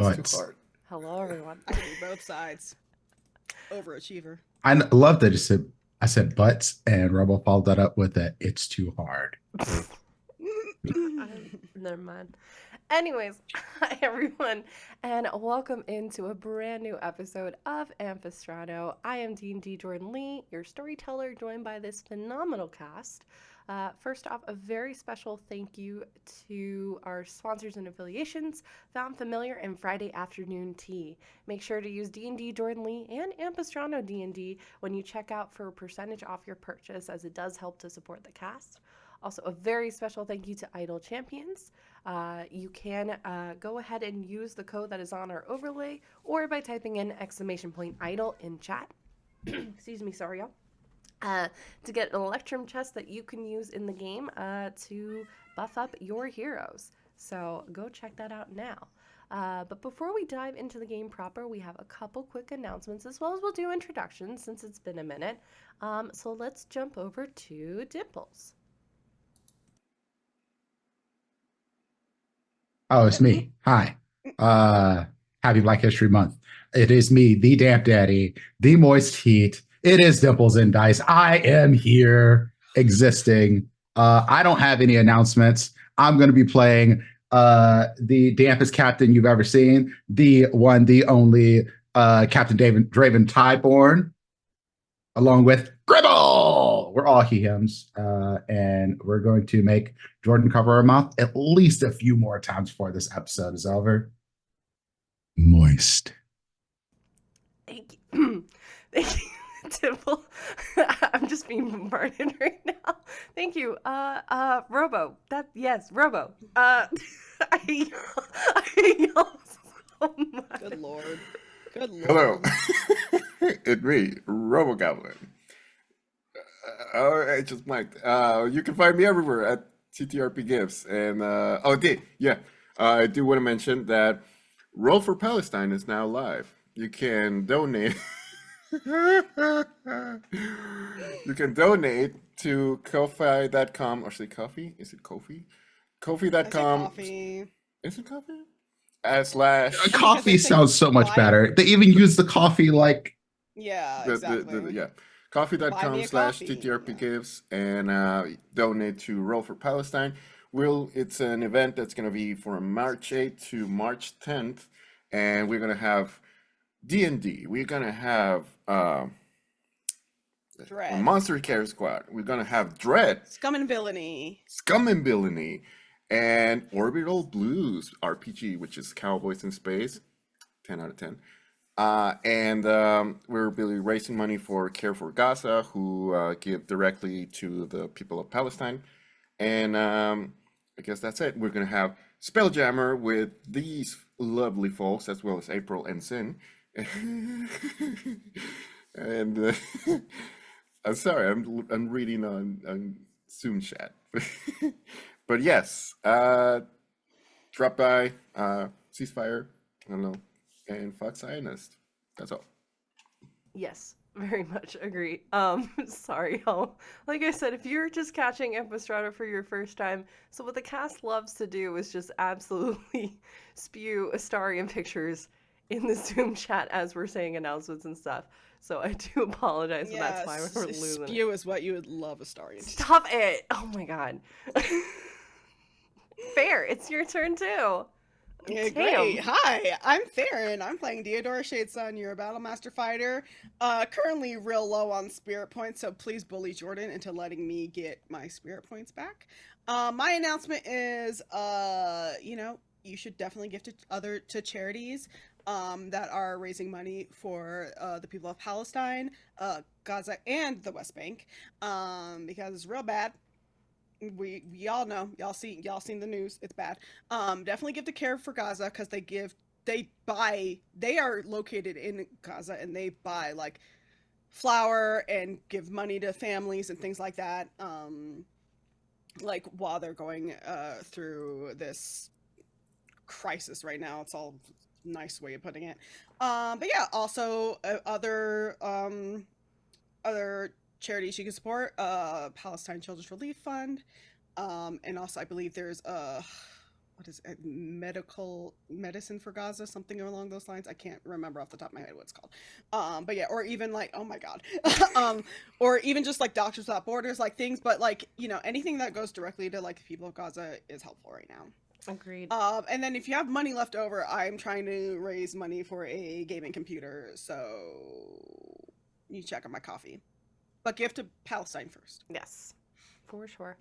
too butts. hard. Hello, everyone. I can do both sides. Overachiever. Love that I said butts, and Robo followed that up with a "it's too hard." Never mind. Anyways, hi everyone, and welcome into a brand new episode of Ampistrano. I am D&D Jordan Lee, your storyteller, joined by this phenomenal cast. First off, a very special thank you to our sponsors and affiliations, Found Familiar and Friday Afternoon Tea. Make sure to use D&D Jordan Lee and AmpistranoDND when you check out for a percentage off your purchase, as it does help to support the cast. Also, a very special thank you to Idle Champions. You can go ahead and use the code that is on our overlay, or by typing in !idle in chat. Excuse me, sorry, y'all. To get an Electrum chest that you can use in the game to buff up your heroes. So go check that out now. But before we dive into the game proper, we have a couple quick announcements, as well as we'll do introductions since it's been a minute. So let's jump over to Dimples. Oh, it's me. Hi. Happy Black History Month. It is me, the Damp Daddy, the Moist Heat. It is Dimples and Dice. I am here, existing. I don't have any announcements. I'm going to be playing the dampest captain you've ever seen, the one, the only Captain Draven Tideborne, along with Gribble. We're all he/hims, and we're going to make Jordan cover her mouth at least a few more times before this episode is over. Moist. Thank you. Thank you, Dimple. I'm just being bombarded right now. Thank you. Robo. Robo. I yell so much. Good lord. Good lord. Hello. It's me, Robo Goblin. I just might. You can find me everywhere at TTRP Gifts. And I do want to mention that Roll for Palestine is now live. You can donate. You can donate to Ko-fi.com, or say Coffee? Is it Kofi? Kofi.com. Coffee. Is it Coffee? / Coffee sounds so much better. They even use the coffee like. Yeah, exactly. Coffee.com Buy me a / coffee. TTRP Gives, and donate to Roll for Palestine. It's an event that's going to be from March 8th to March 10th, and we're going to have D&D. We're going to have Dread. a Monster Care Squad. We're going to have Dread. Scum and Villainy. And Orbital Blues RPG, which is Cowboys in Space. 10 out of 10. And we're really raising money for Care for Gaza, who give directly to the people of Palestine. And I guess that's it. We're going to have Spelljammer with these lovely folks, as well as April and Sin. And I'm sorry, I'm reading on Zoom chat. But yes, drop by, ceasefire, I don't know, and fuck Zionist. That's all. Yes, very much agree. Sorry, y'all. Like I said, if you're just catching Ampistrano for your first time, so what the cast loves to do is just absolutely spew Astarian pictures in the Zoom chat as we're saying announcements and stuff. So I do apologize, but that's why we're losing. Spew is what you would love Astarian. Stop it! Oh my god. Fair, it's your turn too. Yeah, great. Hi, I'm Theron. I'm playing Diadora Shadesun. You're a Battlemaster fighter. Currently real low on spirit points, so please bully Jordan into letting me get my spirit points back. My announcement is, you should definitely give to charities that are raising money for the people of Palestine, Gaza, and the West Bank, because it's real bad. We all know, y'all seen the news, it's bad. Definitely give to Care for Gaza, because they are located in Gaza, and they buy like flour and give money to families and things like that, like while they're going through this crisis right now. It's all nice way of putting it. But yeah, also other charities you can support, Palestine Children's Relief Fund, and also I believe there's what is it, medical medicine for Gaza, something along those lines. I can't remember off the top of my head what it's called. But yeah, or even like, oh my god, or even just like Doctors Without Borders, like things. But like, you know, anything that goes directly to like the people of Gaza is helpful right now. Agreed. And then if you have money left over, I'm trying to raise money for a gaming computer, so you check on my coffee. But give to Palestine first. Yes, for sure.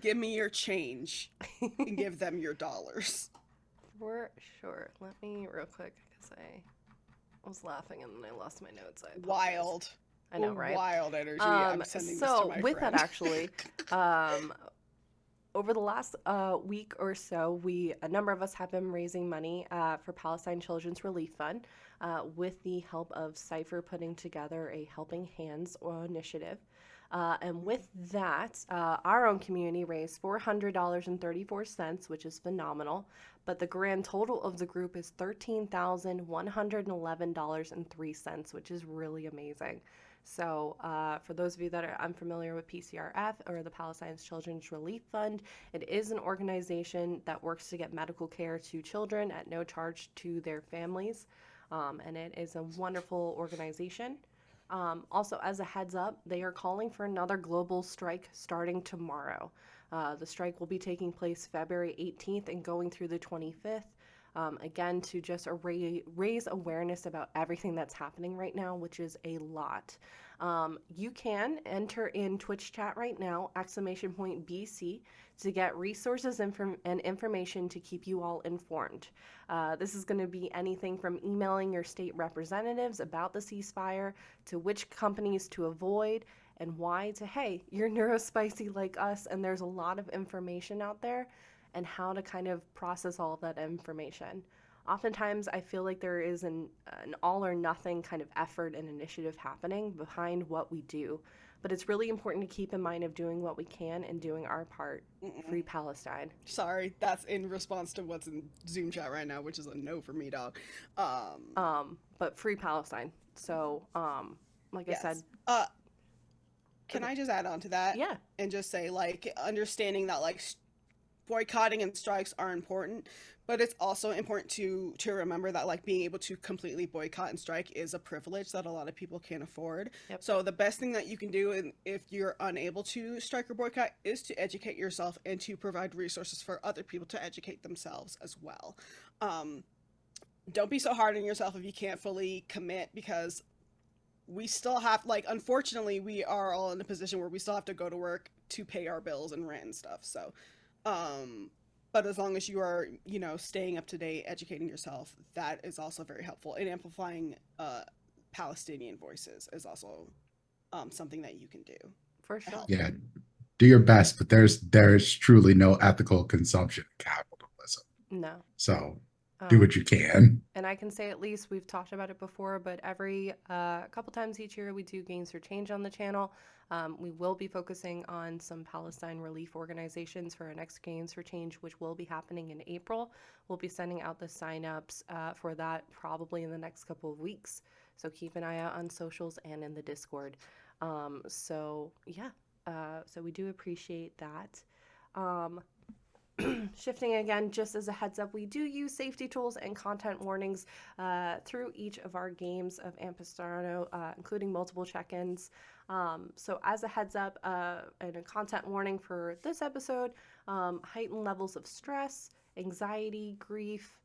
Give me your change and give them your dollars. For sure. Let me real quick, because I was laughing and then I lost my notes. I apologize. Wild. I know, right? Wild energy. I'm sending this to my with friend. that actually, over the last week or so, a number of us have been raising money for Palestine Children's Relief Fund with the help of Cypher putting together a Helping Hands initiative. And with that, our own community raised $400.34, which is phenomenal. But the grand total of the group is $13,111.03, which is really amazing. So for those of you that are unfamiliar with PCRF, or the Palestine Children's Relief Fund, it is an organization that works to get medical care to children at no charge to their families. And it is a wonderful organization. Also, as a heads up, they are calling for another global strike starting tomorrow. The strike will be taking place February 18th and going through the 25th. Again, to just raise awareness about everything that's happening right now, which is a lot. You can enter in Twitch chat right now, !BC, to get resources and information to keep you all informed. This is going to be anything from emailing your state representatives about the ceasefire, to which companies to avoid, and why, to, hey, you're neurospicy like us, and there's a lot of information out there, and how to kind of process all of that information. Oftentimes, I feel like there is an all or nothing kind of effort and initiative happening behind what we do. But it's really important to keep in mind of doing what we can and doing our part. Free Palestine. Sorry, that's in response to what's in Zoom chat right now, which is a no for me, dog. But free Palestine. So, like yes. I said. Can I just add on to that? Yeah. And just say, like, understanding that, like, boycotting and strikes are important, but it's also important to remember that, like, being able to completely boycott and strike is a privilege that a lot of people can't afford. Yep. So the best thing that you can do if you're unable to strike or boycott is to educate yourself and to provide resources for other people to educate themselves as well. Don't be so hard on yourself if you can't fully commit, because we still have, like, unfortunately, we are all in a position where we still have to go to work to pay our bills and rent and stuff. So but as long as you are, you know, staying up to date, educating yourself, that is also very helpful. And amplifying Palestinian voices is also something that you can do. For sure. Yeah, do your best, but there's truly no ethical consumption of capitalism. No. So do what you can. And I can say, at least, we've talked about it before, but every couple times each year we do Games for Change on the channel. We will be focusing on some Palestine relief organizations for our next Games for Change, which will be happening in April. We'll be sending out the signups for that probably in the next couple of weeks. So keep an eye out on socials and in the Discord. So yeah, so we do appreciate that. Shifting again, just as a heads up, we do use safety tools and content warnings through each of our games of Ampistrano, including multiple check-ins. So as a heads up, and a content warning for this episode, heightened levels of stress, anxiety, grief,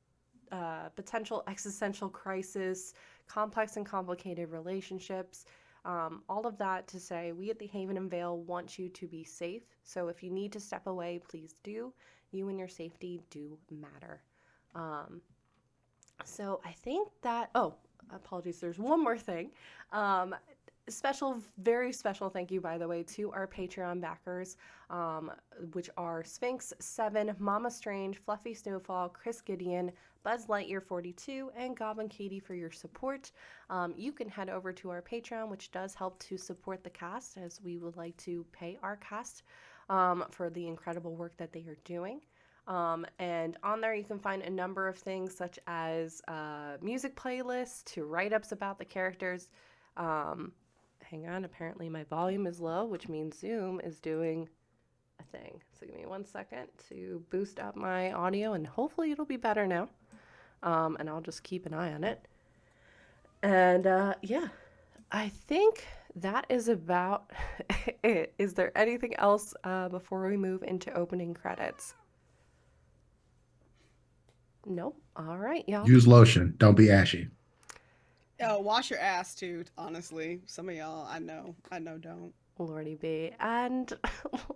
potential existential crisis, complex and complicated relationships, all of that to say, we at the Haven and Vale want you to be safe. So if you need to step away, please do. You and your safety do matter. So I think that, apologies, there's one more thing. Very special thank you, by the way, to our Patreon backers, which are Sphinx 7, Mama Strange, Fluffy Snowfall, Chris Gideon, Buzz Lightyear 42, and Goblin Katie for your support. You can head over to our Patreon, which does help to support the cast, as we would like to pay our cast for the incredible work that they are doing. And on there you can find a number of things, such as music playlists to write-ups about the characters. Hang on, apparently my volume is low, which means Zoom is doing a thing. So give me 1 second to boost up my audio, and hopefully it'll be better now. And I'll just keep an eye on it. And yeah, I think that is about it. Is there anything else before we move into opening credits? Nope. All right, y'all. Use lotion. Don't be ashy. Wash your ass too, honestly. Some of y'all I know don't. Lordy B. And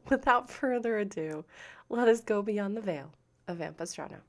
without further ado, let us go beyond the veil of Ampistrano.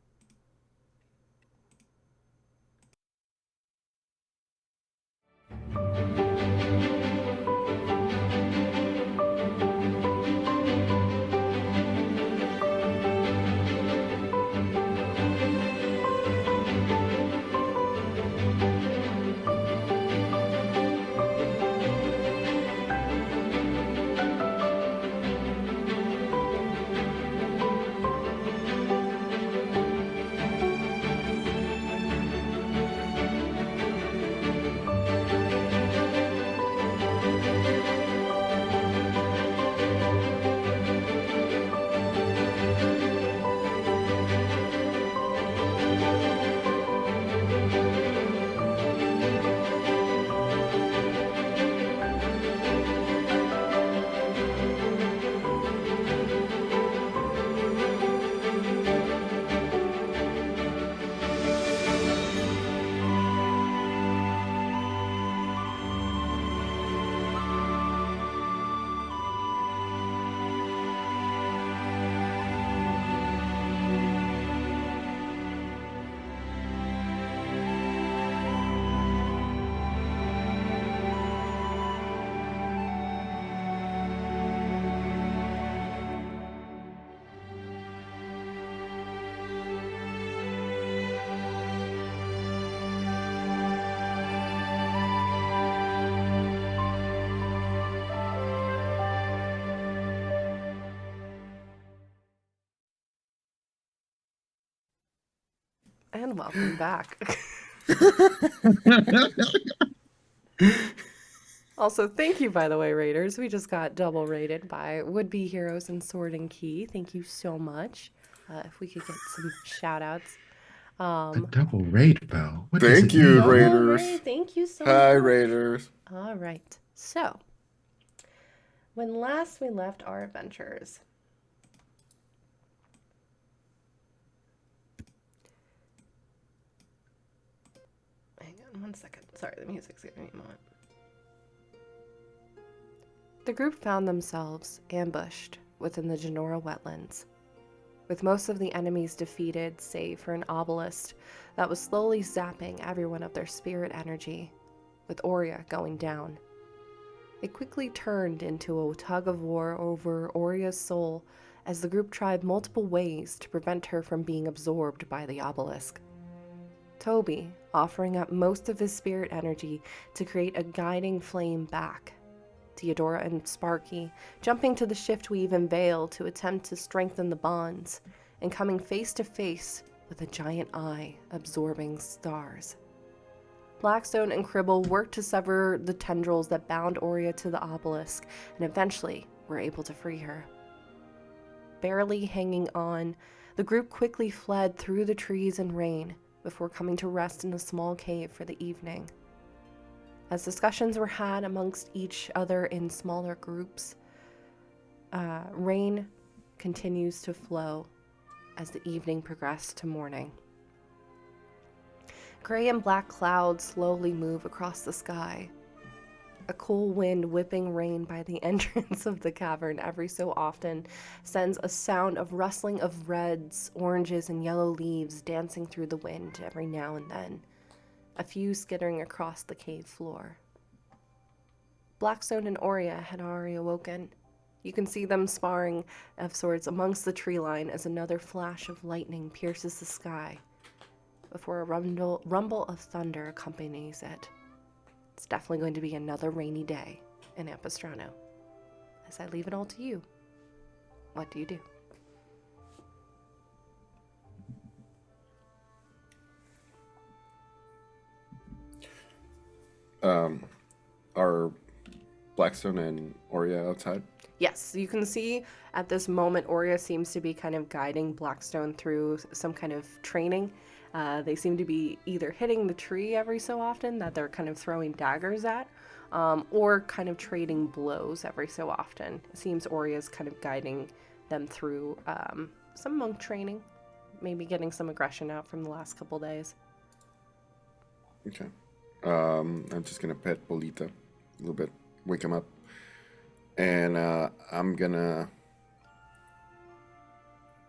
And welcome back. Also, thank you, by the way, Raiders. We just got double rated by Would Be Heroes and Sword and Key. Thank you so much. If we could get some shout outs. A double raid, Bell. What does Thank it you, mean? Double Raiders. raid. Thank you so Hi, much. Raiders. All right. So, when last we left our adventures, hang on 1 second. Sorry, the music's giving me a moment. The group found themselves ambushed within the Genora wetlands, with most of the enemies defeated save for an obelisk that was slowly zapping everyone of their spirit energy, with Aurea going down. It quickly turned into a tug-of-war over Aurea's soul as the group tried multiple ways to prevent her from being absorbed by the obelisk. Tobi offering up most of his spirit energy to create a guiding flame back. Diadora and Sparky jumping to the shiftweave and veil to attempt to strengthen the bonds, and coming face to face with a giant eye absorbing stars. Blackstone and Cribble worked to sever the tendrils that bound Aurea to the obelisk, and eventually were able to free her. Barely hanging on, the group quickly fled through the trees and rain before coming to rest in a small cave for the evening. As discussions were had amongst each other in smaller groups, rain continues to flow as the evening progressed to morning. Gray and black clouds slowly move across the sky. A cool wind whipping rain by the entrance of the cavern every so often sends a sound of rustling of reds, oranges, and yellow leaves dancing through the wind every now and then, a few skittering across the cave floor. Blackstone and Aurea had already awoken. You can see them sparring of sorts amongst the tree line as another flash of lightning pierces the sky before a rumble of thunder accompanies it. It's definitely going to be another rainy day in Ampistrano. As I leave it all to you, what do you do? Are Blackstone and Aurea outside? Yes, you can see at this moment Aurea seems to be kind of guiding Blackstone through some kind of training. They seem to be either hitting the tree every so often that they're kind of throwing daggers at, or kind of trading blows every so often. It seems Aurea's kind of guiding them through some monk training, maybe getting some aggression out from the last couple days. Okay. I'm just gonna pet Bolita a little bit, wake him up, and I'm gonna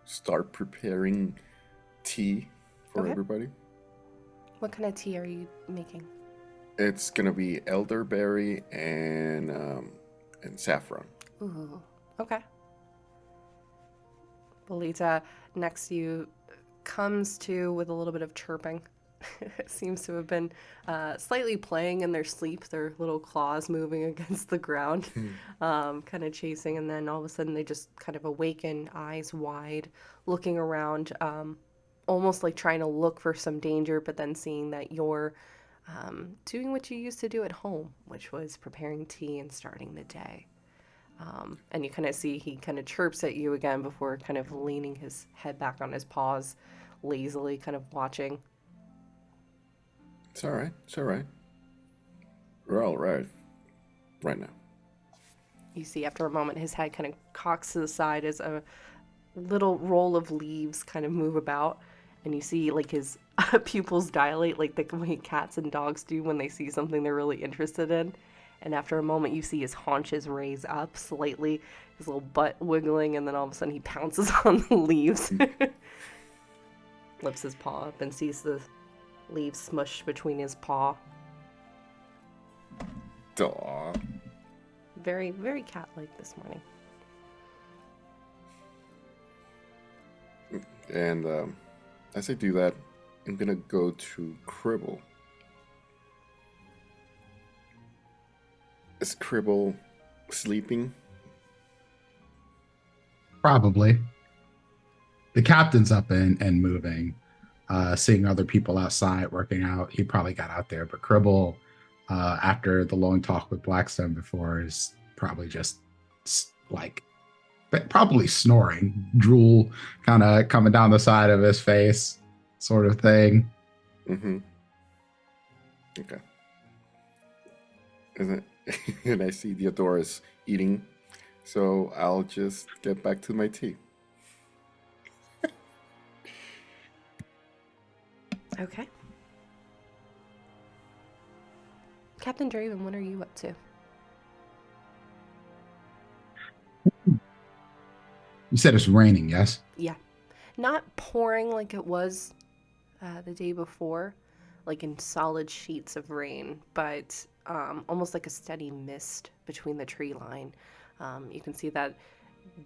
start preparing tea for Okay. everybody. What kind of tea are you making? It's gonna be elderberry and saffron. Ooh, okay. Bolita next to you comes to with a little bit of chirping. Seems to have been slightly playing in their sleep, their little claws moving against the ground, kind of chasing, and then all of a sudden they just kind of awaken, eyes wide, looking around, almost like trying to look for some danger, but then seeing that you're doing what you used to do at home, which was preparing tea and starting the day. And you kind of see he kind of chirps at you again before kind of leaning his head back on his paws, lazily kind of watching. It's all right. It's all right. We're all right now. You see after a moment his head kind of cocks to the side as a little roll of leaves kind of move about, and you see like his pupils dilate like the way cats and dogs do when they see something they're really interested in. And after a moment you see his haunches raise up slightly, his little butt wiggling, and then all of a sudden he pounces on the leaves. Lifts his paw up and sees the leaves smushed between his paw. Aw. Very, very cat-like this morning. And as I do that, I'm gonna go to Cribble. Is Cribble sleeping? Probably. The captain's up and moving, seeing other people outside working out. He probably got out there, but Cribble, after the long talk with Blackstone before, is probably just like probably snoring, drool kind of coming down the side of his face, sort of thing. Mm-hmm. Okay. Isn't and I see Diadora's eating, so I'll just get back to my tea. Okay. Captain Draven, what are you up to? You said it's raining, yes? Yeah. Not pouring like it was the day before, like in solid sheets of rain, but almost like a steady mist between the tree line. You can see that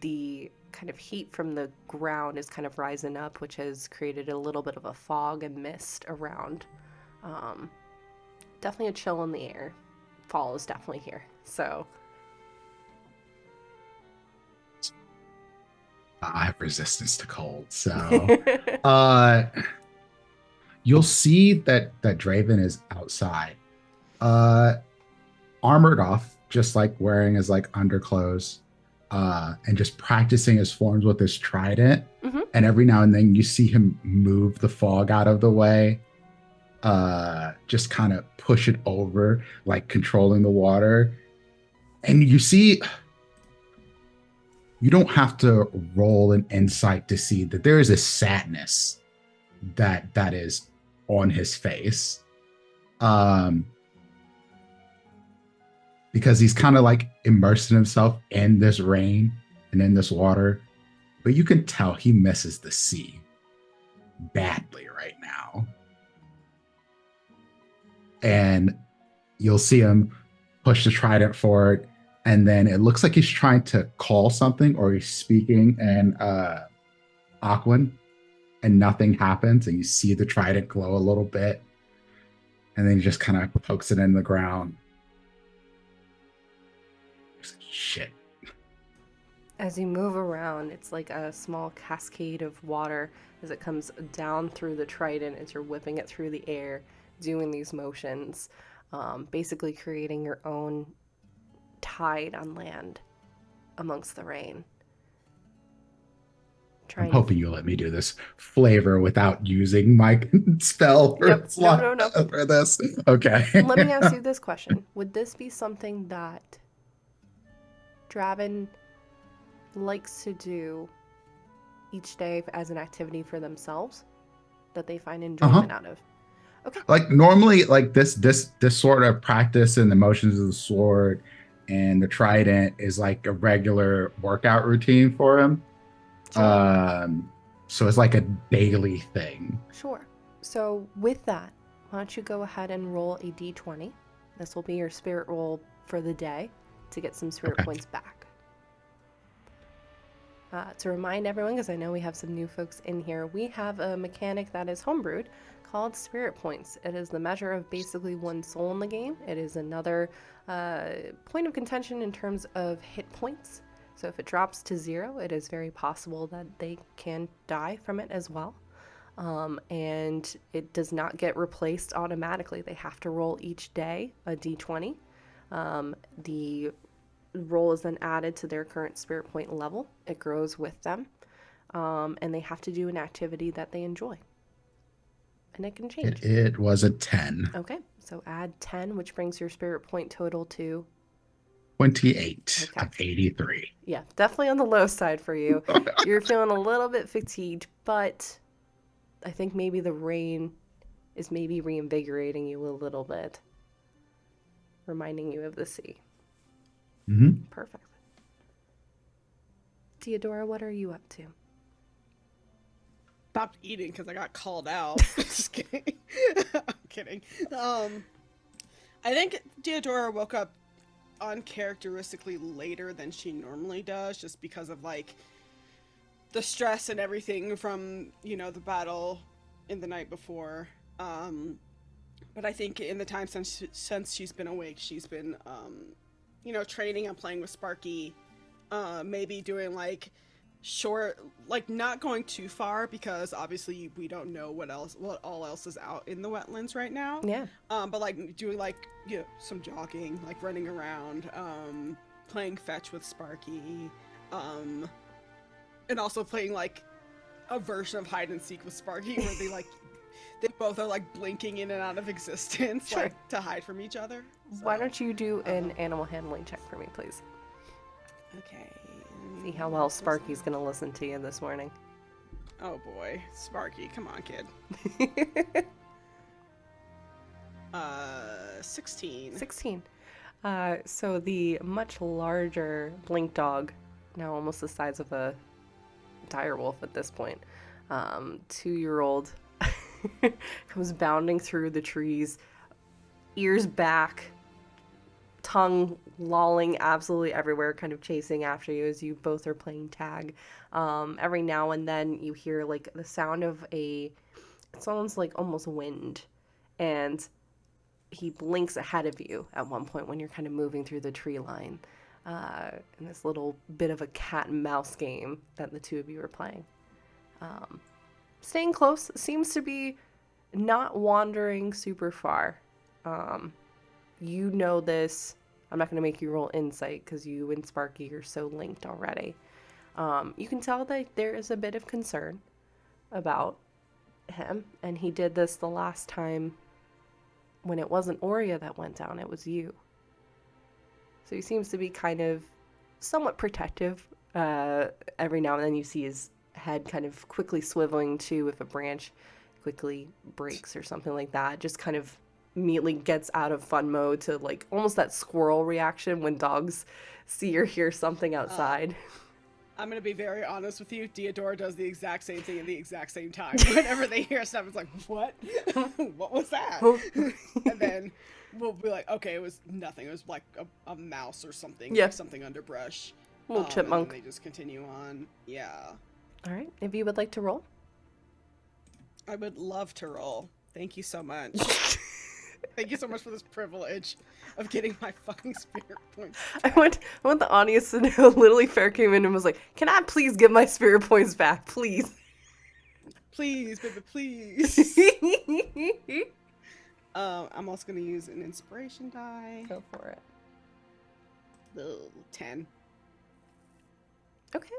the kind of heat from the ground is kind of rising up, which has created a little bit of a fog and mist around. Definitely a chill in the air. Fall is definitely here. So I have resistance to cold, so you'll see that Draven is outside, armored off, just like wearing his like underclothes, and just practicing his forms with his trident. Mhm. And every now and then you see him move the fog out of the way, just kind of push it over, like controlling the water. And you see, you don't have to roll an insight to see that there is a sadness that is on his face, because he's kind of like immersing himself in this rain and in this water, but you can tell he misses the sea badly right now. And you'll see him push the trident forward, and then it looks like he's trying to call something, or he's speaking in Aquan, and nothing happens, and you see the trident glow a little bit, and then he just kind of pokes it in the ground. Shit. as you move around, it's like a small cascade of water as it comes down through the trident as you're whipping it through the air, doing these motions, basically creating your own tide on land. amongst the rain. I'm hoping you'll let me do this flavor without using my spell Yep. slot No. for this. Okay. Let me ask you this question. Would this be something that Draven likes to do each day as an activity for themselves that they find enjoyment out of? Okay. Like normally, like this sort of practice and the motions of the sword and the trident is like a regular workout routine for him. Sure. So it's like a daily thing. Sure. So with that, why don't you go ahead and roll a d20? This will be your spirit roll for the day to get some spirit points back. To remind everyone, because I know we have some new folks in here, we have a mechanic that is homebrewed called Spirit Points. It is the measure of basically one soul in the game. It is another point of contention in terms of hit points. So if it drops to 0, it is very possible that they can die from it as well. And it does not get replaced automatically. They have to roll each day a d20. The roll is then added to their current spirit point level. It grows with them. And they have to do an activity that they enjoy. And it can change. It was a 10. Okay, so add 10, which brings your spirit point total to 28 of 83. Yeah, definitely on the low side for you. You're feeling a little bit fatigued, but I think maybe the rain is maybe reinvigorating you a little bit, reminding you of the sea. Mm-hmm. Perfect. Diadora, what are you up to? Stopped eating because I got called out. Just kidding. I'm kidding. I think Diadora woke up uncharacteristically later than she normally does, just because of like the stress and everything from, you know, the battle in the night before. But I think in the time since she's been awake, she's been you know, training and playing with Sparky, maybe doing like short, like not going too far, because obviously we don't know what all else is out in the wetlands right now. Yeah. But like doing like, you know, some jogging, like running around, playing fetch with Sparky, and also playing like a version of hide and seek with Sparky where they both are like blinking in and out of existence, Sure. like to hide from each other. So, Why don't you do an animal handling check for me, please? Okay. See how well Sparky's gonna listen to you this morning. Oh boy, Sparky, come on, kid. 16. 16. So the much larger blink dog, now almost the size of a dire wolf at this point, 2-year-old, comes bounding through the trees, ears back, tongue lolling absolutely everywhere, kind of chasing after you as you both are playing tag. Every now and then you hear like the sound of it sounds like almost wind, and he blinks ahead of you at one point when you're kind of moving through the tree line, in this little bit of a cat and mouse game that the two of you are playing. Staying close, seems to be not wandering super far. You know this. I'm not going to make you roll insight because you and Sparky are so linked already. You can tell that there is a bit of concern about him, and he did this the last time when it wasn't Aurea that went down, it was you. So he seems to be kind of somewhat protective. Every now and then you see his head kind of quickly swiveling too if a branch quickly breaks or something like that. Just kind of immediately gets out of fun mode to like almost that squirrel reaction when dogs see or hear something outside. I'm gonna be very honest with you. Diadora does the exact same thing at the exact same time. Whenever they hear stuff, it's like, what? What was that? And then we'll be like, okay, it was nothing. It was like a mouse or something. Yeah. Like something under brush. Little chipmunk. And they just continue on. Yeah. All right. If you would like to roll. I would love to roll. Thank you so much. Thank you so much for this privilege of getting my fucking spirit points. I want the audience to know Literally Fair came in and was like, can I please get my spirit points back, please? Please, baby, please. I'm also going to use an inspiration die. Go for it. Ugh, 10. Okay.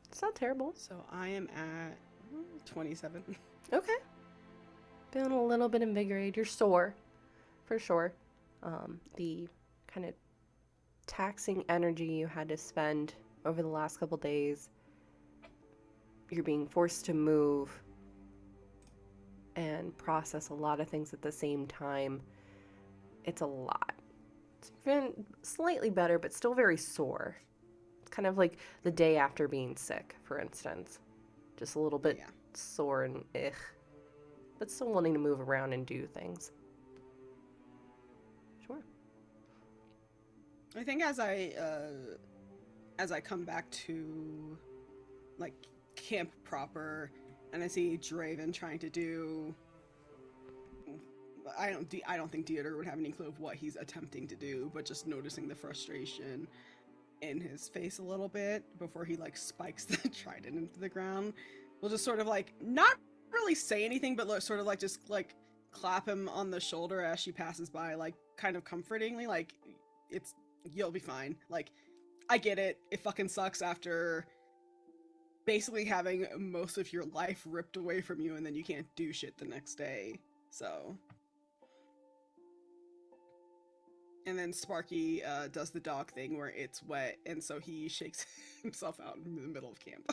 It's not terrible. So I am at 27. Okay. Feeling a little bit invigorated. You're sore, for sure. The kind of taxing energy you had to spend over the last couple days, you're being forced to move and process a lot of things at the same time. It's a lot. So you're feeling slightly better, but still very sore. It's kind of like the day after being sick, for instance. Just a little bit Yeah. sore and but still wanting to move around and do things. Sure. I think as I come back to like camp proper, and I see Draven trying to do, I don't think Diadora would have any clue of what he's attempting to do, but just noticing the frustration in his face a little bit before he like spikes the trident into the ground. We'll just sort of like not really say anything, but sort of like just like clap him on the shoulder as she passes by, like kind of comfortingly, like you'll be fine. Like, I get it. It fucking sucks after basically having most of your life ripped away from you and then you can't do shit the next day. So. And then Sparky does the dog thing where it's wet, and so he shakes himself out in the middle of camp.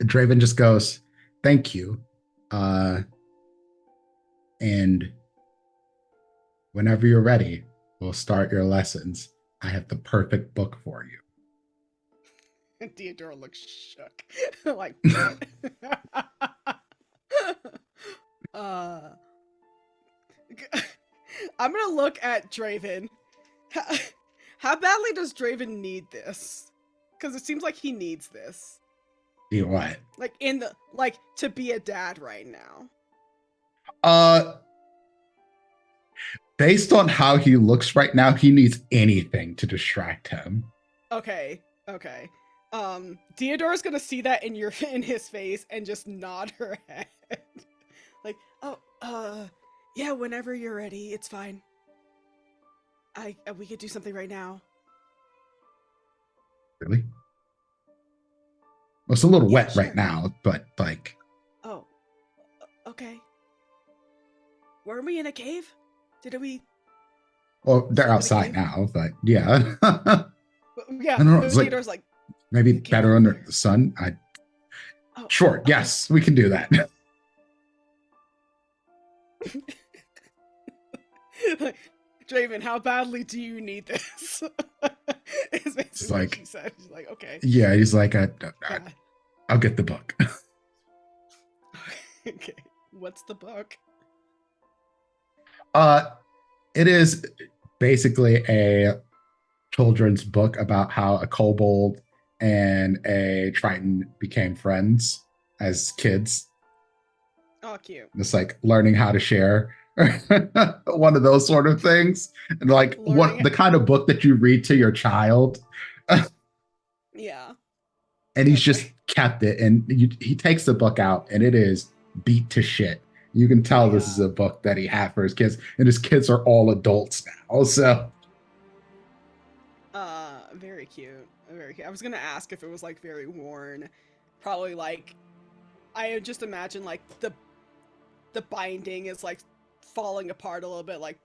Draven just goes, "Thank you." And whenever you're ready, we'll start your lessons. I have the perfect book for you. And Diadora looks shook. Like, I'm gonna look at Draven. How badly does Draven need this? Because it seems like he needs this. You what? Like to be a dad right now. Based on how he looks right now, he needs anything to distract him. Okay. Diadora's gonna see that in his face and just nod her head. Like, yeah, whenever you're ready, it's fine. We could do something right now. Really? Well, it's a little Yeah, wet sure. right now, but like. Oh, okay. Weren't we in a cave? Did we? Well, they're Sleep in a outside cave? now, but yeah. Yeah, I don't know, it's like- Diadora's like, Maybe The cave better over under there. the sun. oh, Sure, okay. yes, we can do that. Like, Draven, how badly do you need this? It's basically like- what she said. She's like, okay. Yeah, he's like, Yeah. I'll get the book. Okay. What's the book? It is basically a children's book about how a kobold and a triton became friends as kids. Oh, cute. It's like learning how to share. One of those sort of things. And like Learning- the kind of book that you read to your child. Yeah. And he's Okay. just kept it. And he takes the book out and it is beat to shit. You can tell this Yeah. is a book that he had for his kids. And his kids are all adults now. So Very cute. Very cute. I was gonna ask if it was like very worn. Probably like, I just imagine like the binding is like falling apart a little bit, like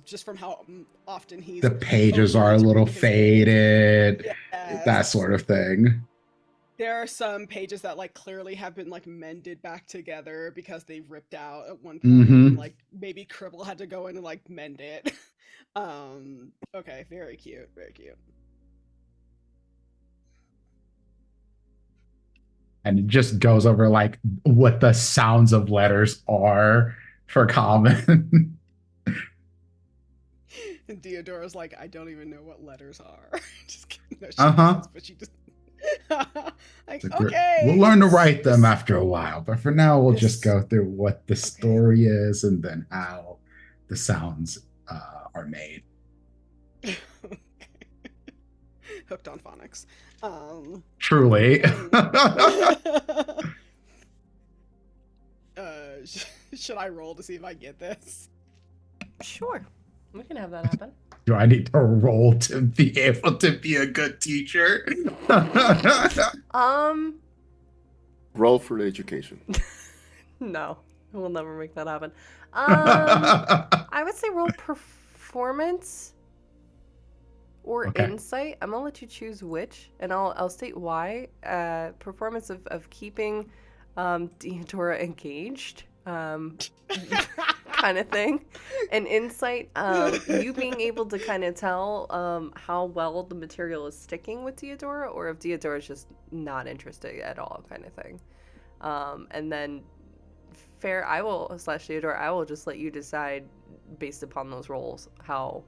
just from how often he's the pages opened are a to little read his faded. Yes. That sort of thing. There are some pages that like clearly have been like mended back together because they ripped out at one point. Mhm. And, like maybe Cribble had to go in and like mend it. Okay, very cute, very cute. And it just goes over like what the sounds of letters are for common. And Diadora's like, I don't even know what letters are. Just kidding. No, she Uh-huh. does, but she just like, It's like, okay. we'll learn to write them this- after a while, but for now we'll just this- go through what the story is and then how the sounds are made. Hooked on phonics. Truly. Should I roll to see if I get this? Sure. We can have that happen. Do I need to roll to be able to be a good teacher? Roll for education. No, we'll never make that happen. I would say roll performance or Okay. insight. I'm gonna let you choose which, and I'll state why. Performance of keeping Diadora engaged, kind of thing, and insight, you being able to kind of tell how well the material is sticking with Diadora, or if Diadora is just not interested at all, kind of thing. And then fair, I will / Diadora, I will just let you decide based upon those roles how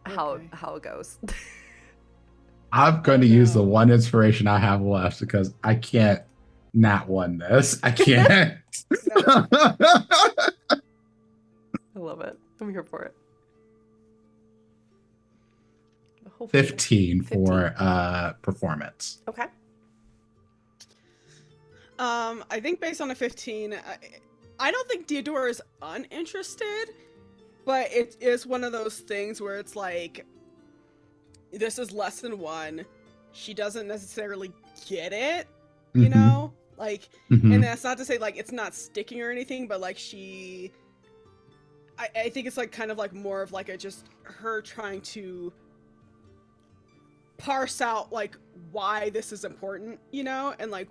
Okay. it goes. I'm going to use the one inspiration I have left because I can't not win this. I can't. I love it. I'm here for it. Hopefully. 15 for performance. Okay. I think based on a 15, I don't think Diadora is uninterested, but it is one of those things where it's like, this is lesson 1. She doesn't necessarily get it, you know? Like, and that's not to say, like, it's not sticking or anything, but, like, I think it's, like, kind of, like, more of, like, just her trying to parse out, like, why this is important, you know? And, like,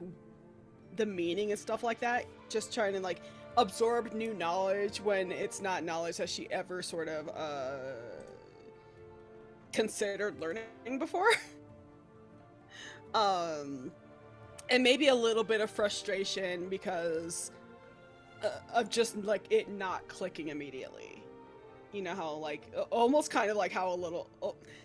the meaning and stuff like that. Just trying to, like, absorb new knowledge when it's not knowledge that she ever sort of, considered learning before. And maybe a little bit of frustration because of just like it not clicking immediately. You know how like almost kind of like how a little,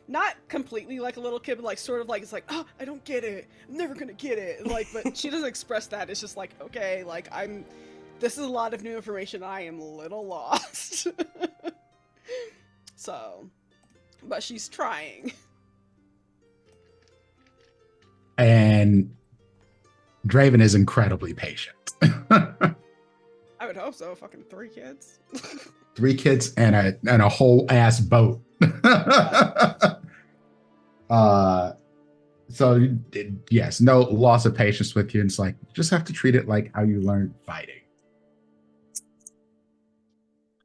not completely like a little kid, but like sort of like it's like, oh, I don't get it, I'm never gonna get it. Like, but she doesn't express that. It's just like, okay, like this is a lot of new information. I am a little lost. So, but she's trying. And Draven is incredibly patient. I would hope so. Fucking 3 kids. 3 kids and a whole ass boat. So yes, no loss of patience with you. And it's like, you just have to treat it like how you learned fighting.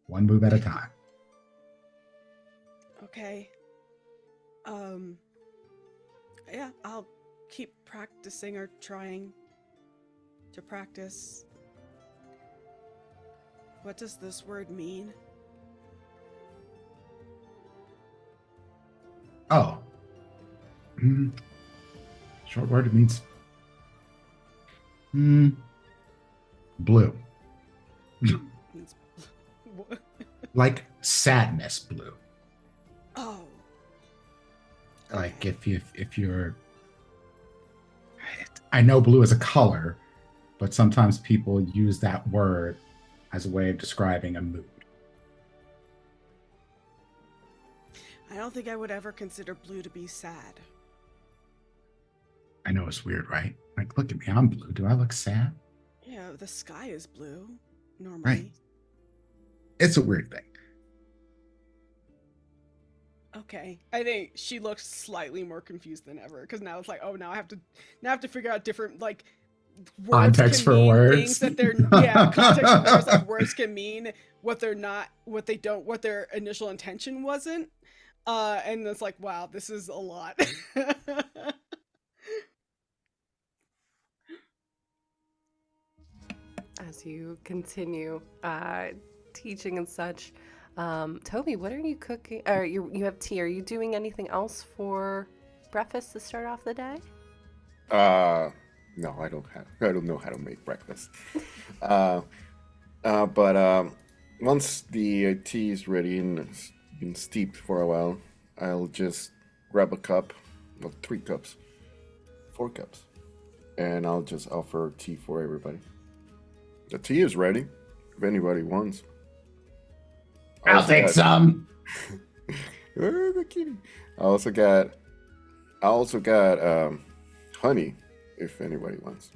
One move at a time. Okay. Yeah, I'll keep practicing or trying to practice. What does this word mean? Oh. Short word, it means blue. What? Like sadness blue. Oh. Like if you're, I know blue is a color, but sometimes people use that word as a way of describing a mood. I don't think I would ever consider blue to be sad. I know it's weird, right? Like, look at me, I'm blue. Do I look sad? Yeah, the sky is blue, normally. Right. It's a weird thing. Okay. I think she looks slightly more confused than ever, because now it's like, oh, now I have to figure out different, like, words Context can for mean words. things that they're, yeah, context for words, like words can mean what they're not, what they don't, what their initial intention wasn't. And it's like, wow, this is a lot. As you continue teaching and such, Toby, what are you cooking? Or you have tea. Are you doing anything else for breakfast to start off the day? No, I don't know how to make breakfast. But once the tea is ready and it's been steeped for a while, I'll just grab a cup, well, 3 cups, 4 cups, and I'll just offer tea for everybody. The tea is ready, if anybody wants. I'll take some. The kitty. I also got honey, if anybody wants.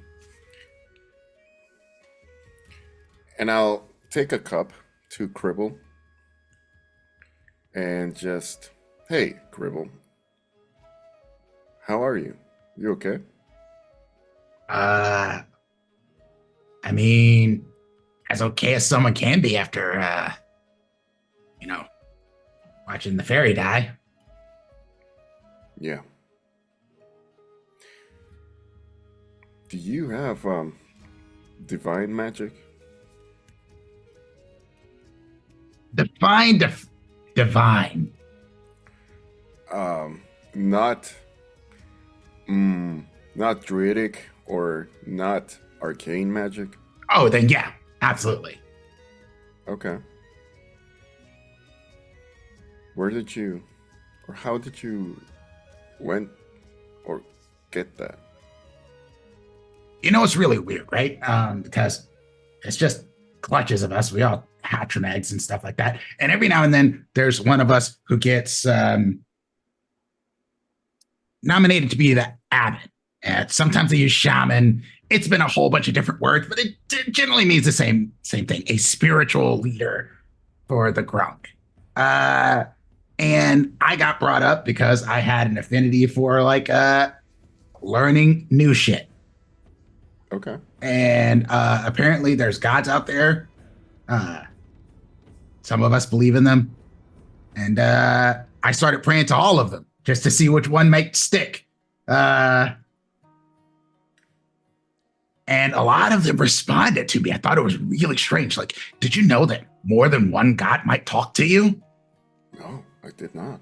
And I'll take a cup to Cribble. and just, hey, Gribble, how are you? You okay? I mean, as okay as someone can be after, watching the fairy die. Yeah. Do you have divine magic? Divine. Not not druidic or not arcane magic? Oh, then yeah, absolutely. Okay. Where did you, or how did you went or get that? It's really weird, right? Because it's just clutches of us. We all hatch from eggs and stuff like that. And every now and then there's one of us who gets nominated to be the abbot. Sometimes they use shaman. It's been a whole bunch of different words, but it generally means the same thing, a spiritual leader for the Grunk. And I got brought up because I had an affinity for learning new shit. Okay. And apparently there's gods out there. Some of us believe in them. And I started praying to all of them just to see which one might stick. And a lot of them responded to me. I thought it was really strange. Like, did you know that more than one god might talk to you? No, I did not.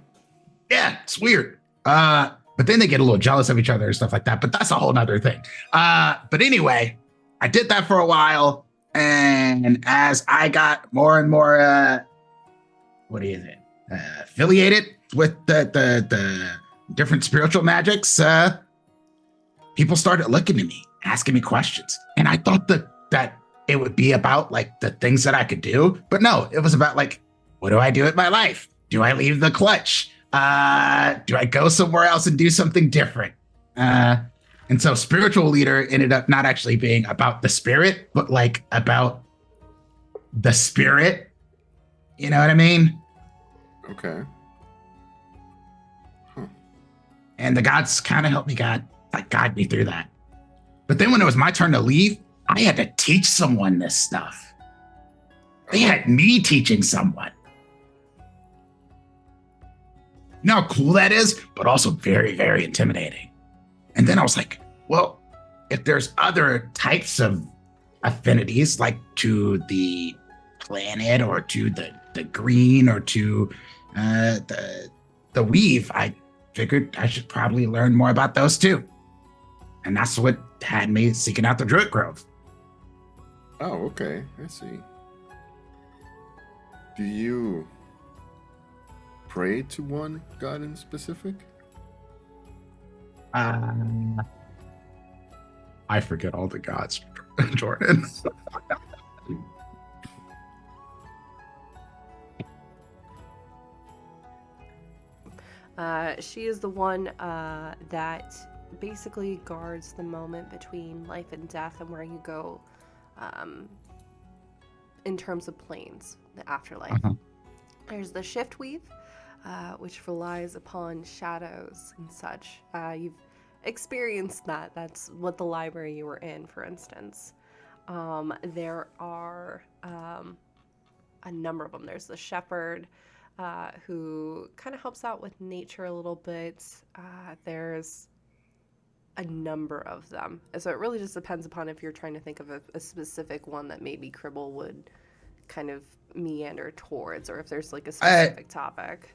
Yeah, it's weird. But then they get a little jealous of each other and stuff like that. But that's a whole nother thing. But anyway, I did that for a while. And as I got more and more, affiliated with the different spiritual magics, people started looking at me, asking me questions. And I thought that it would be about the things that I could do. But no, it was about what do I do with my life? Do I leave the clutch? Do I go somewhere else and do something different? And so spiritual leader ended up not actually being about the spirit, but about the spirit. You know what I mean? Okay. Huh. And the gods kind of helped me guide me through that. But then when it was my turn to leave, I had to teach someone this stuff. They had me teaching someone. You know how cool that is, but also very, very intimidating. And then I was like, well, if there's other types of affinities, like to the planet or to the green or to the weave, I figured I should probably learn more about those too. And that's what had me seeking out the Druid Grove. Oh, okay. I see. Do you pray to one god in specific? I forget all the gods, Jordan. She is the one that basically guards the moment between life and death and where you go in terms of planes, the afterlife. Uh-huh. There's the shift weave, which relies upon shadows and such. You've experienced that. That's what the library you were in, for instance. There are a number of them. There's the shepherd, who kind of helps out with nature a little bit. There's a number of them. So it really just depends upon if you're trying to think of a specific one that maybe Cribble would kind of meander towards, or if there's a specific topic.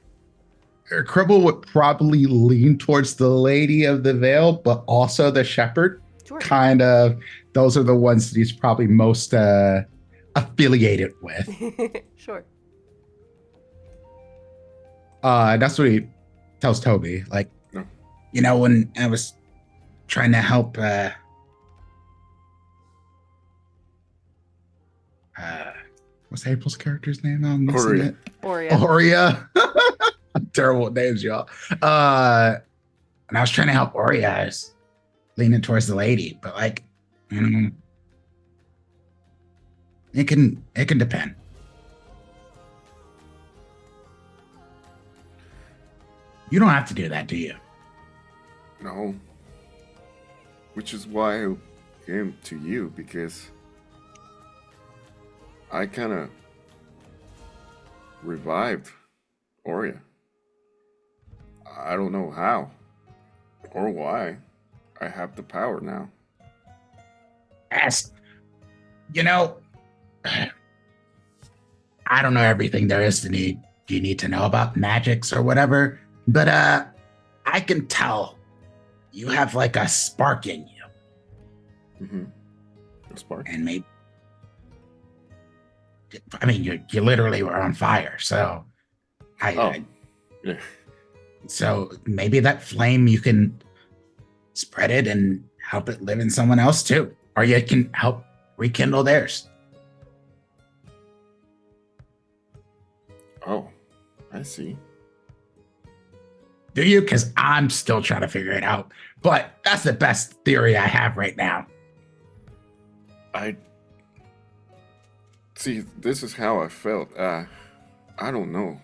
Cribble would probably lean towards the Lady of the Veil, but also the Shepherd. Sure. Kind of, those are the ones that he's probably most affiliated with. Sure. That's what he tells Toby. No. When I was trying to help what's April's character's name now? I'm missing Aurea. it. Aurea. Aurea. I'm terrible with names, y'all. And I was trying to help Aurea. I was leaning towards the lady, but it can depend. You don't have to do that, do you? No. Which is why I came to you, because I kind of revived Oria. I don't know how or why. I have the power now. Yes. You know, I don't know everything there is you need to know about magics or whatever, but I can tell you have like a spark in you. Mm-hmm. A spark? And maybe, I mean, you literally were on fire, so Yeah. so maybe that flame, you can spread it and help it live in someone else too, or you can help rekindle theirs. Oh, I see. Do you? Because I'm still trying to figure it out, but that's the best theory I have right now. I see. This is how I felt. I don't know.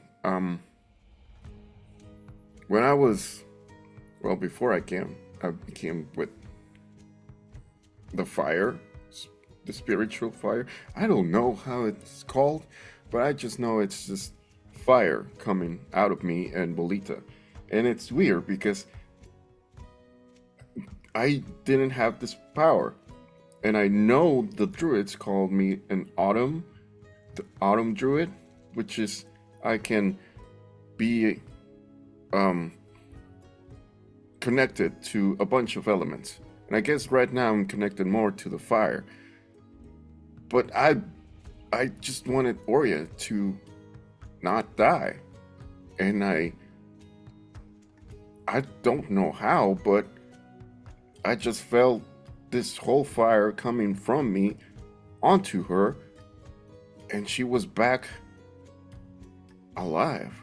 When I was, well, before I became with the fire, the spiritual fire. I don't know how it's called, but I just know it's just fire coming out of me and Bolita. And it's weird because I didn't have this power. And I know the druids called me the autumn druid, which is I can be connected to a bunch of elements. And I guess right now I'm connected more to the fire. But I just wanted Oria to not die. And I don't know how, but I just felt this whole fire coming from me onto her, and she was back alive.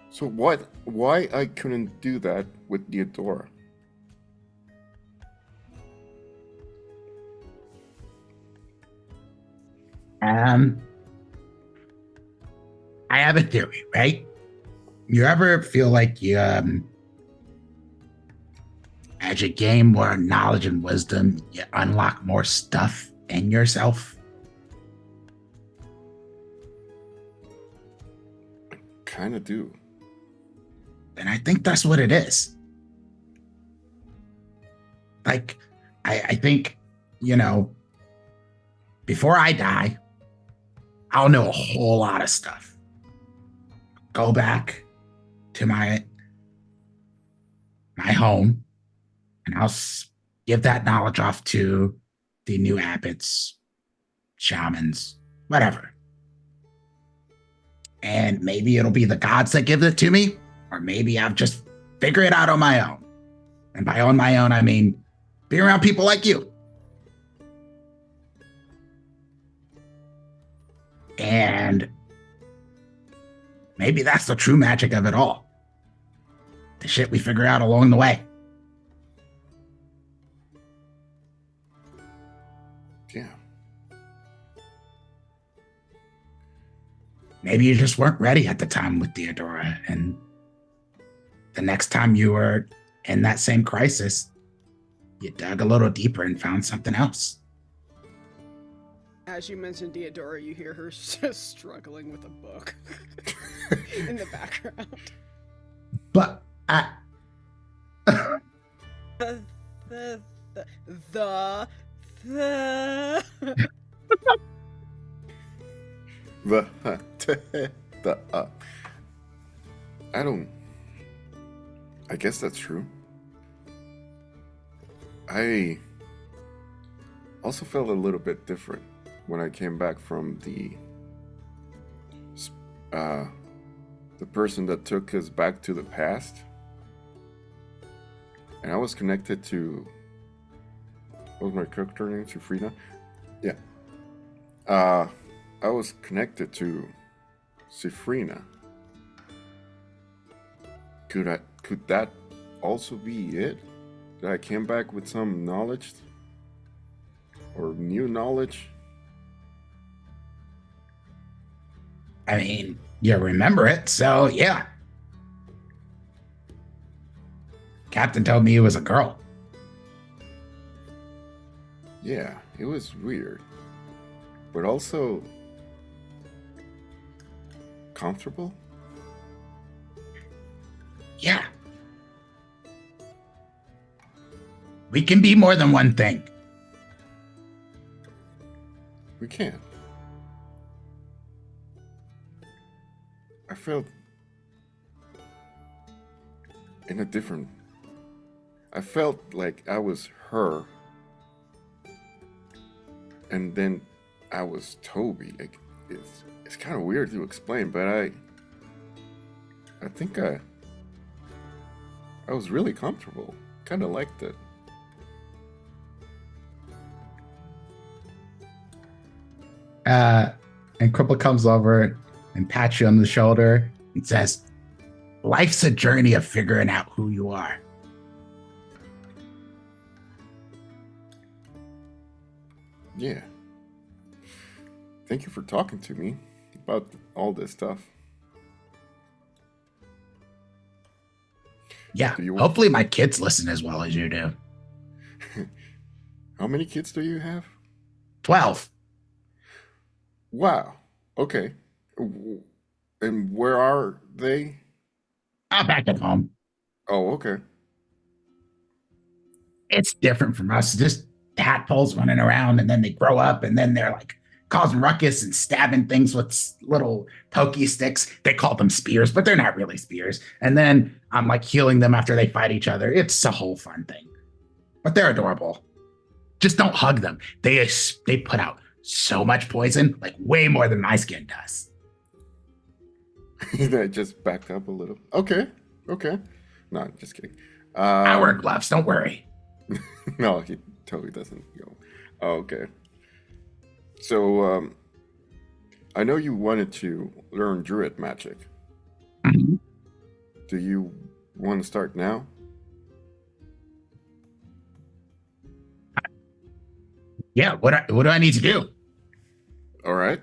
So why I couldn't do that with Diadora? I have a theory, right? You ever feel like you, as you gain more knowledge and wisdom, you unlock more stuff in yourself? I kind of do. And I think that's what it is. Like, I think, before I die, I'll know a whole lot of stuff. Go back to my home, and I'll give that knowledge off to the new abbots, shamans, whatever. And maybe it'll be the gods that give it to me, or maybe I'll just figure it out on my own. And by on my own, I mean be around people like you. And maybe that's the true magic of it all. The shit we figure out along the way. Yeah. Maybe you just weren't ready at the time with Diadora, and the next time you were in that same crisis, you dug a little deeper and found something else. As you mentioned Diadora, you hear her just struggling with a book in the background. But I guess that's true. I also felt a little bit different when I came back from the person that took us back to the past. And I was connected to, what was my character name? Sifrina? Yeah. I was connected to Sifrina. Could that also be it? That I came back with some knowledge? Or new knowledge? I mean, you remember it, so yeah. Captain told me it was a girl. Yeah, it was weird. But also comfortable? Yeah. We can be more than one thing. We can. I felt in a different. I felt like I was her, and then I was Toby. Like it's kind of weird to explain, but I think I was really comfortable. Kind of liked it. And Cripple comes over and pats you on the shoulder and says, life's a journey of figuring out who you are. Yeah. Thank you for talking to me about all this stuff. Yeah, Do you- hopefully my kids listen as well as you do. How many kids do you have? 12. Wow. Okay. And where are they? I'm back at home. Oh, okay. It's different from us. Just tadpoles running around, and then they grow up, and then they're like causing ruckus and stabbing things with little pokey sticks. They call them spears, but they're not really spears. And then I'm like healing them after they fight each other. It's a whole fun thing. But they're adorable. Just don't hug them. They put out so much poison, like way more than my skin does. That just backed up a little. Okay. Okay. No, just kidding. I wear gloves. Don't worry. No, he totally doesn't. Okay. So, I know you wanted to learn druid magic. Mhm. Do you want to start now? Yeah. What do I need to do? All right.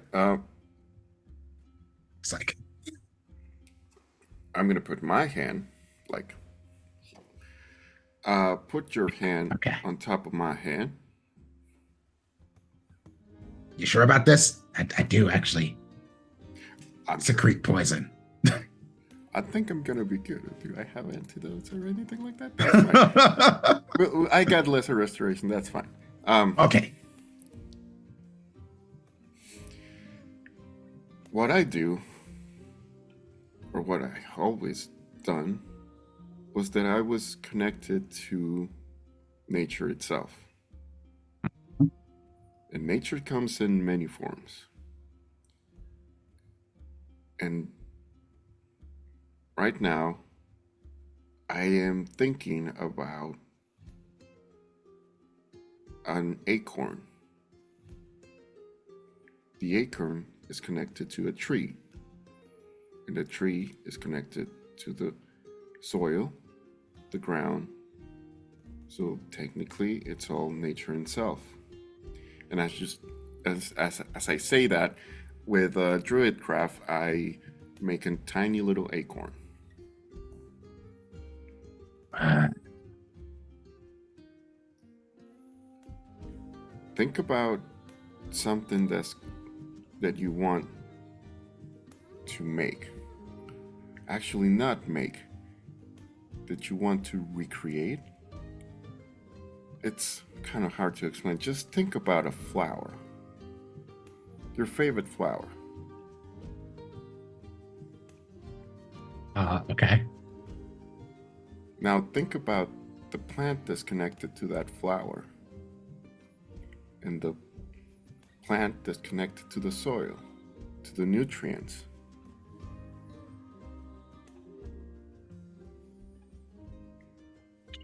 It's like, I'm gonna put my hand like. Put your hand Okay. on top of my hand. you sure about this? I do actually I'm secrete poison. I think I'm gonna be good. Do I have antidotes or anything like that? That's fine. Well, I got lesser restoration. That's fine. Okay. What I do, or what I always done, was that I was connected to nature itself. And nature comes in many forms. And right now, I am thinking about an acorn. The acorn is connected to a tree, and the tree is connected to the soil, the ground. So technically, it's all nature itself. And as I say that, with Druidcraft, I make a tiny little acorn. Think about something that you want to make. Actually, not make. That you want to recreate. It's kind of hard to explain. Just think about a flower. Your favorite flower. Okay. Now think about the plant that's connected to that flower. And the plant that's connected to the soil, to the nutrients.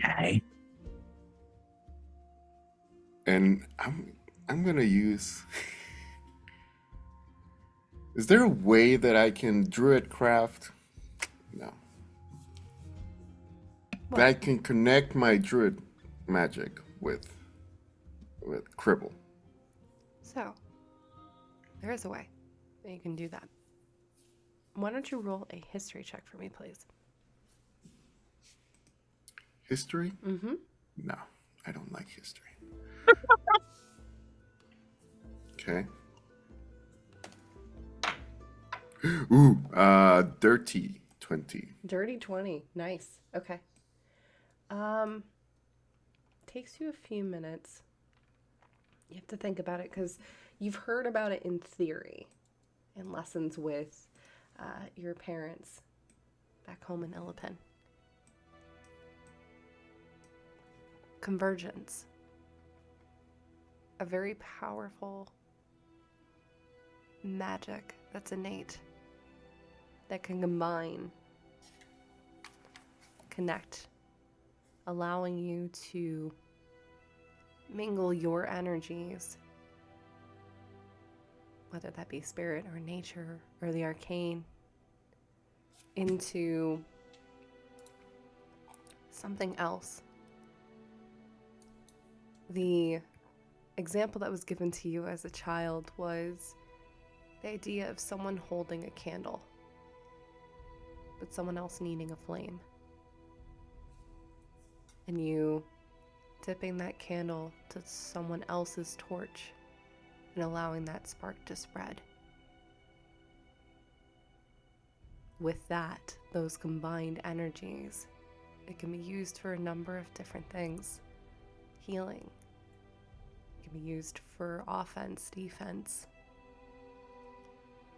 Okay. And I'm gonna use. Is there a way that I can Druidcraft? No. That I can connect my Druid magic with Cribble. So, there is a way that you can do that. Why don't you roll a history check for me, please? History? Mm-hmm. No, I don't like history. Okay. Ooh, dirty 20. Dirty 20. Nice. Okay. Takes you a few minutes. You have to think about it because you've heard about it in theory, in lessons with your parents back home in Illipin. Convergence. A very powerful magic that's innate, that can combine, connect, allowing you to mingle your energies, whether that be spirit or nature or the arcane, into something else. The example that was given to you as a child was the idea of someone holding a candle, but someone else needing a flame. And you dipping that candle to someone else's torch and allowing that spark to spread. With that, those combined energies, it can be used for a number of different things. Healing. It can be used for offense, defense,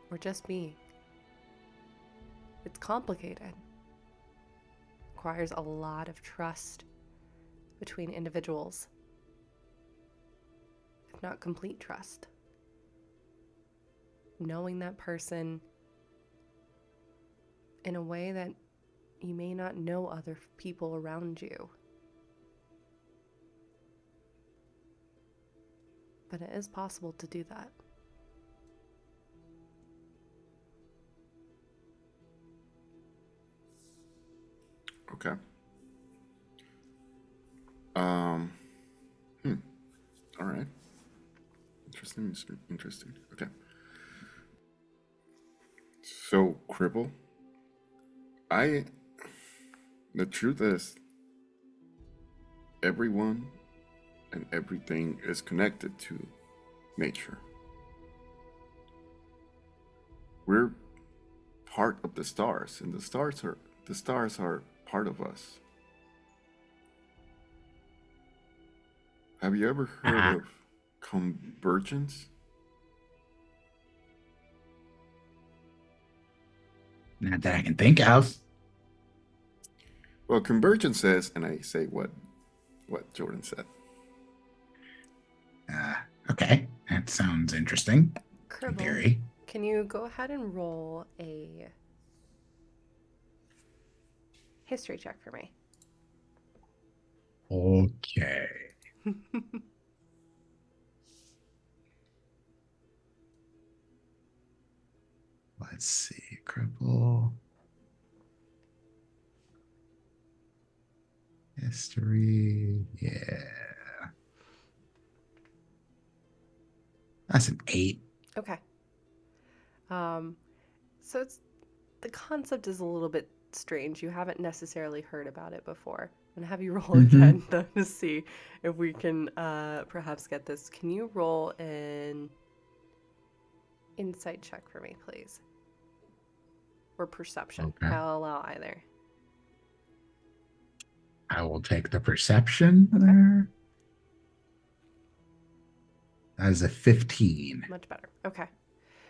or just being. It's complicated. Requires a lot of trust between individuals, if not complete trust. Knowing that person in a way that you may not know other people around you. But it is possible to do that. Okay. All right. Interesting. Okay. So, Cribble, the truth is, everyone and everything is connected to nature. We're part of the stars, and the stars are part of us. Have you ever heard of convergence? Not that I can think of. Well, convergence says, and I say what Jordan said. Okay, that sounds interesting. In Cribble, theory. can you go ahead and roll a history check for me? Okay. Let's see. Cripple. History. Yeah. That's an 8. Okay. So it's the concept is a little bit strange. You haven't necessarily heard about it before. I'm gonna have you roll again though to see if we can perhaps get this. Can you roll an insight check for me, please? Or perception. Okay. I'll allow either. I will take the perception there. That is a 15. Much better. Okay.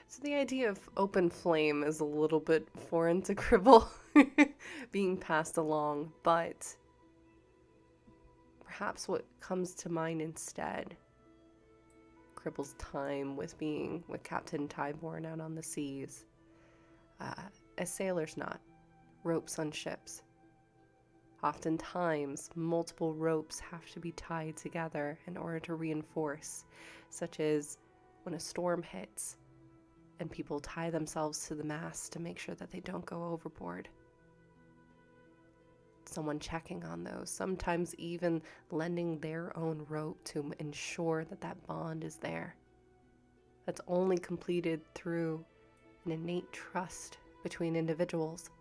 So the idea of open flame is a little bit foreign to Cribble being passed along, but perhaps what comes to mind instead, Cribble's time with being with Captain Tideborne out on the seas. A sailor's knot, ropes on ships. Oftentimes, multiple ropes have to be tied together in order to reinforce, such as when a storm hits and people tie themselves to the mast to make sure that they don't go overboard. Someone checking on those, sometimes even lending their own rope to ensure that that bond is there. That's only completed through an innate trust between individuals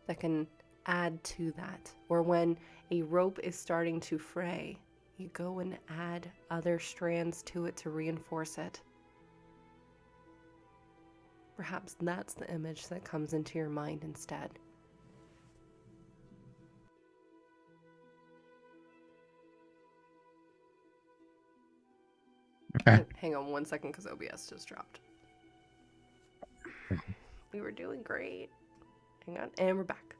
that can add to that. Or when a rope is starting to fray, you go and add other strands to it to reinforce it. Perhaps that's the image that comes into your mind instead. Okay. Hang on 1 second because OBS just dropped. We were doing great. Hang on, and we're back.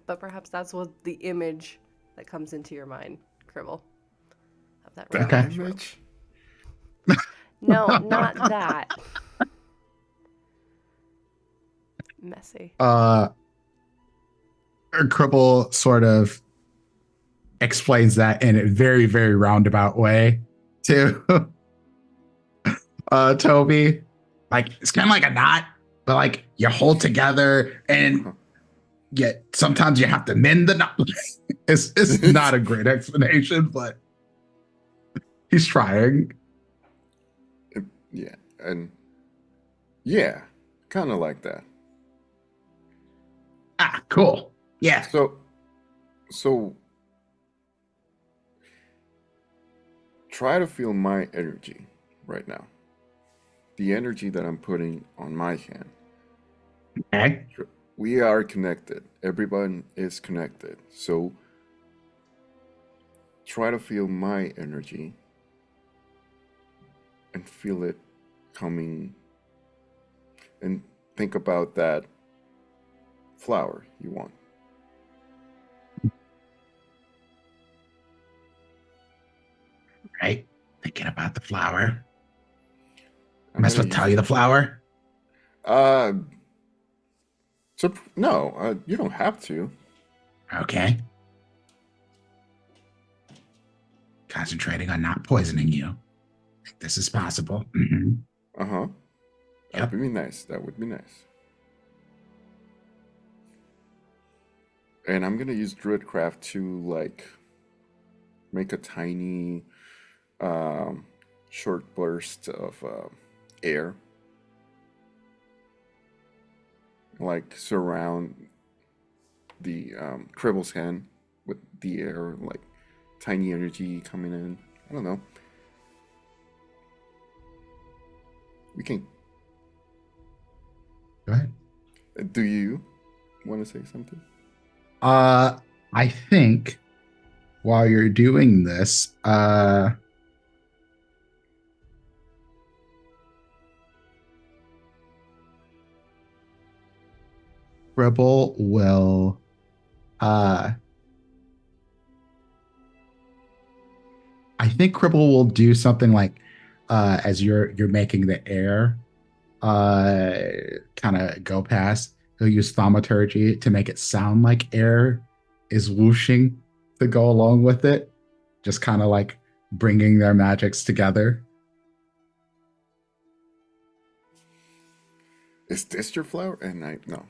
But perhaps that's what the image that comes into your mind, Cribble, of that That Okay. image? No, not that. Messy. Cribble sort of explains that in a very, very roundabout way to Toby. Like, it's kind of like a knot, but like you hold together and yet sometimes you have to mend the knot. It's not a great explanation, but he's trying. Yeah, and yeah, kind of like that. Ah, cool. Yeah. So try to feel my energy right now. The energy that I'm putting on my hand. Okay. We are connected. Everyone is connected. So try to feel my energy and feel it coming, and think about that flower you want. Right. Thinking about the flower. I'm Am I gonna supposed to tell use- you the flower? So no, you don't have to. Okay. Concentrating on not poisoning you. I think this is possible. Mm-hmm. Uh-huh. That Yep. would be nice. That would be nice. And I'm gonna use Druidcraft to like make a tiny short burst of air. Like surround the Cribble's hand with the air, like tiny energy coming in. I don't know. We can. Go ahead. Do you want to say something? I think while you're doing this, Rebel will I think Cribble will do something like as you're making the air kind of go past, he'll use thaumaturgy to make it sound like air is whooshing to go along with it, just kind of like bringing their magics together. Is this your flower? And I no.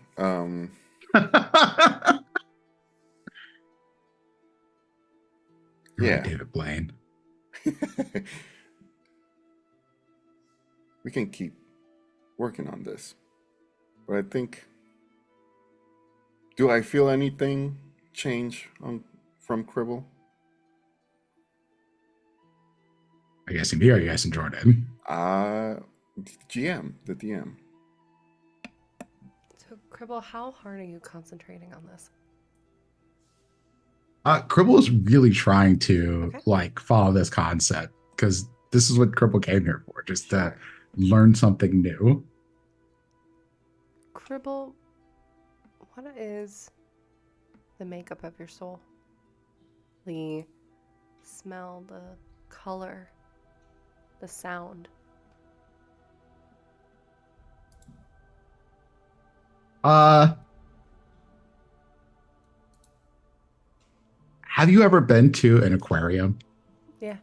Yeah. David Blaine. We can keep working on this. But I think, do I feel anything change from Cribble? I guess in here, you guys in Jordan. GM, the DM. So, Cribble, how hard are you concentrating on this? Cribble is really trying to Okay. like follow this concept because this is what Cribble came here for, just to Sure. learn something new. Cribble, what is the makeup of your soul? The smell, the color, the sound. Have you ever been to an aquarium? Yeah.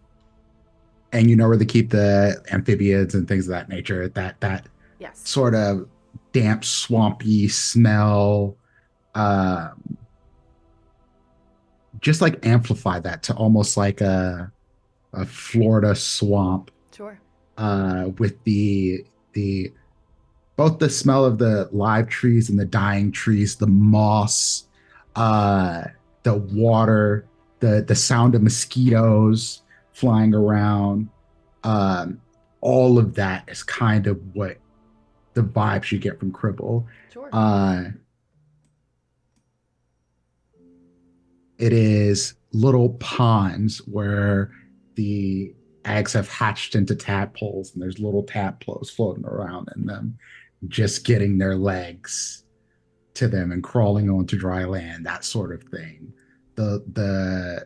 And you know where they keep the amphibians and things of that nature? That Yes. sort of damp, swampy smell, just like amplify that to almost like a Florida swamp, Sure. with the both the smell of the live trees and the dying trees, the moss, the water, the sound of mosquitoes flying around. Um, all of that is kind of what the vibes you get from Cribble. Sure. It is little ponds where the eggs have hatched into tadpoles, and there's little tadpoles floating around in them, just getting their legs to them and crawling onto dry land, that sort of thing. The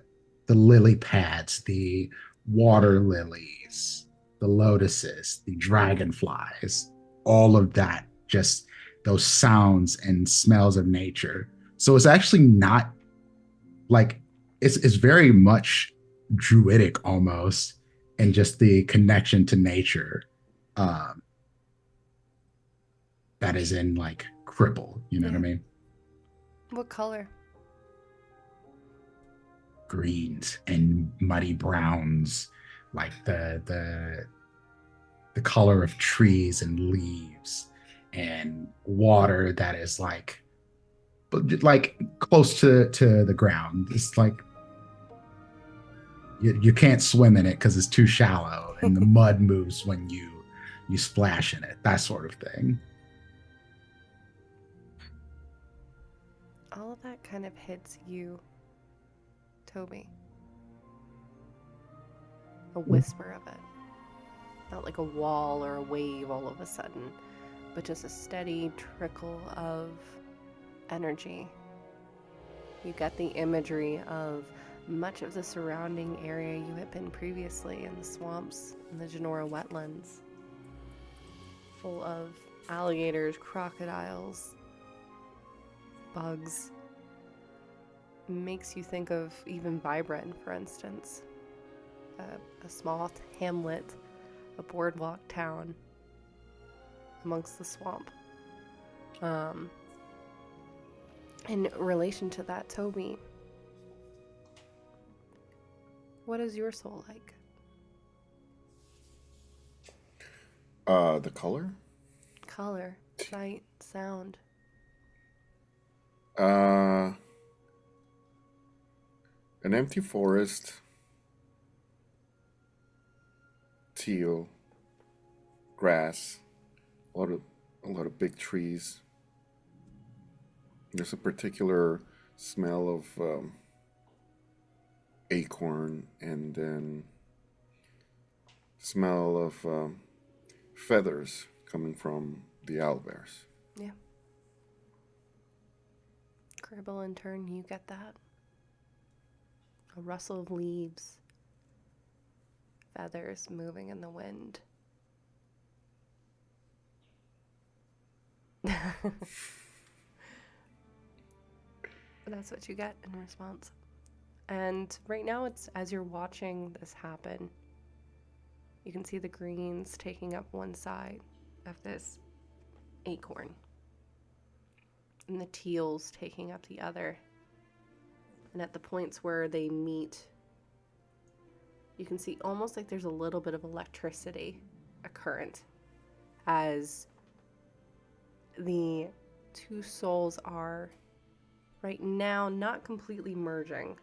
lily pads, the water lilies, the lotuses, the dragonflies, all of that, just those sounds and smells of nature. So it's actually not like it's very much druidic almost, and just the connection to nature um that is in like Cripple, you know what I mean? What color? Greens and muddy browns, like the color of trees and leaves, and water that is like, but like close to the ground. It's like you can't swim in it because it's too shallow, and the mud moves when you splash in it, that sort of thing. All of that kind of hits you, Toby. A whisper of it. Not like a wall or a wave all of a sudden, but just a steady trickle of energy. You get the imagery of much of the surrounding area you had been previously in the swamps and the Genora wetlands, full of alligators, crocodiles, bugs. Makes you think of even Vibren, for instance, a small hamlet, a boardwalk town amongst the swamp. In relation to that, Toby, what is your soul like? The color? Color, sight, sound. An empty forest, teal, grass, a lot of big trees. There's a particular smell of acorn, and then smell of feathers coming from the owlbears. Yeah. Cribble, in turn, you get that. A rustle of leaves, feathers moving in the wind. That's what you get in response. And right now, it's as you're watching this happen, you can see the greens taking up one side of this acorn, and the teals taking up the other. And at the points where they meet, you can see almost like there's a little bit of electricity, a current, as the two souls are right now not completely merging,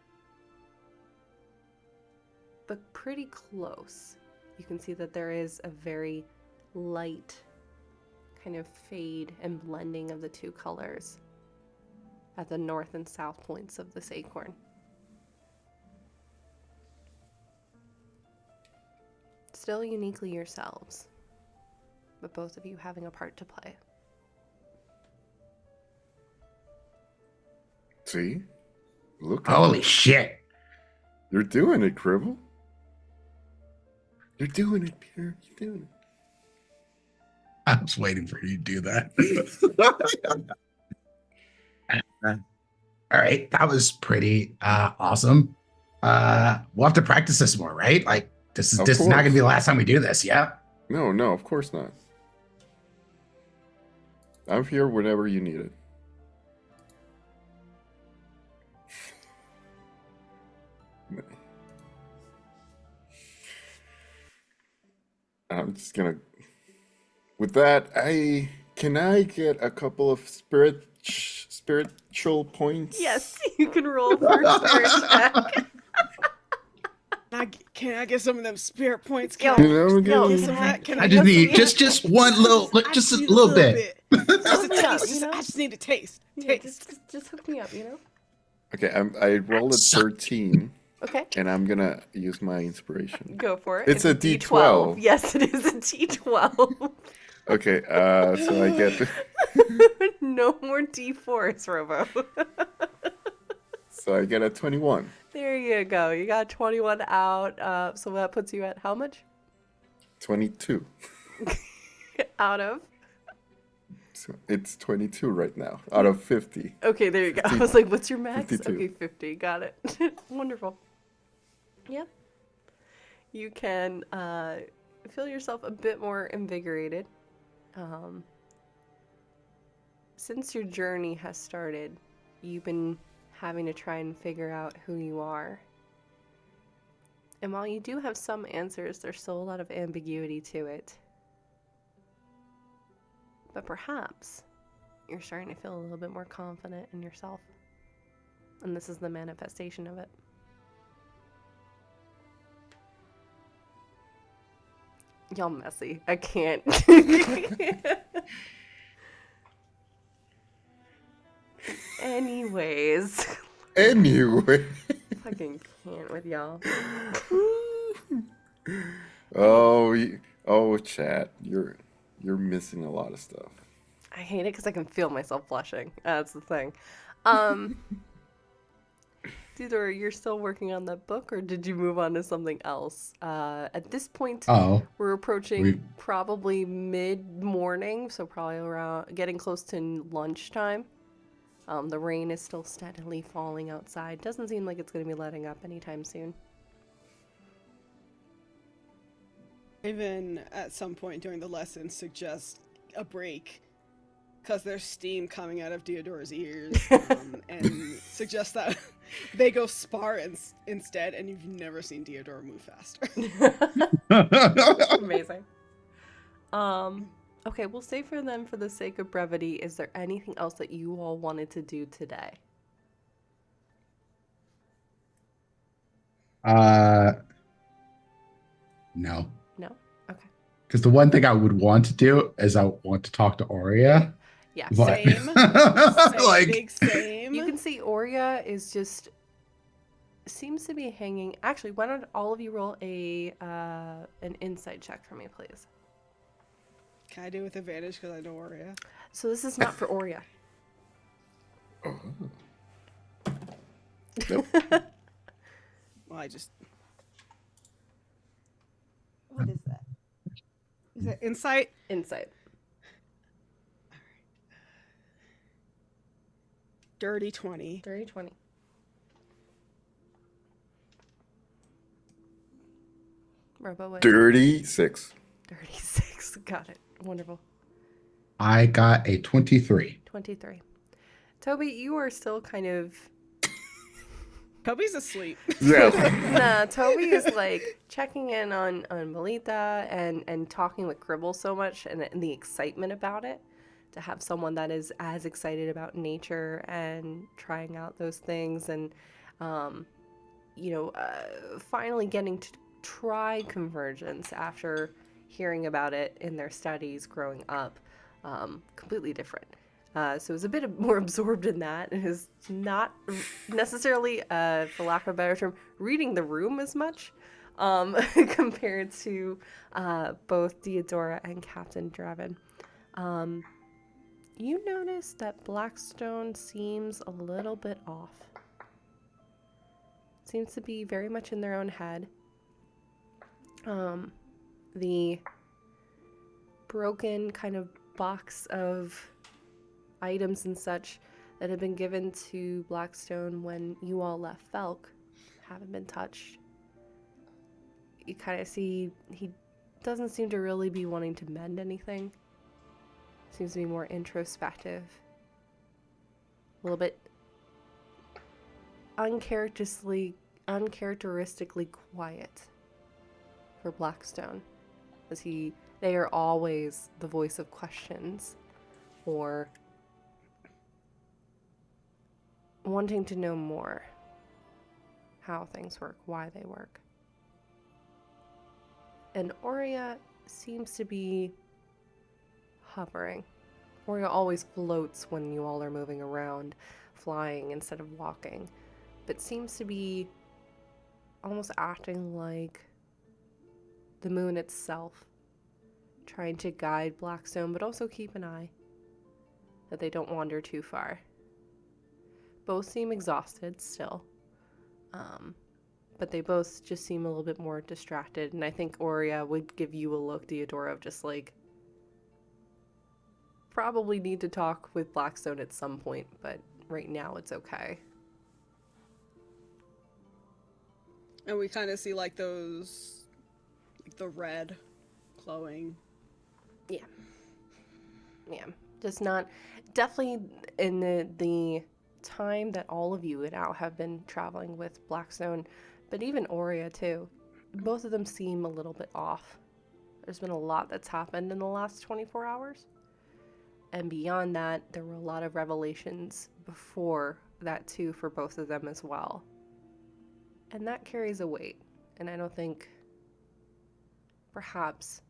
but pretty close. You can see that there is a very light kind of fade and blending of the two colors at the north and south points of this acorn. Still uniquely yourselves, but both of you having a part to play. See? Look at Holy it. shit. You're doing it, Cribble. You're doing it, Peter. You're doing it. I was waiting for you to do that. All right, that was pretty awesome. We'll have to practice this more, right? Like this is Of not gonna be course. the last time we do this, yeah? No, of course not. I'm here whenever you need it. I'm just gonna. With that, can I get a couple of spiritual points? Yes, you can roll for a spirit check. Can I get some of them spirit points? Yo, Can I yo, get some of that? Can I just need just one little, I just a need little bit. Just a Hook me up, taste. you know? I just need a taste. Yeah, Taste. just hook me up, you know? Okay, I rolled a 13, Okay. and I'm gonna use my inspiration. Go for it. It's a D12. Yes, it is a D12. Okay, so I get No more D4s, Robo. so I get a 21. There you go. You got 21 out. So that puts you at how much? 22. Out of? So it's 22 right now out of 50. Okay, there you go. 50. I was like, what's your max? 52. Okay, 50. Got it. Wonderful. Yeah. You can feel yourself a bit more invigorated. Since your journey has started, you've been having to try and figure out who you are. And while you do have some answers, there's still a lot of ambiguity to it. But perhaps you're starting to feel a little bit more confident in yourself. And this is the manifestation of it. Y'all messy. I can't. Anyways. Anyway. Fucking can't with y'all. Oh, chat. You're missing a lot of stuff. I hate it because I can feel myself blushing. That's the thing. Diadora, you're still working on that book, or did you move on to something else? At this point, we're approaching probably mid-morning, so probably around getting close to lunchtime. The rain is still steadily falling outside. Doesn't seem like it's going to be letting up anytime soon. Even at some point during the lesson, suggest a break because there's steam coming out of Diadora's ears, and suggest that they go spar instead. And you've never seen Diadora move faster. Amazing. Okay, we'll say for them, for the sake of brevity, is there anything else that you all wanted to do today? No. No? Okay. Because the one thing I would want to do is I want to talk to Aurea. Yeah. But, Same. like, Big same. You can see Aurea is just seems to be hanging. Actually, why don't all of you roll an insight check for me, please? Can I do it with advantage because I know Aurea? So this is not for Aurea. Nope. Well, I just. What is that? Is it insight? Insight. Dirty 20. Dirty 20. Robo, what? 36. 36. Got it. Wonderful. I got a 23. 23. Toby, you are still kind of... Toby's asleep. Yeah. Nah, Toby is like checking in on Melita and talking with Cribble so much and the excitement about it. To have someone that is as excited about nature and trying out those things and, finally getting to try convergence after hearing about it in their studies growing up, completely different. So it's a bit more absorbed in that. It is not necessarily, for lack of a better term, reading the room as much compared to both Diadora and Captain Draven. You notice that Blackstone seems a little bit off. Seems to be very much in their own head. The broken kind of box of items and such that had been given to Blackstone when you all left Felk haven't been touched. You kind of see he doesn't seem to really be wanting to mend anything. Seems to be more introspective. A little bit uncharacteristically quiet for Blackstone. as they are always the voice of questions or wanting to know more how things work, why they work. And Aurea seems to be hovering. Aurea always floats when you all are moving around, flying instead of walking, but seems to be almost acting like the moon itself, trying to guide Blackstone, but also keep an eye that they don't wander too far. Both seem exhausted still, but they both just seem a little bit more distracted, and I think Aurea would give you a look, Diadora, of just like, probably need to talk with Blackstone at some point, but right now it's okay. And we kind of see like those, like the red glowing. Yeah. Just not, definitely in the time that all of you now have been traveling with Blackstone, but even Aurea too, both of them seem a little bit off. There's been a lot that's happened in the last 24 hours. And beyond that, there were a lot of revelations before that too for both of them as well. And that carries a weight. And I don't think perhaps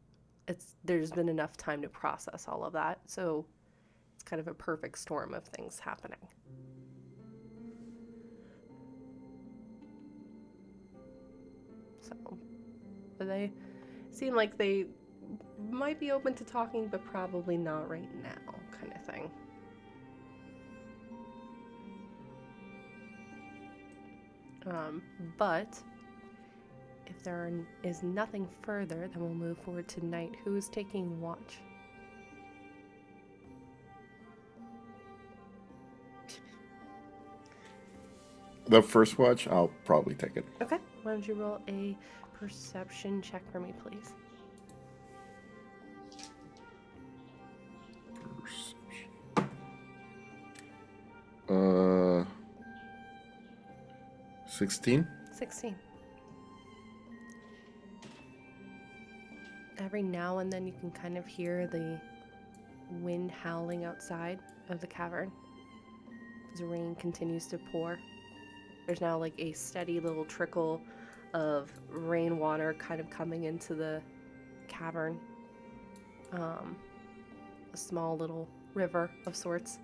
there's been enough time to process all of that. So it's kind of a perfect storm of things happening. So, but they seem like they might be open to talking, but probably not right now, kind of thing. But if there is nothing further, then we'll move forward to night. Who is taking watch? The first watch, I'll probably take it. Okay. Why don't you roll a perception check for me, please? 16. 16. Every now and then you can kind of hear the wind howling outside of the cavern as rain continues to pour. There's now like a steady little trickle of rainwater kind of coming into the cavern. A small little river of sorts.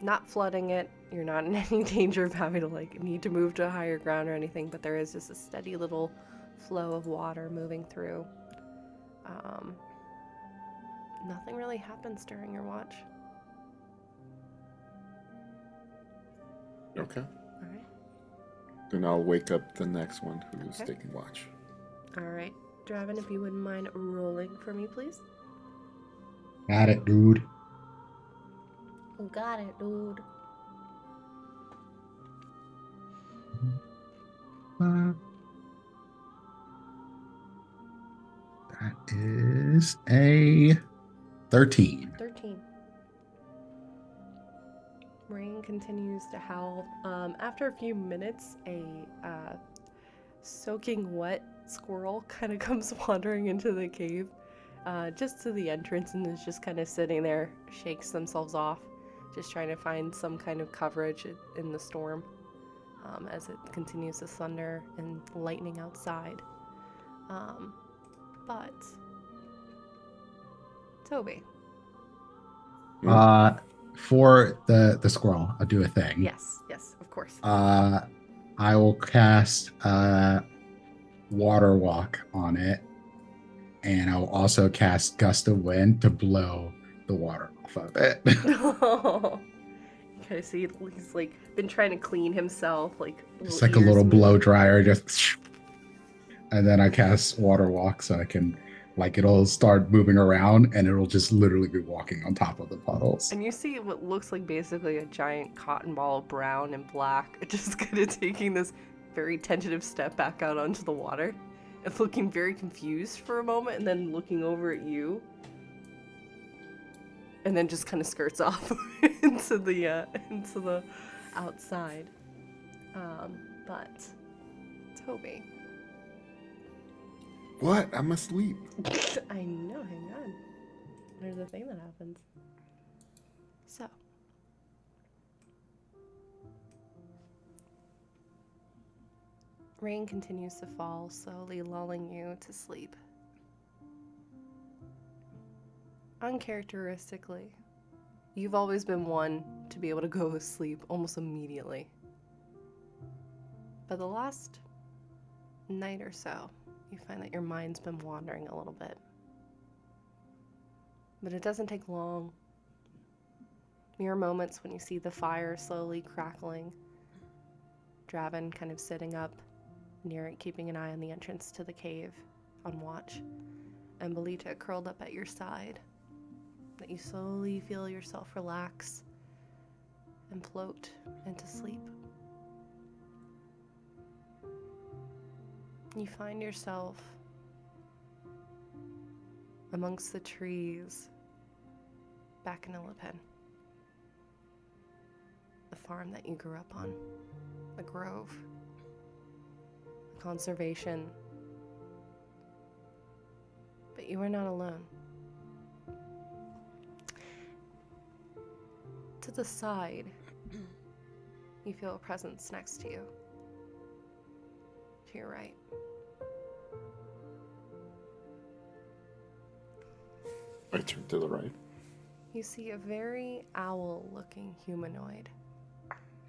Not flooding it. You're not in any danger of having to need to move to higher ground or anything, but there is just a steady little flow of water moving through. Nothing really happens during your watch. Okay. All right. Then I'll wake up the next one who's Okay. taking watch. All right. Draven, if you wouldn't mind rolling for me, please. Got it, dude. Got it, dude. That is a 13. 13. Rain continues to howl. After a few minutes, a soaking wet squirrel kind of comes wandering into the cave, just to the entrance, and is just kind of sitting there, shakes themselves off, just trying to find some kind of coverage in the storm, as it continues to thunder and lightning outside. But Toby. For the squirrel, I'll do a thing. Yes, of course. I will cast Water Walk on it, and I'll also cast Gust of Wind to blow the water off of it. You kind of see he's been trying to clean himself, It's like a little blow dryer, just. And then I cast Water Walk so I can, it'll start moving around and it'll just literally be walking on top of the puddles. And you see what looks like basically a giant cotton ball of brown and black, just kind of taking this very tentative step back out onto the water and looking very confused for a moment, and then looking over at you, and then just kind of skirts off into the outside. But Toby, What? I'm asleep. I know, hang on. There's a thing that happens. So. Rain continues to fall, slowly lulling you to sleep. Uncharacteristically, you've always been one to be able to go to sleep almost immediately. But the last night or so, you find that your mind's been wandering a little bit. But it doesn't take long. Mere moments when you see the fire slowly crackling, Draven kind of sitting up near it, keeping an eye on the entrance to the cave, on watch, and Belita curled up at your side, that you slowly feel yourself relax and float into sleep. You find yourself amongst the trees back in Illipin, the farm that you grew up on, the grove, the conservation. But you are not alone. To the side, you feel a presence next to you. To your right. I turn to the right. You see a very owl-looking humanoid.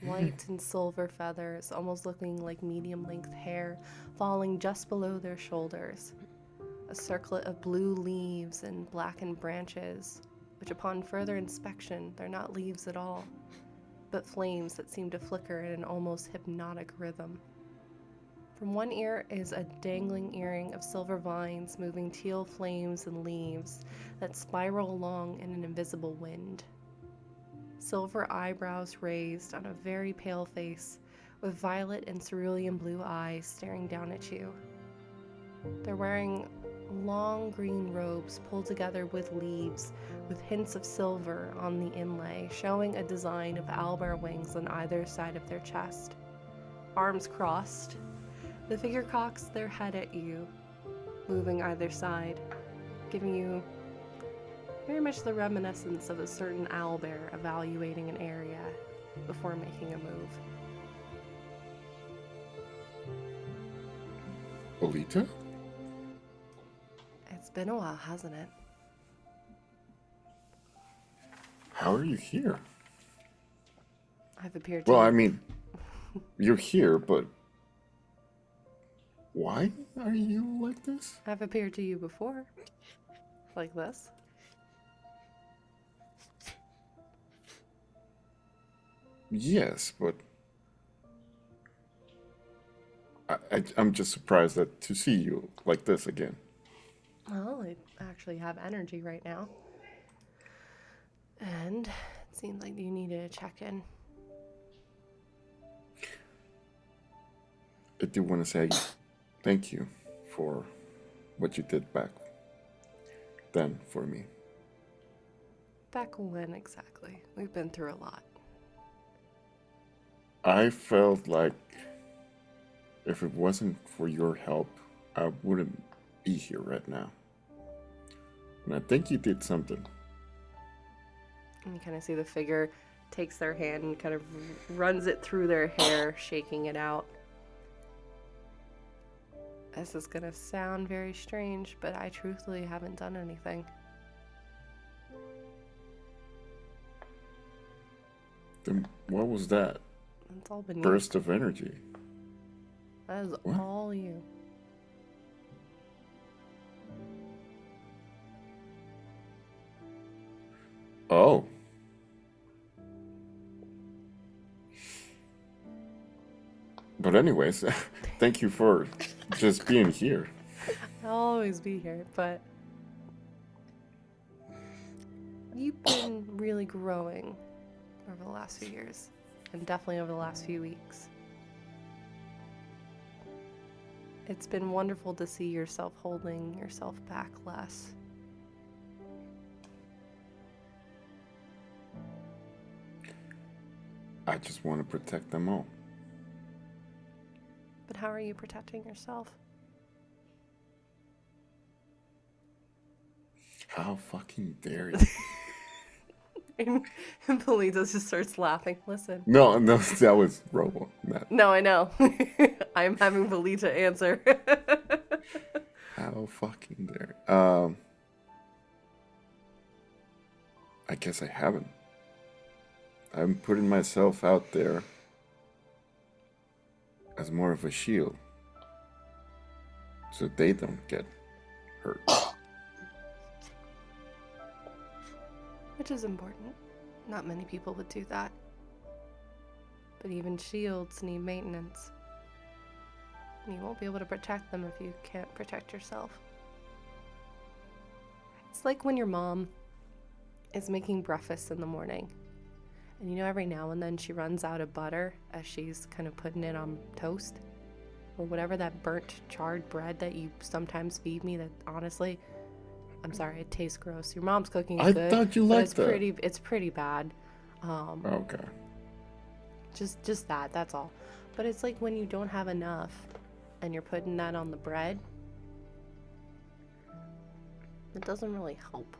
White and silver feathers, almost looking like medium-length hair, falling just below their shoulders. A circlet of blue leaves and blackened branches, which upon further inspection, they're not leaves at all, but flames that seem to flicker in an almost hypnotic rhythm. From one ear is a dangling earring of silver vines moving teal flames and leaves that spiral along in an invisible wind. Silver eyebrows raised on a very pale face with violet and cerulean blue eyes staring down at you. They're wearing long green robes pulled together with leaves with hints of silver on the inlay, showing a design of owlbear wings on either side of their chest. Arms crossed, the figure cocks their head at you, moving either side, giving you very much the reminiscence of a certain owlbear evaluating an area before making a move. Olita? It's been a while, hasn't it? How are you here? I've appeared to Well, you. I mean, you're here, but why are you like this? I've appeared to you before. Like this. Yes, but I'm just surprised to see you like this again. Well, I actually have energy right now. And it seemed like you needed a check-in. I do want to say thank you for what you did back then for me. Back when exactly? We've been through a lot. I felt like if it wasn't for your help, I wouldn't be here right now. And I think you did something. And you kind of see the figure takes their hand and kind of runs it through their hair, shaking it out. This is gonna sound very strange, but I truthfully haven't done anything. Then what was that? It's all been you. Burst of energy. That is What? all you. Oh. But anyways, thank you for just being here. I'll always be here, but you've been really growing over the last few years, and definitely over the last few weeks. It's been wonderful to see yourself holding yourself back less. I just want to protect them all. But how are you protecting yourself? How fucking dare you? And Polita just starts laughing. Listen. No, that was Robo. Not No, I know. I'm having Polita answer. how fucking dare. I guess I haven't. I'm putting myself out there as more of a shield, so they don't get hurt. Which is important. Not many people would do that. But even shields need maintenance. And you won't be able to protect them if you can't protect yourself. It's like when your mom is making breakfast in the morning. And you know, every now and then she runs out of butter as she's kind of putting it on toast. Or whatever that burnt, charred bread that you sometimes feed me that honestly, I'm sorry, it tastes gross. Your mom's cooking I good, thought you but liked that. it's pretty bad. Okay. Just that's all. But it's like when you don't have enough and you're putting that on the bread, it doesn't really help.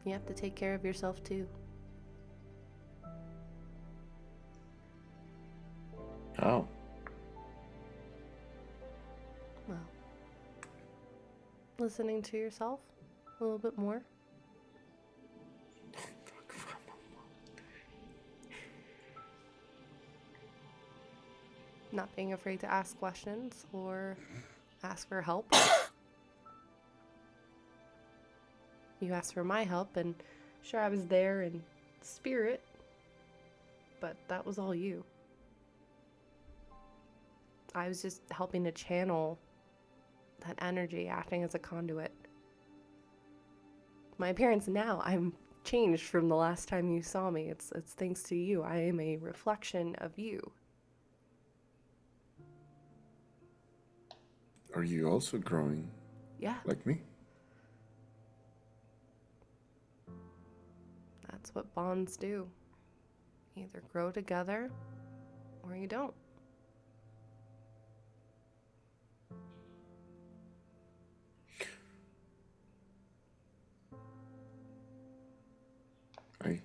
You have to take care of yourself too. How? Well, listening to yourself a little bit more. Not being afraid to ask questions or ask for help. You asked for my help, and sure, I was there in spirit, but that was all you. I was just helping to channel that energy, acting as a conduit. My appearance now, I'm changed from the last time you saw me. It's thanks to you. I am a reflection of you. Are you also growing Yeah, like me? that's what bonds do. You either grow together or you don't. I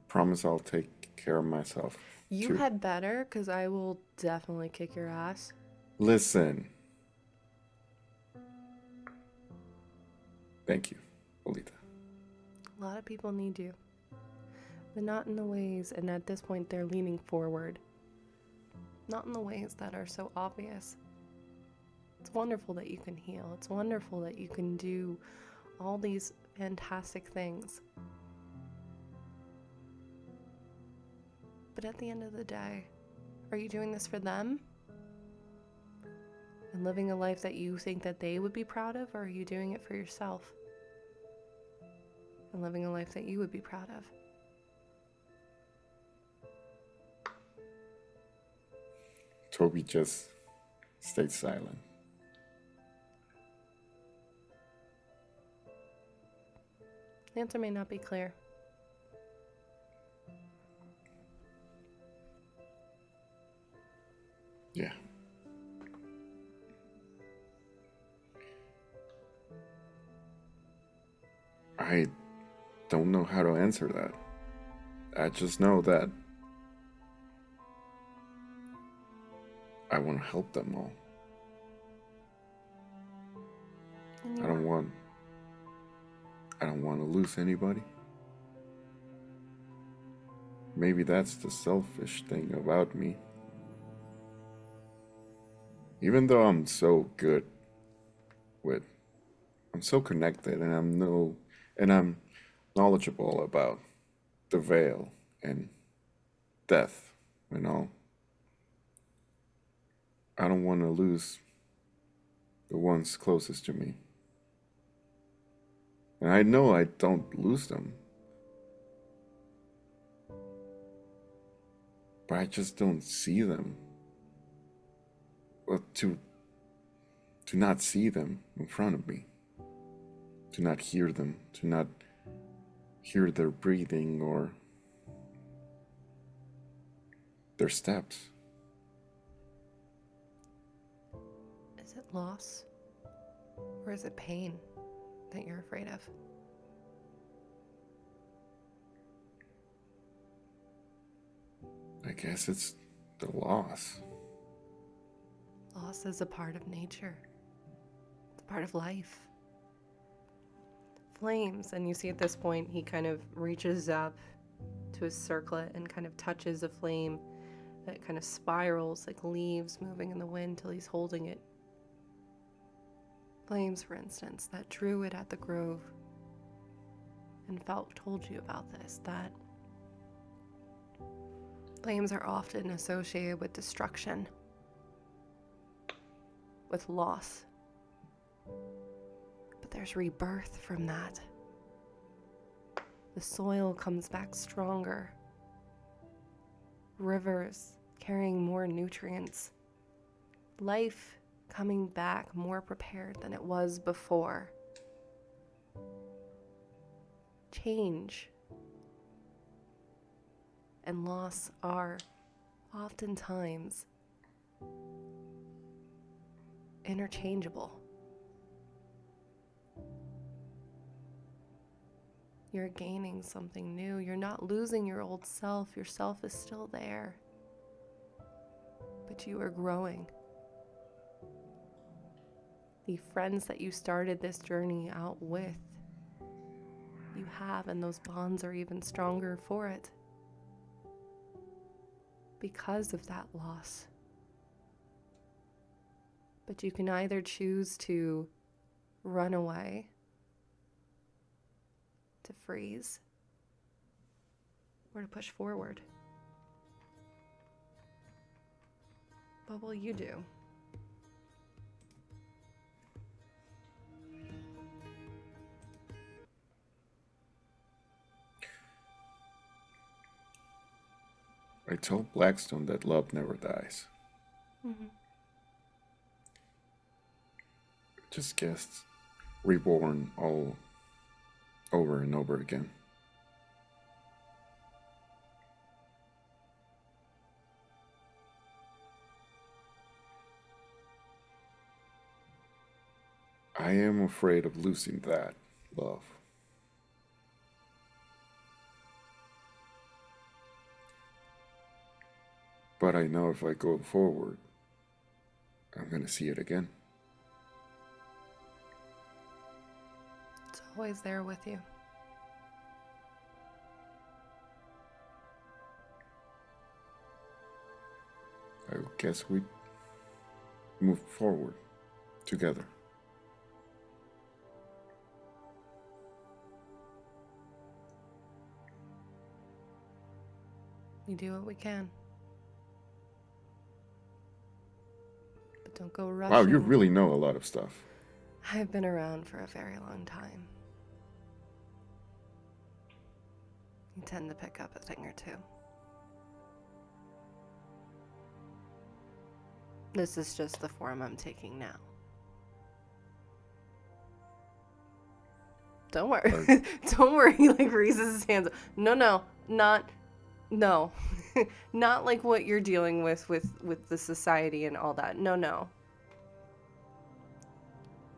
promise I'll take care of myself. You too. had better, because I will definitely kick your ass. Listen. Thank you, Olita. A lot of people need you, but not in the ways, and at this point they're leaning forward, not in the ways that are so obvious. It's wonderful that you can heal. It's wonderful that you can do all these fantastic things. But at the end of the day, are you doing this for them? And living a life that you think that they would be proud of, or are you doing it for yourself? And living a life that you would be proud of? Tobi just stayed silent. The answer may not be clear. Yeah. I don't know how to answer that. I just know that I want to help them all. And you I don't want to lose anybody. Maybe that's the selfish thing about me. Even though I'm so good with, I'm so connected and I'm knowledgeable about the veil and death and all. I don't want to lose the ones closest to me. And I know I don't lose them. But I just don't see them. Well, to not see them in front of me. To not hear them. To not hear their breathing or their steps. Loss? Or is it pain that you're afraid of? I guess it's the loss. Loss is a part of nature. It's a part of life. Flames, and you see at this point he kind of reaches up to his circlet and kind of touches a flame that kind of spirals like leaves moving in the wind till he's holding it. Flames, for instance, that druid at the grove and Falk told you about this, that flames are often associated with destruction, with loss. But there's rebirth from that. The soil comes back stronger. Rivers carrying more nutrients. Life coming back more prepared than it was before. Change and loss are oftentimes interchangeable. You're gaining something new. You're not losing your old self. Your self is still there. But you are growing. The friends that you started this journey out with, you have, and those bonds are even stronger for it. Because of that loss. But you can either choose to run away, to freeze, or to push forward. What will you do? I told Blackstone that love never dies. Mm-hmm. Just gets reborn all over and over again. I am afraid of losing that love. But I know if I go forward, I'm going to see it again. It's always there with you. I guess we move forward together. We do what we can. But don't go rushing. Wow, you really know a lot of stuff. I've been around for a very long time. You tend to pick up a thing or two. This is just the form I'm taking now. Don't worry. Don't worry, he like raises his hands. No, not not like what you're dealing with the society and all that. No.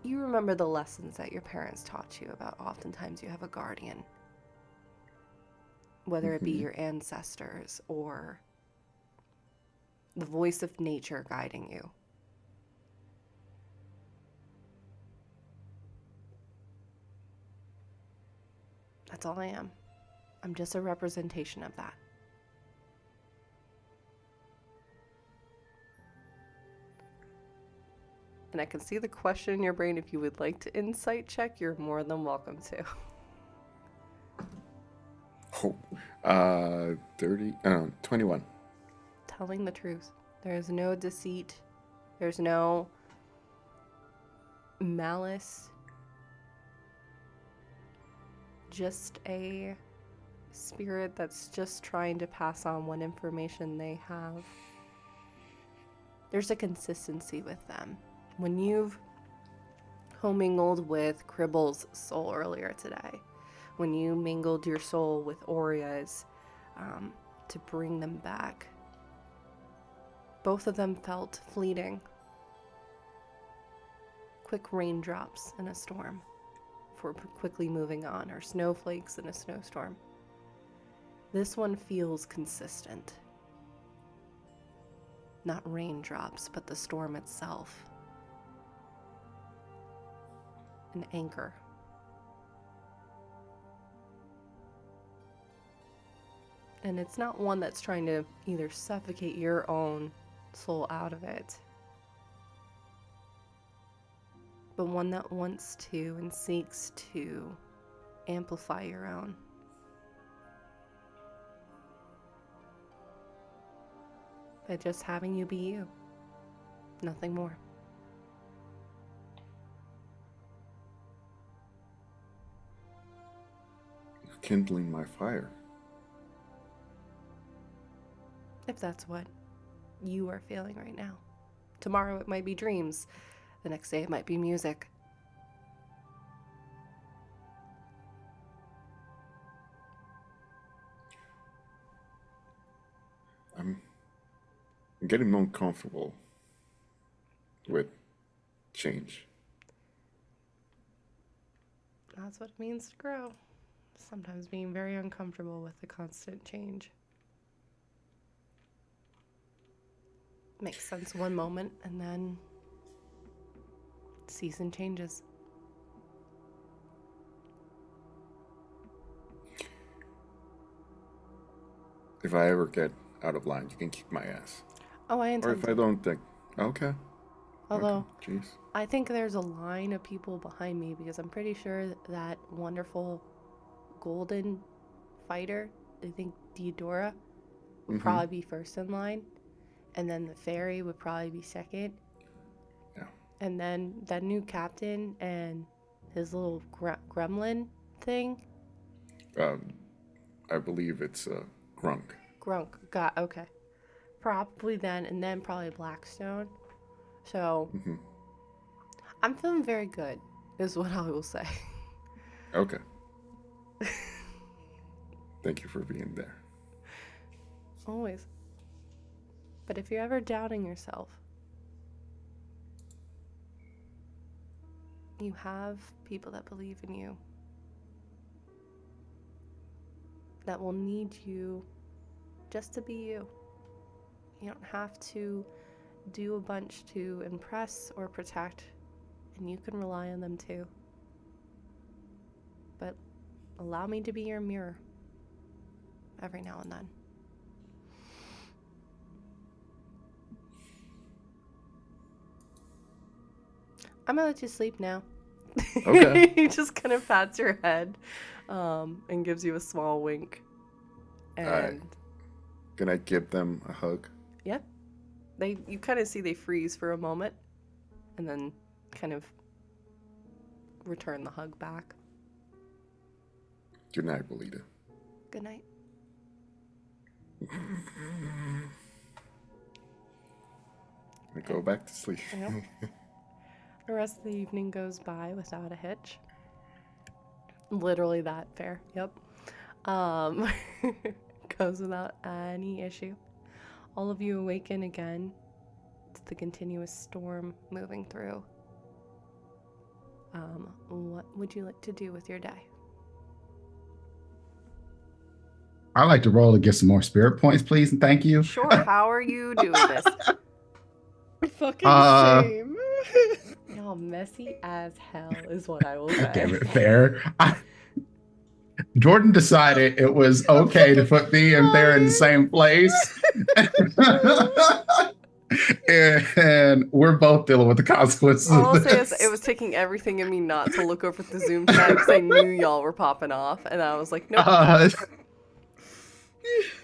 You remember the lessons that your parents taught you about oftentimes you have a guardian. Whether it be your ancestors or the voice of nature guiding you. That's all I am. I'm just a representation of that. And I can see the question in your brain. If you would like to insight check, you're more than welcome to. Oh, 21. Telling the truth. There is no deceit. There's no malice. Just a spirit that's just trying to pass on what information they have. There's a consistency with them. When you've commingled with Cribble's soul earlier today, when you mingled your soul with Oria's to bring them back, both of them felt fleeting. quick raindrops in a storm for quickly moving on, or snowflakes in a snowstorm. This one feels consistent. Not raindrops, but the storm itself. An anchor. And it's not one that's trying to either suffocate your own soul out of it, but one that wants to and seeks to amplify your own. By just having you be you. Nothing more. You're kindling my fire. If that's what you are feeling right now. Tomorrow it might be dreams. The next day it might be music. I'm getting more comfortable with change. That's what it means to grow. Sometimes being very uncomfortable with the constant change. Makes sense one moment, and then season changes. If I ever get out of line, you can kick my ass. Oh, I Or intend if I to. don't think, okay. Although, Okay, jeez. I think there's a line of people behind me, because I'm pretty sure that wonderful golden fighter, I think Diadora, would probably be first in line. And then the fairy would probably be second. Yeah. And then that new captain and his little gremlin thing. I believe it's Grunk. Grunk. Got, okay. Probably then, and then probably Blackstone. So, I'm feeling very good, is what I will say. Okay. Thank you for being there. Always. But if you're ever doubting yourself, you have people that believe in you, that will need you just to be you. You don't have to do a bunch to impress or protect, and you can rely on them too. But allow me to be your mirror every now and then. I'm gonna let you sleep now. Okay. He just kind of pats your head and gives you a small wink. And Alright. Can I give them a hug? yeah, you kind of see they freeze for a moment and then kind of return the hug back. Good night, Belita. Good night. I go back to sleep. Yep. The rest of the evening goes by without a hitch. Literally that fair. Yep. Goes without any issue. All of you awaken again to the continuous storm moving through. What would you like to do with your day? I'd like to roll to get some more spirit points, please, and thank you. Sure. How are you doing this? Fucking same. Y'all messy as hell is what I will say. Damn it, fair. Jordan decided it was okay to put me and Thayer in the same place. And we're both dealing with the consequences All I'll of say this. is it was taking everything in me not to look over at the Zoom chat because I knew y'all were popping off, and I was like, nope,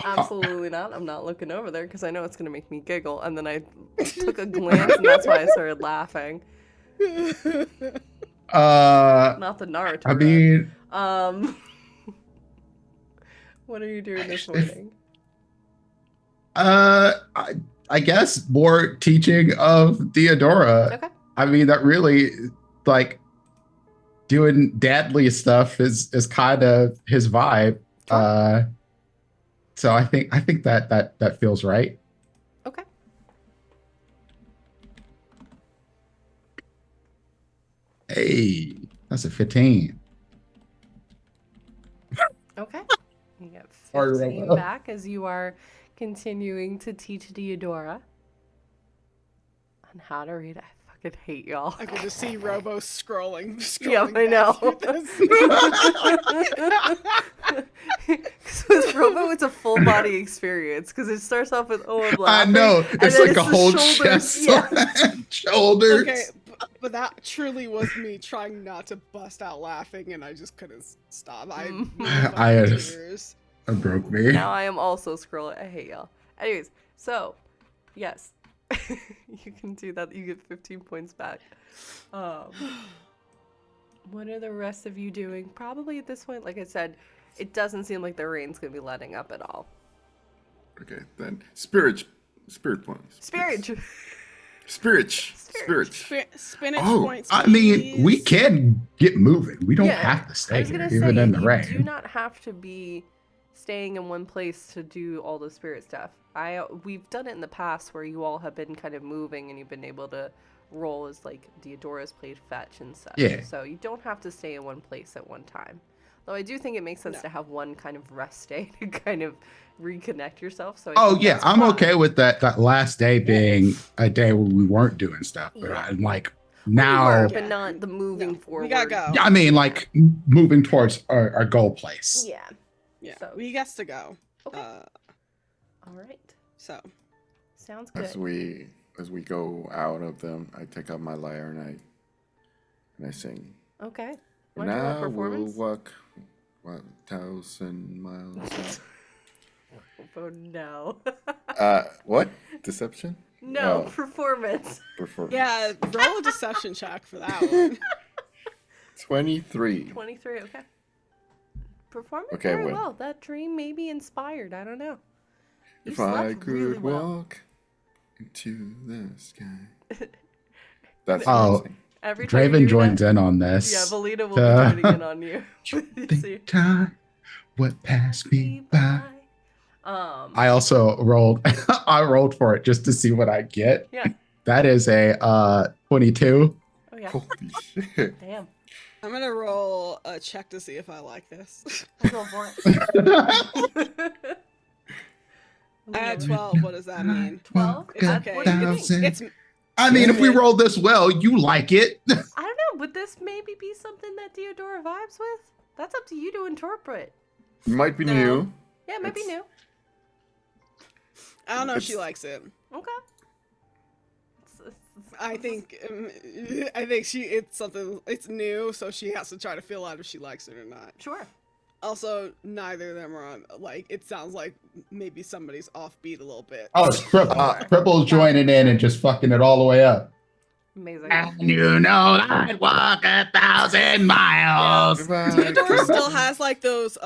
absolutely not. I'm not looking over there because I know it's gonna make me giggle. And then I took a glance, and that's why I started laughing. Not the Naruto. I mean, what are you doing this morning? I guess more teaching of Diadora. Okay. I mean, that really, like, doing dadly stuff is kind of his vibe. Sure. So I think that feels right. Okay. Hey, that's a 15. Okay. You get Sorry, 15 Robo. back as you are continuing to teach Diadora on how to read. I fucking hate y'all. I could just see Robo scrolling. Yeah, I back through know. Because with Robo, it's a full body experience. Because it starts off with, oh, I'm I laughing. know. and It's then like a the whole shoulders. chest. Yeah. Shoulders. Okay, but that truly was me trying not to bust out laughing, and I just couldn't stop. I tears. It broke me. Now I am also scrolling. I hate y'all. Anyways, so, yes. You can do that. You get 15 points back. What are the rest of you doing? Probably at this point, like I said, it doesn't seem like the rain's going to be letting up at all. Okay, then spirit points. Spirit! Spirit. Spinach Oh, points. I mean, please. we can get moving. We don't Yeah, have to I stay was here, gonna even say, in the you rain. do not have to be staying in one place to do all the spirit stuff. We've done it in the past where you all have been kind of moving and you've been able to roll as like Diadora's played fetch and such. Yeah. So you don't have to stay in one place at one time. Though I do think it makes sense to have one kind of rest day to kind of reconnect yourself. So I think Yeah, that's I'm fine. okay with that last day being a day where we weren't doing stuff. But Yeah. I'm like, We now, were, Yeah. but not the moving No, forward. we gotta go. I mean, like moving towards our goal place. Yeah. Yeah, So- we got to go. Okay. All right. So Sounds good. As we go out of them, I take out my lyre and I sing. Okay. Wanna do a Now we'll performance? walk 1,000 miles. Oh no. What? Deception? No, Oh. performance. Performance. yeah, roll a deception check for that one. 23. 23, okay. Performing Okay, very win. well. That dream may be inspired. I don't know. You If I slept could really well. walk into the sky. That's Oh, amazing. Every time you Draven do joins that, in on this. yeah, Valita will be joining in on you. Think See? time what passed me by. I I also rolled. I rolled for it just to see what I get. Yeah. That is a 22. Oh yeah. Holy shit. Damn. I'm gonna roll a check to see if I like this. I'll go for it. I had 12. What does that mean? 12? It's okay. What do you think? It's I mean, if we roll this well, you like it. I don't know. Would this maybe be something that Diadora vibes with? That's up to you to interpret. It might be No. new. Yeah, it might be It's- new. I don't know if she It's- likes it. Okay. I think it's something. It's new, so she has to try to feel out if she likes it or not. Sure. Also, neither of them are on. Like, it sounds like maybe somebody's offbeat a little bit. Oh, it's Cripple. Uh, Cripple's joining in and just fucking it all the way up. Amazing. And you know I'd walk 1,000 miles. If I Theodora could- still has like those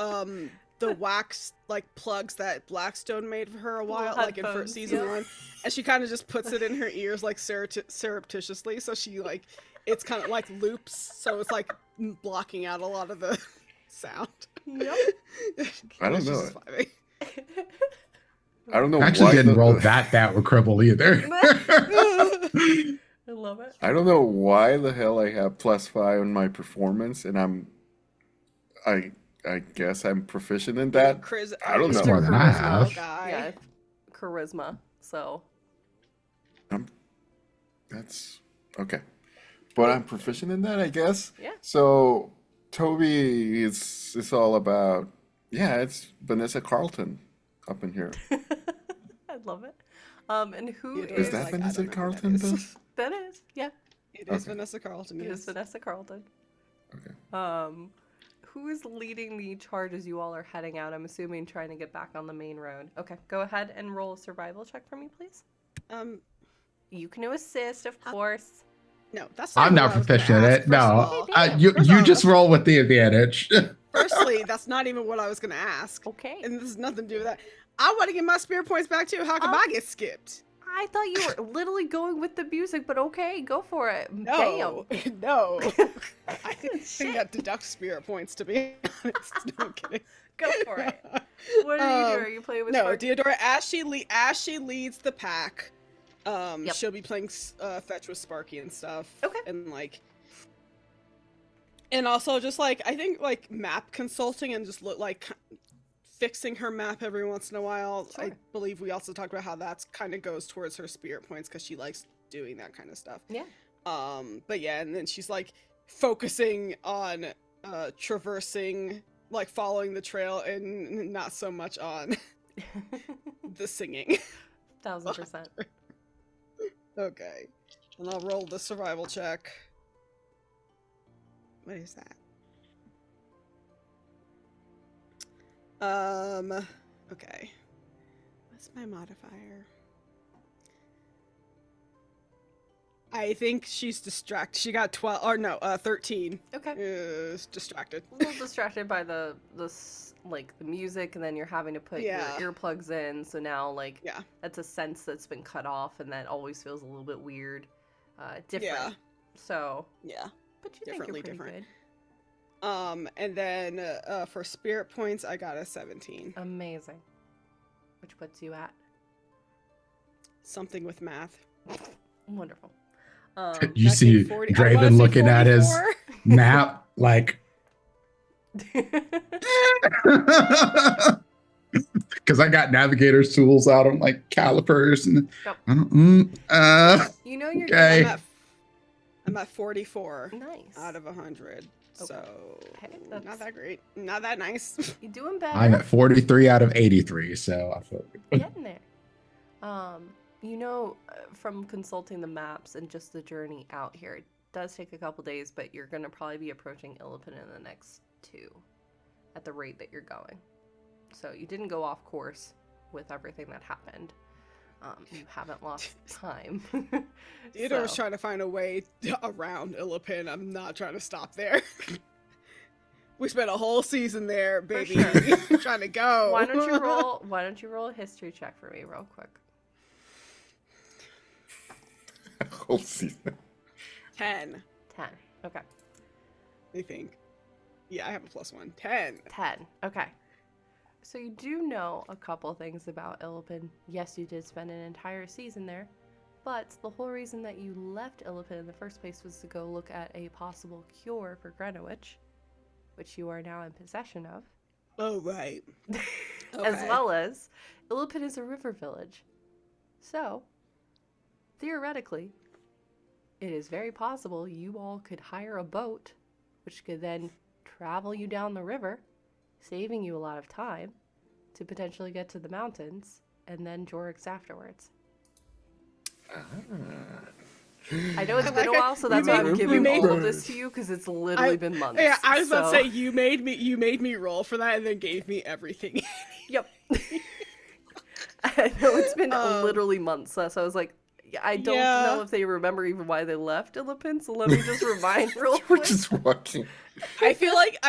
the wax like plugs that Blackstone made for her a while, Little like in headphones, season yeah. 1, and she kind of just puts it in her ears like surreptitiously, so she like it's kind of like loops, so it's like blocking out a lot of the sound. Yep. I don't She's know just vibing. I don't know I actually why didn't the- roll that bad with Cripple either. I love it. I don't know why the hell I have +5 on my performance, and I guess I'm proficient in that. I don't know. More than I have. Guy. Yeah, charisma. So That's okay, but I'm proficient in that, I guess. Yeah. So Toby is all about, yeah, it's Vanessa Carlton up in here. I love it. And who It is Is that like, I Vanessa don't know who that Carlton, is. though? that? Is yeah, It is Okay. Vanessa Carlton. it Yes. is Vanessa Carlton. Okay. Who is leading the charge as you all are heading out? I'm assuming trying to get back on the main road. Okay, go ahead and roll a survival check for me, please. You can assist, of course. No, that's I'm what not I was gonna proficient at ask, it. first No, of all. Damn. you First off- just roll with the advantage. Firstly, that's not even what I was gonna ask, Okay. and this has nothing to do with that. I want to get my spirit points back too. How come I get skipped? I thought you were literally going with the music, but okay, go for it. No, no. I Shit. think that deducts spirit points, to be honest. No, I'm kidding. Go for it. What are you doing? Are you playing with No, Sparky? Diadora, as she leads the pack, Yep. she'll be playing fetch with Sparky and stuff. Okay. And like, And also just like, I think like map consulting and just fixing her map every once in a while. Sure. I believe we also talked about how that's kind of goes towards her spirit points because she likes doing that kind of stuff. Yeah. But yeah, and then she's like focusing on traversing, like following the trail, and not so much on the singing. 1000%. Okay. And I'll roll the survival check. What is that? Okay. What's my modifier? I think she's distracted. She got 12, or no, 13. Okay. Is distracted. A little distracted by the music, and then you're having to put your earplugs in, so now that's a sense that's been cut off, and that always feels a little bit weird, different. Yeah. So yeah, but you think you're pretty good. And then for spirit points, I got a 17. Amazing. Which puts you at something with math. Wonderful. You see Draven looking at his map like, because I got navigator's tools out on like calipers and Yep. I don't. You know you're Okay. good. I'm at 44. Nice. Out of 100. Okay. So Okay, not that's- that great. Not that nice. You're doing better. I'm at 43 out of 83, so I feel good. Getting there. You know, from consulting the maps and just the journey out here, it does take a couple days, but you're going to probably be approaching Illipin in the next 2 at the rate that you're going. So you didn't go off course with everything that happened. You haven't lost time. Diadora's trying to find a way around Illipin. I'm not trying to stop there. We spent a whole season there, baby. sure. Trying to go. Why don't you roll a history check for me real quick? Whole season. 10, 10. Okay. I think. Yeah, I have a +1. 10. 10. Okay. So you do know a couple things about Illipin. Yes, you did spend an entire season there, but the whole reason that you left Illipin in the first place was to go look at a possible cure for Greenwich, which you are now in possession of. Oh, right. As well as, Illipin is a river village. So, theoretically, it is very possible you all could hire a boat, which could then travel you down the river, saving you a lot of time to potentially get to the mountains, and then Jorix afterwards. I know it's been a while, so that's why I'm giving all of this to you, because it's literally been months. Yeah, I was about to say, you made me roll for that and then gave me everything. Yep. I know it's been literally months, so I was like, I don't know if they remember even why they left Illipin, so let me just remind real We're quick. just watching. I feel like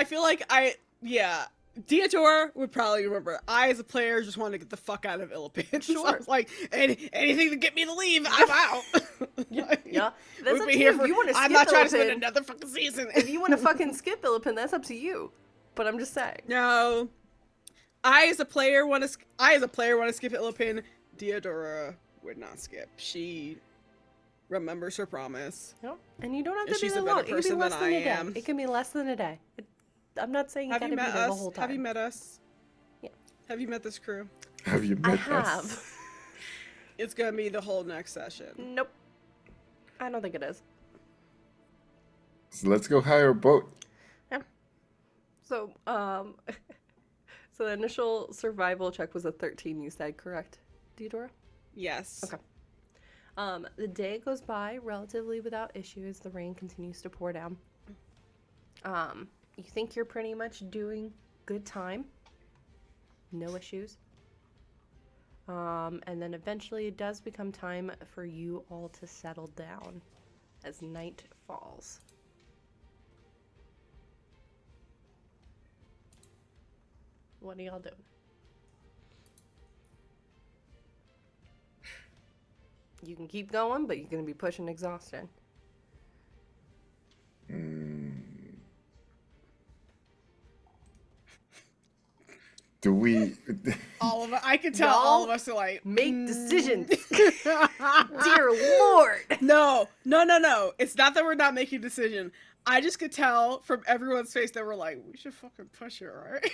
Diadora would probably remember. I, as a player, just want to get the fuck out of Illipin. So I was like, anything to get me to leave, I'm out. Yeah, that's We'll up be to here you. for, If you want to skip I'm not trying to spend Illipin, another fucking season. if you want to fucking skip Illipin, that's up to you. But I'm just saying. No, I as a player want to skip Illipin. Diadora would not skip. She remembers her promise. Yep. And you don't have to And be she's that a better long. It can be person less than than I a day. am. It can be less than a day. I'm not saying you Have gotta you be met there the us? whole time. Have you met us? Yeah. Have you met this crew? Have you I met have. us? It's gonna be the whole next session. Nope. I don't think it is. So let's go hire a boat. So, so the initial survival check was a 13, you said, correct, Diadora? Yes. Okay. The day goes by relatively without issue as the rain continues to pour down. You think you're pretty much doing good time. No issues. And then eventually it does become time for you all to settle down as night falls. What are y'all doing? You can keep going, but you're going to be pushing exhaustion. Do we? All of us. I can tell Y'all all of us are like Make decisions. Dear Lord. No. It's not that we're not making a decision. I just could tell from everyone's face that we're like, we should fucking push it, right?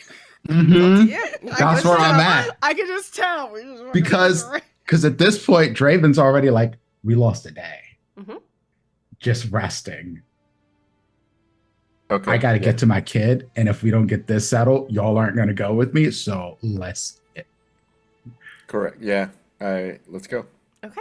Mhm. Yeah. That's where I'm at. I can just tell. We just fucking Because push it, right? because at this point, Draven's already like, we lost a day. Mm-hmm. Just resting. Okay. I got to get to my kid, and if we don't get this settled, y'all aren't going to go with me. So let's. Correct. Yeah. Let's go. Okay.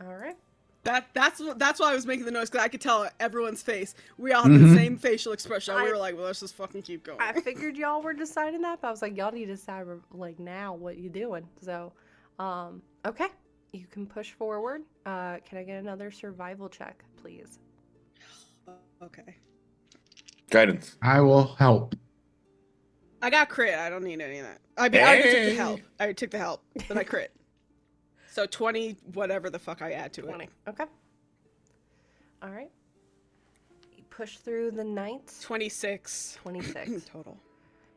All right. That's why I was making the noise, because I could tell everyone's face. We all had the same facial expression. We were like, well, let's just fucking keep going. I figured y'all were deciding that, but I was like, y'all need to decide like now what you doing. So, okay, you can push forward. Can I get another survival check, please? Okay. Guidance. I will help. I got crit. I don't need any of that. I mean, I already took the help. I took the help, then I crit. So 20, whatever the fuck I add to 20. it. Okay. All right. You push through the night. 26. 26. Total.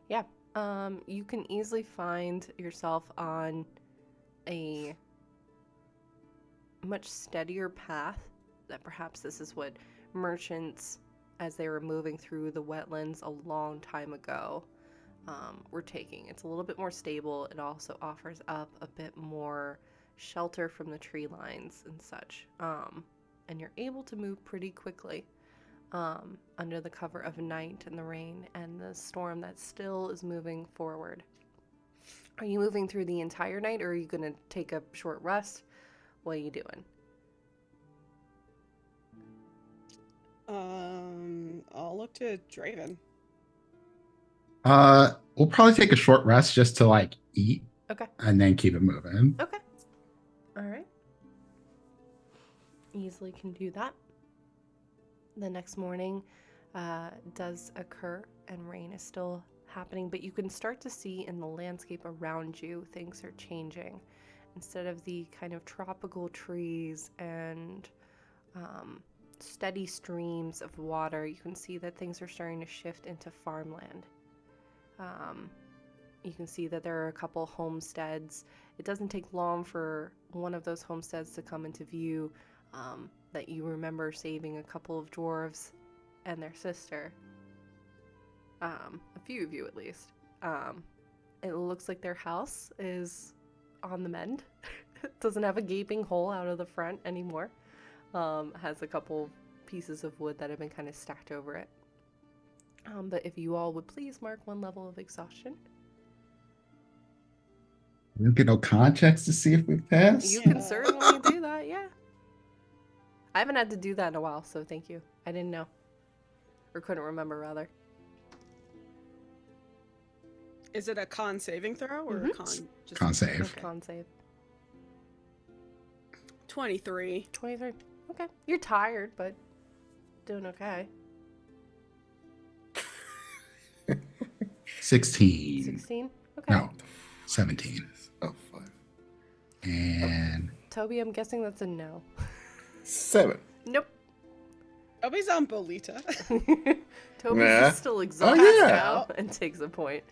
Yeah. You can easily find yourself on a much steadier path. That perhaps this is what merchants, as they were moving through the wetlands a long time ago, were taking. It's a little bit more stable. It also offers up a bit more shelter from the tree lines and such. And you're able to move pretty quickly under the cover of night and the rain and the storm that still is moving forward. Are you moving through the entire night, or are you going to take a short rest? What are you doing? I'll look to Draven. We'll probably take a short rest just to like eat. Okay. And then keep it moving. Okay. All right. Easily can do that. The next morning does occur, and rain is still happening, but you can start to see in the landscape around you things are changing. Instead of the kind of tropical trees and steady streams of water, you can see that things are starting to shift into farmland. You can see that there are a couple homesteads. It doesn't take long for one of those homesteads to come into view, that you remember saving a couple of dwarves and their sister. A few of you at least. It looks like their house is on the mend. It doesn't have a gaping hole out of the front anymore. Has a couple pieces of wood that have been kind of stacked over it. But if you all would please mark 1 level of exhaustion. We don't get no context to see if we pass. You can certainly do that, yeah. I haven't had to do that in a while, so thank you. I didn't know. Or couldn't remember, rather. Is it a con saving throw or a con? Just Con save. Okay. Con save. 23. 23. Okay. You're tired, but doing okay. 16. 16? Okay. No, 17. Oh, 5. And Toby, I'm guessing that's a no. 7. Nope. Nobody's on Bolita. Toby's Nah. is still exhausted yeah. now and takes a point.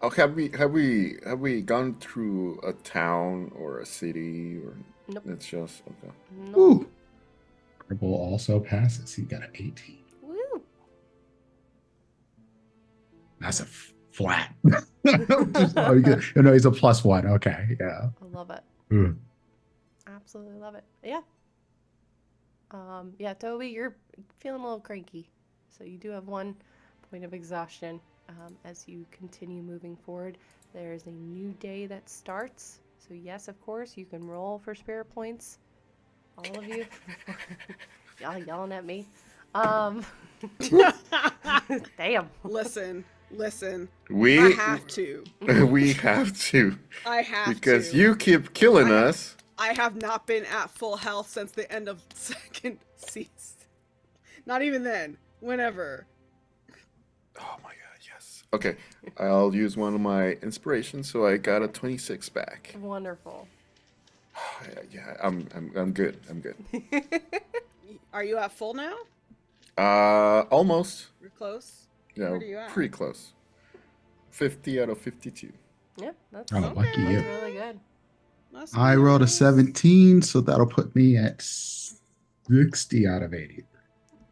Oh, have we gone through a town or a city, or Nope. it's just okay? Nope. ooh, Purple also passes. He got an 18. Woo. That's a flat. No, he's a +1. Okay, yeah. I love it. Ooh. Absolutely love it. Yeah. Yeah, Toby, you're feeling a little cranky. So you do have 1 point of exhaustion. As you continue moving forward, there is a new day that starts. So yes, of course, you can roll for spirit points. All of you. Y'all yelling at me. Damn. Listen. We I have to. we have to I have because to. you keep killing I- us. I have not been at full health since the end of 2nd season. Not even then. Whenever. Oh my god, yes. Okay, I'll use one of my inspirations, so I got a 26 back. Wonderful. Yeah, I'm good. I'm good. Are you at full now? Almost. You're close. Yeah, Where are you at? pretty close. 50 out of 52. Yeah, that's, Oh, lucky that's you. really good. Must I be rolled a nice. 17, so that'll put me at 60 out of 80.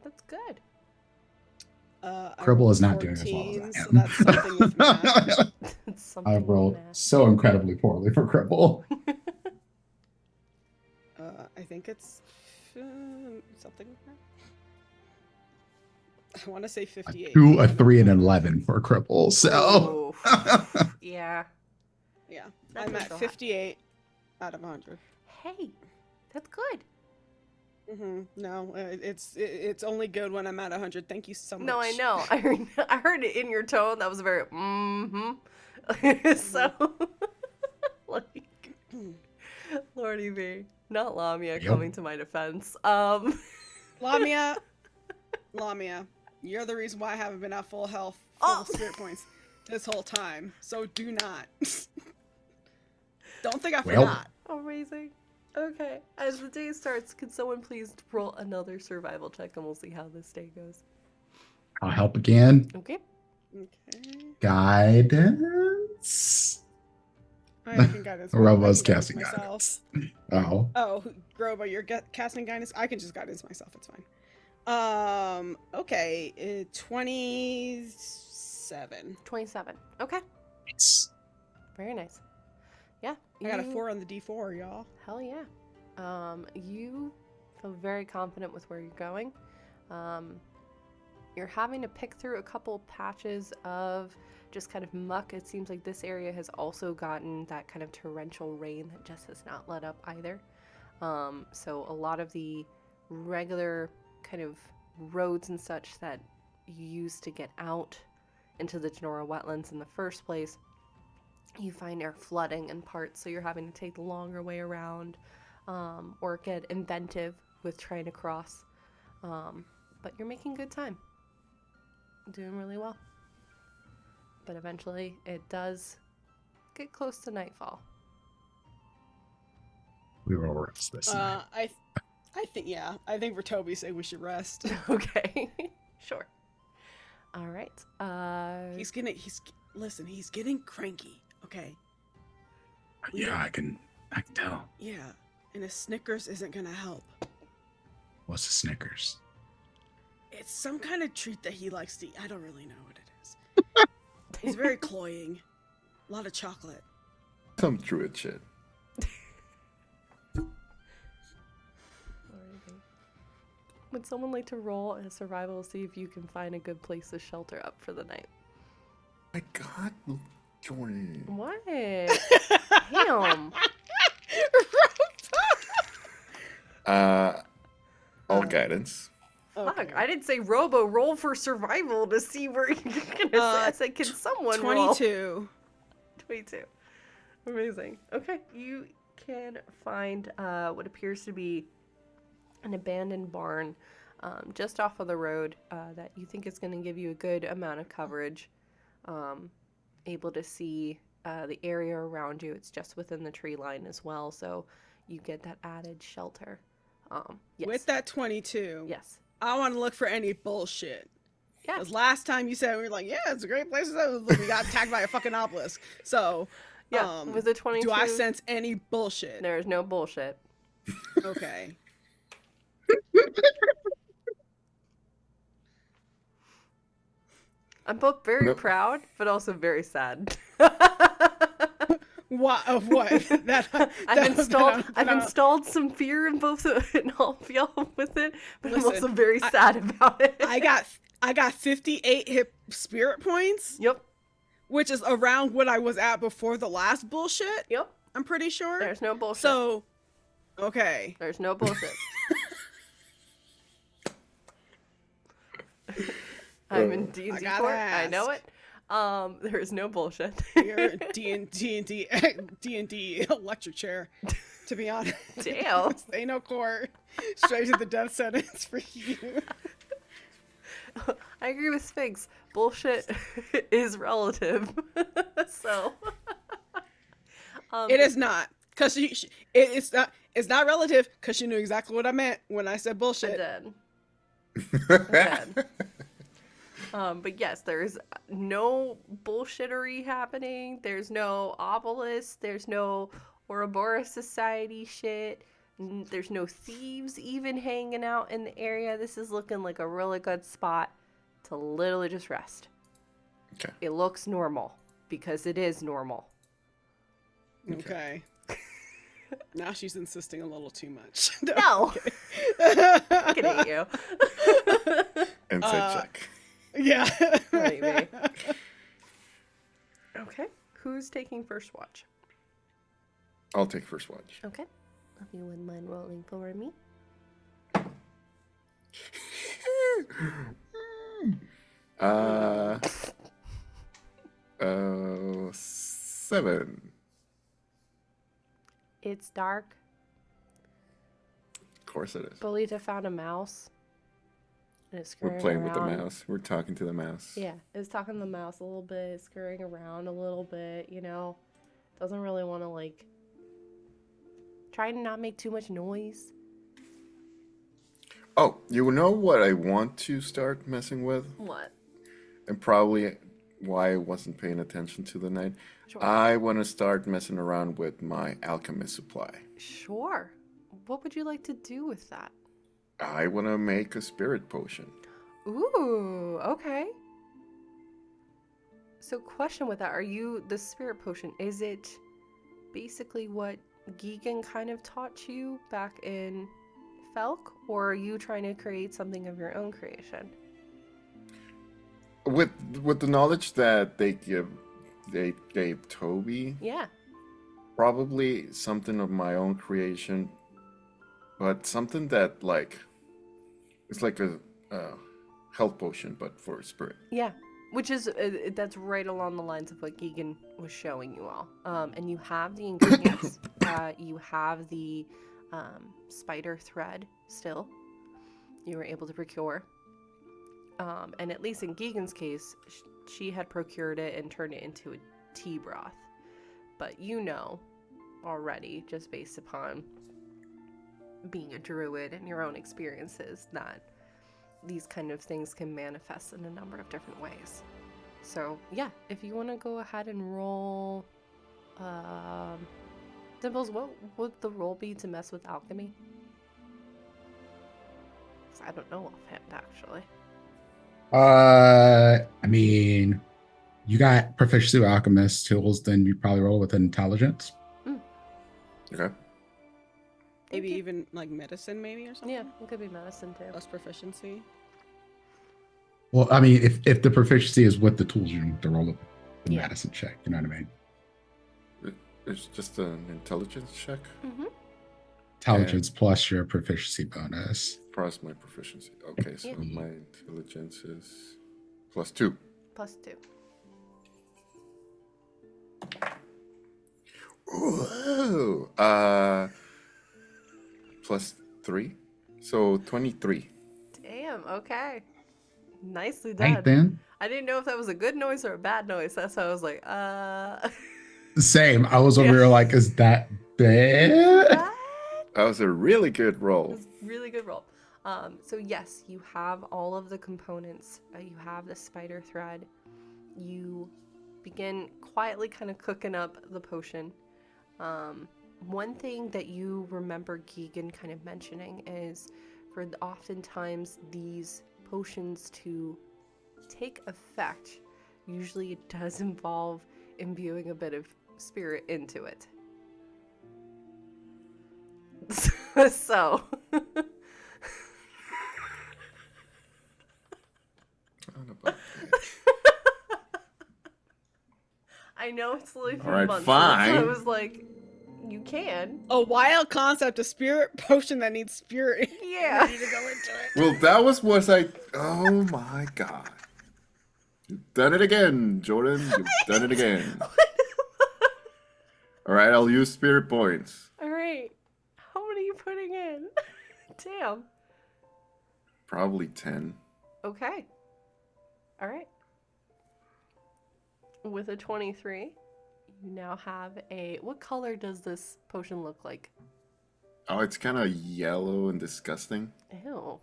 That's good. I Cribble rolled is not doing as well 14, as I so am. that's something with math. It's something I with rolled math. so incredibly poorly for Cribble. I think it's something with math. I want to say 58. 2, a 3, and an 11 for Cribble. So, Oof. Yeah. Yeah, That I'm does at go high. 58 out of 100. Hey, that's good. No, it's only good when I'm at 100. Thank you so much. No, I know. I heard it in your tone. That was very So, like, Lordy me, not Lamia Yep. coming to my defense. Lamia, you're the reason why I haven't been at full health, full spirit points this whole time. So do not. Don't think I Well. forgot. Amazing. Okay, as the day starts, could someone please roll another survival check and we'll see how this day goes. I'll help again. Okay. Okay. Guidance. I can guidance. Robo's I can guidance casting myself. guidance. Oh. Oh, Grobo, you're casting guidance? I can just guidance myself. It's fine. Okay. 27. 27. Okay. It's Very nice. Yeah. I got a 4 on the D4, y'all. Hell yeah. You feel very confident with where you're going. You're having to pick through a couple patches of just kind of muck. It seems like this area has also gotten that kind of torrential rain that just has not let up either. So a lot of the regular kind of roads and such that you used to get out into the Diadora wetlands in the first place, you find are flooding in parts, so you're having to take the longer way around, or get inventive with trying to cross. But you're making good time. Doing really well. But eventually it does get close to nightfall. we will rest this night. I think I think for Toby's sake we should rest. Okay. Sure. All right. He's getting cranky. Okay. Yeah, I can tell. Yeah, and a Snickers isn't gonna help. What's the Snickers? It's some kind of treat that he likes to eat. I don't really know what it is. He's very cloying. A lot of chocolate. Some druid shit. Would someone like to roll a survival to see if you can find a good place to shelter up for the night? My God, Jordan. What? Damn. All guidance. Fuck, I didn't say Robo, roll for survival to see where you're gonna say. I said, can someone 22. roll? 22. Amazing. Okay, you can find what appears to be an abandoned barn just off of the road that you think is going to give you a good amount of coverage. Able to see the area around you. It's just within the tree line as well, so you get that added shelter. Yes. With that 22, Yes. I want to look for any bullshit. Yeah. Because last time you said we were like, yeah, it's a great place to live. We got attacked by a fucking obelisk. So, Yeah. With the 22, do I sense any bullshit? there is no bullshit. Okay. I'm both very Nope. proud, but also very sad. What of what? I've installed some fear in both in all of y'all with it, but I'm Listen, also very sad about it. I got 58 hit spirit points, Yep. which is around what I was at before the last bullshit. Yep. I'm pretty sure. There's no bullshit. So, okay. There's no bullshit. I'm in D&D I gotta court. I know ask. it. There is no bullshit. You're D&D electric chair, to be honest. Damn. Ain't no court. Straight to the death sentence for you. I agree with Sphinx. Bullshit is relative. So It is not, because it's not relative, because you knew exactly what I meant when I said I bullshit. did. I did. But yes, there's no bullshittery happening. There's no obelisk. There's no Ouroboros Society shit. There's no thieves even hanging out in the area. This is looking like a really good spot to literally just rest. Okay. It looks normal because it is normal. Okay. Now she's insisting a little too much. No. I can hate you. Insight check. Yeah. Maybe. Okay. Who's taking first watch? I'll take first watch. Okay. If you wouldn't mind rolling for me. 7. It's dark. Of course it is. Bolita found a mouse. And it's We're scurrying playing with the around. mouse. We're talking to the mouse. Yeah, it's talking to the mouse a little bit, scurrying around a little bit, you know. Doesn't really want to, like, try to not make too much noise. Oh, you know what I want to start messing with? What? And probably why I wasn't paying attention to the night. Sure. I want to start messing around with my alchemist supply. Sure. What would you like to do with that? I want to make a spirit potion. Ooh, okay. So question with that, are you, the spirit potion, is it basically what Gigan kind of taught you back in Felk? Or are you trying to create something of your own creation? With the knowledge that they gave Toby, Yeah. probably something of my own creation, but something that like it's like a health potion, but for spirit. Yeah, which is that's right along the lines of what Gigan was showing you all. And you have the ingredients. You have the spider thread still. You were able to procure. And at least in Gigan's case, she had procured it and turned it into a tea broth. But you know already, just based upon being a druid and your own experiences, that these kind of things can manifest in a number of different ways. So yeah, if you want to go ahead and roll, Dimples, what would the roll be to mess with alchemy? 'Cause I don't know offhand, actually. I mean, you got proficiency with alchemist tools, then you probably roll with intelligence. Okay. Maybe even like medicine, maybe or something. Yeah, it could be medicine too. Less proficiency. Well, I mean, if the proficiency is with the tools, you don't have to roll it the Yeah. medicine check. You know what I mean? It's just an intelligence check. Mm-hmm. Intelligence plus your proficiency bonus. Plus my proficiency. Okay, so Yeah. my intelligence is +2. +2. Whoa. +3. So 23. Damn, okay. Nicely Ain't done. then. I didn't know if that was a good noise or a bad noise. That's why I was like, Same. I was over here like, is that bad? What? That was a really good roll. It was a really good roll. So yes, you have all of the components. You have the spider thread. You begin quietly kind of cooking up the potion. One thing that you remember Gigan kind of mentioning is for oftentimes these potions to take effect, usually it does involve imbuing a bit of spirit into it. So I know it's literally All right, months, fine. so I was like, you can. A wild concept, a spirit potion that needs spirit. Yeah. Ready to go into it. Well, that was what I. Oh my god. You've done it again, Jordan. You've done it again. All right, I'll use spirit points. All right. How many are you putting in? Damn. Probably 10. Okay. All right. With a 23, you now have a... What color does this potion look like? Oh, it's kind of yellow and disgusting. Ew.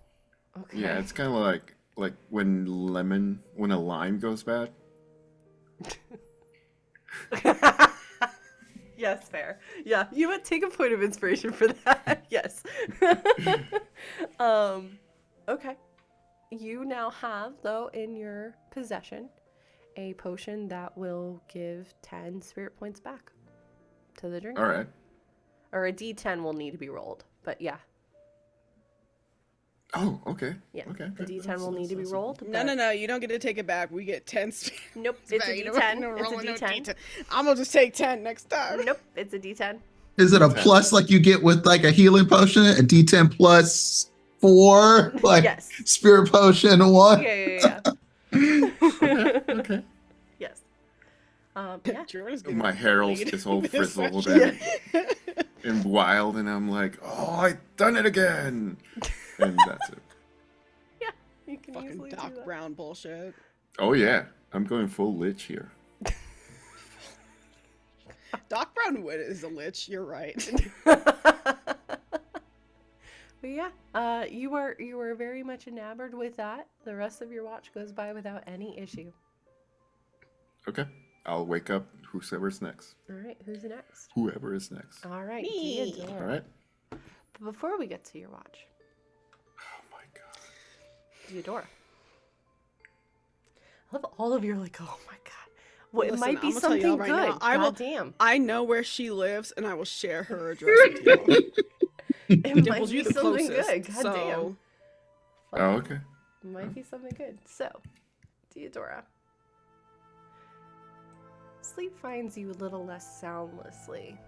Okay. Yeah, it's kind of like when a lime goes bad. Yes, fair. Yeah, you would take a point of inspiration for that. Yes. Okay. You now have, though, in your possession, a potion that will give 10 spirit points back to the drinker. All right. Or a D10 will need to be rolled, but yeah. Oh, okay. Yeah, Okay. the D10 will need to be rolled. No, but- no, you don't get to take it back. We get 10 Nope, it's a D10. It's a D10. I'm gonna just take 10 next time. Nope, it's a D10. Is it a plus like you get with like a healing potion, a D10 plus 4, like Yes. spirit potion 1? Yeah. Okay. Yes. Yeah. Jordan's gonna My hair is all this frizzled session. and wild, and I'm like, oh, I done it again. And that's it. Yeah, you can Fucking easily do Doc that. Brown bullshit. Oh yeah, I'm going full lich here. Doc Brown Wood is a lich. You're right. But yeah, you are very much enamored with that. The rest of your watch goes by without any issue. Okay, I'll wake up whoever's next. All right, who's next? Whoever is next. All right, Me. Diadora. All right. But before we get to your watch, Oh my god. Diadora. I love all of your like, oh my god. Well, it Listen, might be I'ma tell y'all something right good. now, I will- Damn. I know where she lives, and I will share her address with you. It might Dimples, be you the something closest. good. God so damn. Oh, okay. Might be something good. So, Diadora. Sleep finds you a little less soundlessly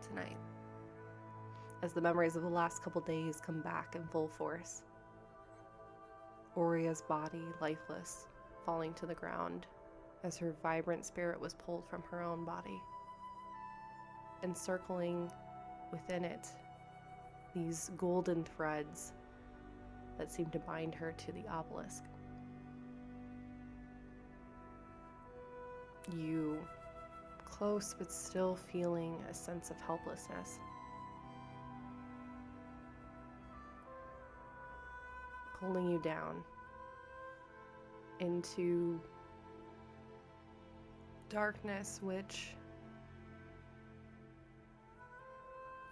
tonight, as the memories of the last couple days come back in full force. Oria's body lifeless, falling to the ground as her vibrant spirit was pulled from her own body. Encircling within it these golden threads that seem to bind her to the obelisk. You, close but still feeling a sense of helplessness. Pulling you down into darkness, which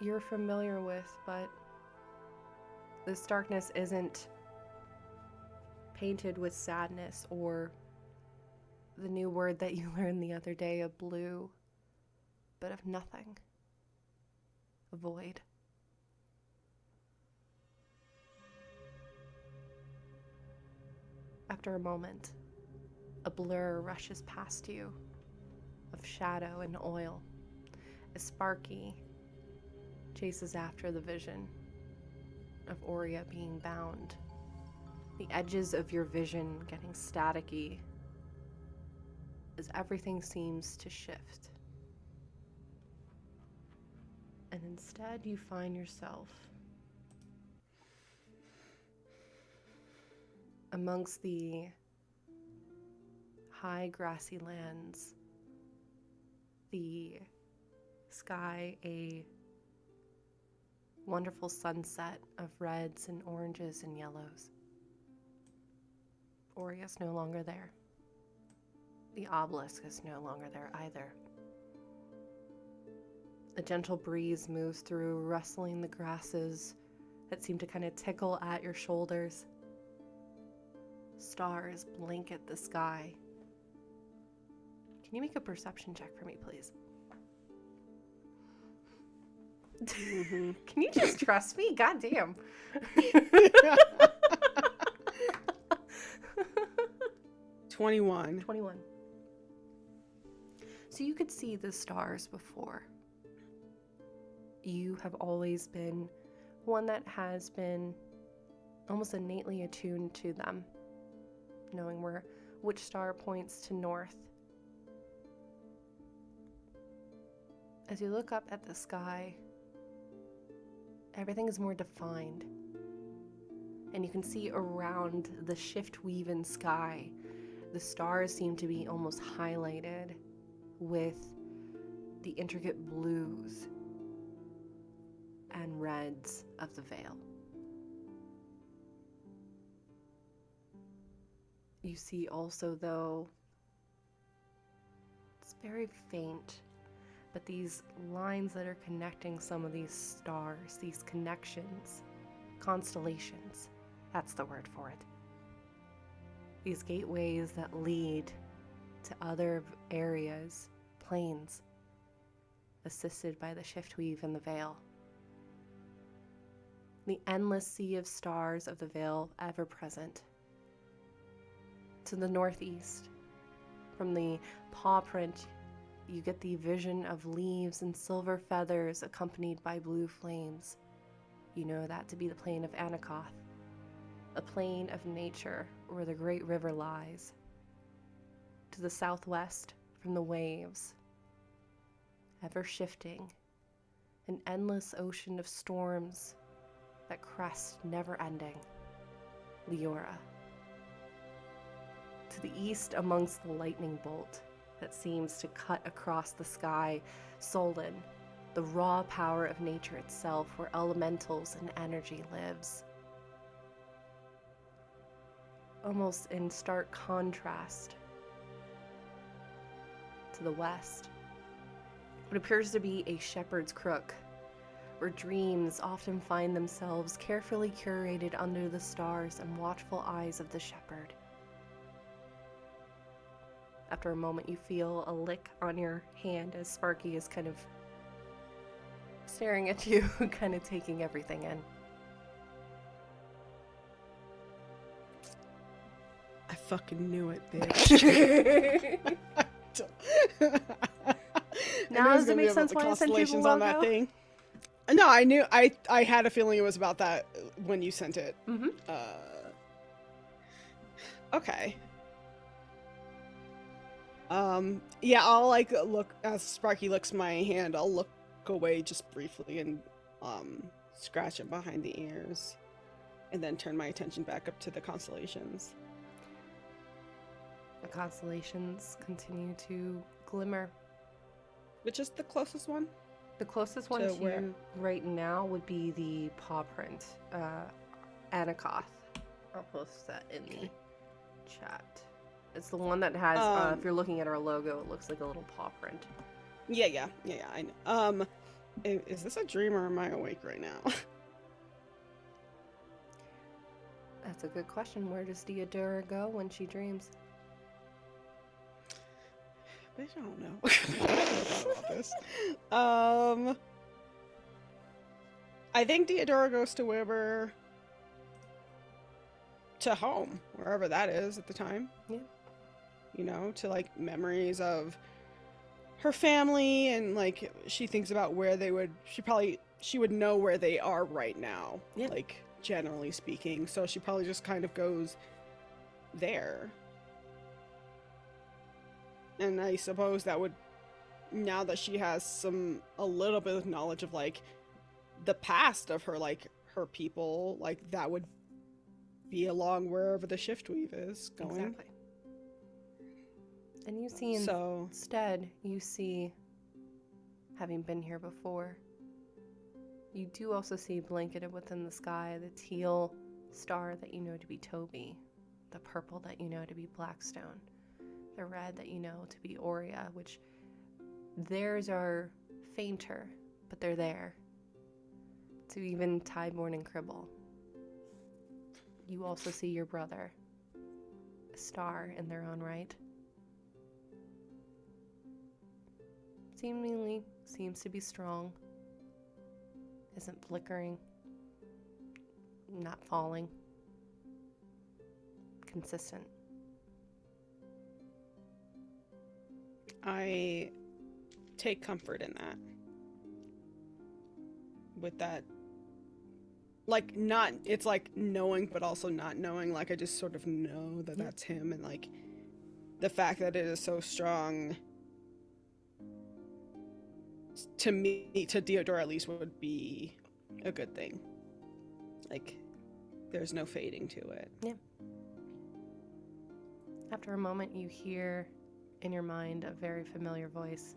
you're familiar with, but this darkness isn't painted with sadness or the new word that you learned the other day of blue, but of nothing. A void. After a moment, a blur rushes past you of shadow and oil. A Sparky chases after the vision of Oria being bound. The edges of your vision getting staticky as everything seems to shift. And instead you find yourself amongst the high grassy lands, the sky a wonderful sunset of reds and oranges and yellows. Oria's no longer there. The obelisk is no longer there either. A gentle breeze moves through, rustling the grasses that seem to kind of tickle at your shoulders. Stars blanket the sky. Can you make a perception check for me, please? Mhm. Can you just trust me? God damn. 21. 21. So you could see the stars before. You have always been one that has been almost innately attuned to them, knowing which star points to north. As you look up at the sky, everything is more defined. And you can see around the shift-weaven sky, the stars seem to be almost highlighted with the intricate blues and reds of the veil. You see also, though, it's very faint, but these lines that are connecting some of these stars, these connections, constellations, that's the word for it. These gateways that lead to other areas, planes, assisted by the shiftweave and the veil. The endless sea of stars of the veil ever present. To the northeast, from the paw print, you get the vision of leaves and silver feathers accompanied by blue flames. You know that to be the plain of Anakoth, a plain of nature where the great river lies. To the southwest, from the waves, ever shifting, an endless ocean of storms that crest never ending, Leora. To the east, amongst the lightning bolt that seems to cut across the sky, Solon, the raw power of nature itself, where elementals and energy lives. Almost in stark contrast, to the west, what appears to be a shepherd's crook, where dreams often find themselves carefully curated under the stars and watchful eyes of the shepherd. After a moment, you feel a lick on your hand as Sparky is kind of staring at you, kind of taking everything in. I fucking knew it, bitch. Now does it make sense why I sent you the logo? On that thing. No, I knew. I had a feeling it was about that when you sent it. Mm-hmm. Okay. Yeah, I'll like look as Sparky licks my hand. I'll look away just briefly and scratch it behind the ears, and then turn my attention back up to the constellations. The constellations continue to glimmer. Which is the closest one? The closest one to you right now would be the paw print, Anakoth. I'll post that in the chat. It's the one that has, if you're looking at our logo, it looks like a little paw print. Yeah, I know. Is this a dream or am I awake right now? That's a good question. Where does Diadora go when she dreams? Bitch, I don't know. I don't know about this. I think Diadora goes to wherever... to home, wherever that is at the time. Yeah. You know, to like memories of her family, and like she thinks about where they would... She would know where they are right now. Yeah. Like, generally speaking. So she probably just kind of goes there. And I suppose that would, now that she has a little bit of knowledge of like the past of her, like her people, like that would be along wherever the shiftweave is going. Exactly. And you see instead, you see, having been here before, you do also see blanketed within the sky the teal star that you know to be Tobi, the purple that you know to be Blackstone, the red that you know to be Aurea, which theirs are fainter, but they're there. To even Tideborne and Cribble. You also see your brother, a star in their own right. Seemingly seems to be strong, isn't flickering, not falling, consistent. I take comfort in that. With that, like, not, it's like knowing, but also not knowing. Like, I just sort of know that that's him, and like, the fact that it is so strong, to me, to Diadora at least, would be a good thing. Like, there's no fading to it. Yeah. After a moment, you hear in your mind a very familiar voice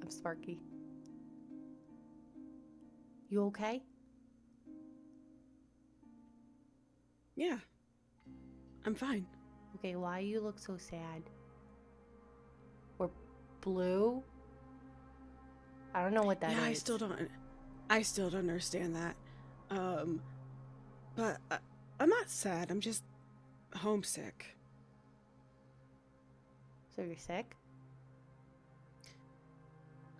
of Sparky. You okay? Yeah. I'm fine. Okay, why you look so sad? Or blue? I don't know what that is. Yeah, I still don't understand that. But I'm not sad. I'm just homesick. So you're sick?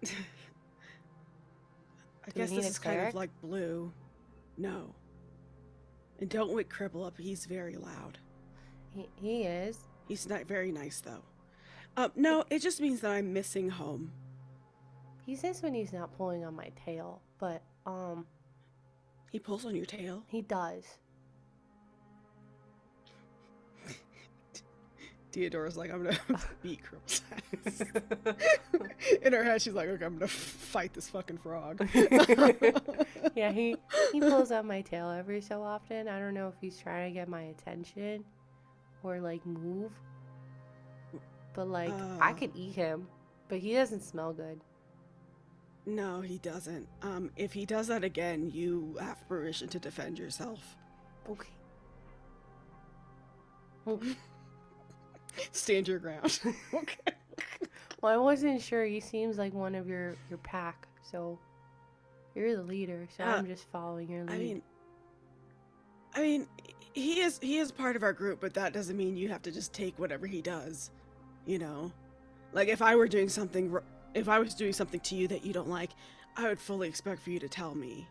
I Do we guess need this a is kind cleric? of like blue. No. And don't wake Cribble up. He's very loud. He is. He's not very nice though. No, it just means that I'm missing home. He says when he's not pulling on my tail, but He pulls on your tail. he does. Diadora's like, I'm gonna beat Cribble's ass. In her head, she's like, okay, I'm gonna fight this fucking frog. Yeah, he pulls on my tail every so often. I don't know if he's trying to get my attention or like move. But like I could eat him, but he doesn't smell good. No, he doesn't. If he does that again, you have permission to defend yourself. Okay. Okay. Stand your ground. Okay. Well, I wasn't sure. He seems like one of your pack, so you're the leader. So I'm just following your lead. I mean, he is part of our group, but that doesn't mean you have to just take whatever he does. You know, like if I was doing something to you that you don't like, I would fully expect for you to tell me.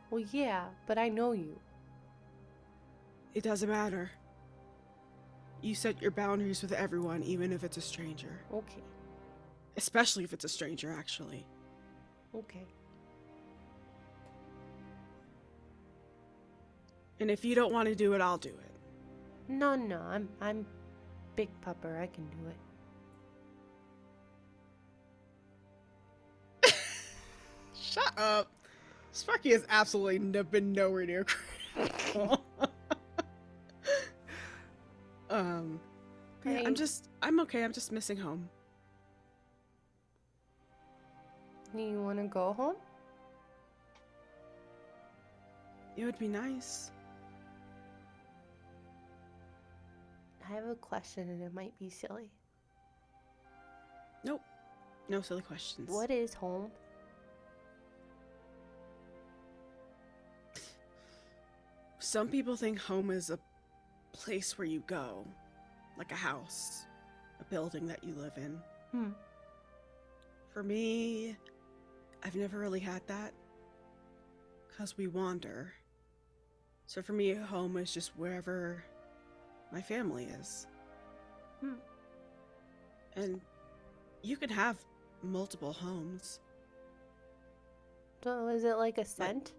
Well, yeah, but I know you. It doesn't matter. You set your boundaries with everyone, even if it's a stranger. Okay. Especially if it's a stranger, actually. Okay. And if you don't want to do it, I'll do it. No, I'm big pupper. I can do it. Shut up. Sparky has absolutely been nowhere near critical. Yeah, I'm okay. I'm just missing home. You want to go home? It would be nice. I have a question and it might be silly. Nope. No silly questions. What is home? Some people think home is a place where you go. Like a house. A building that you live in. For me, I've never really had that. Because we wander. So for me, home is just wherever my family is. And you can have multiple homes. So is it like a scent?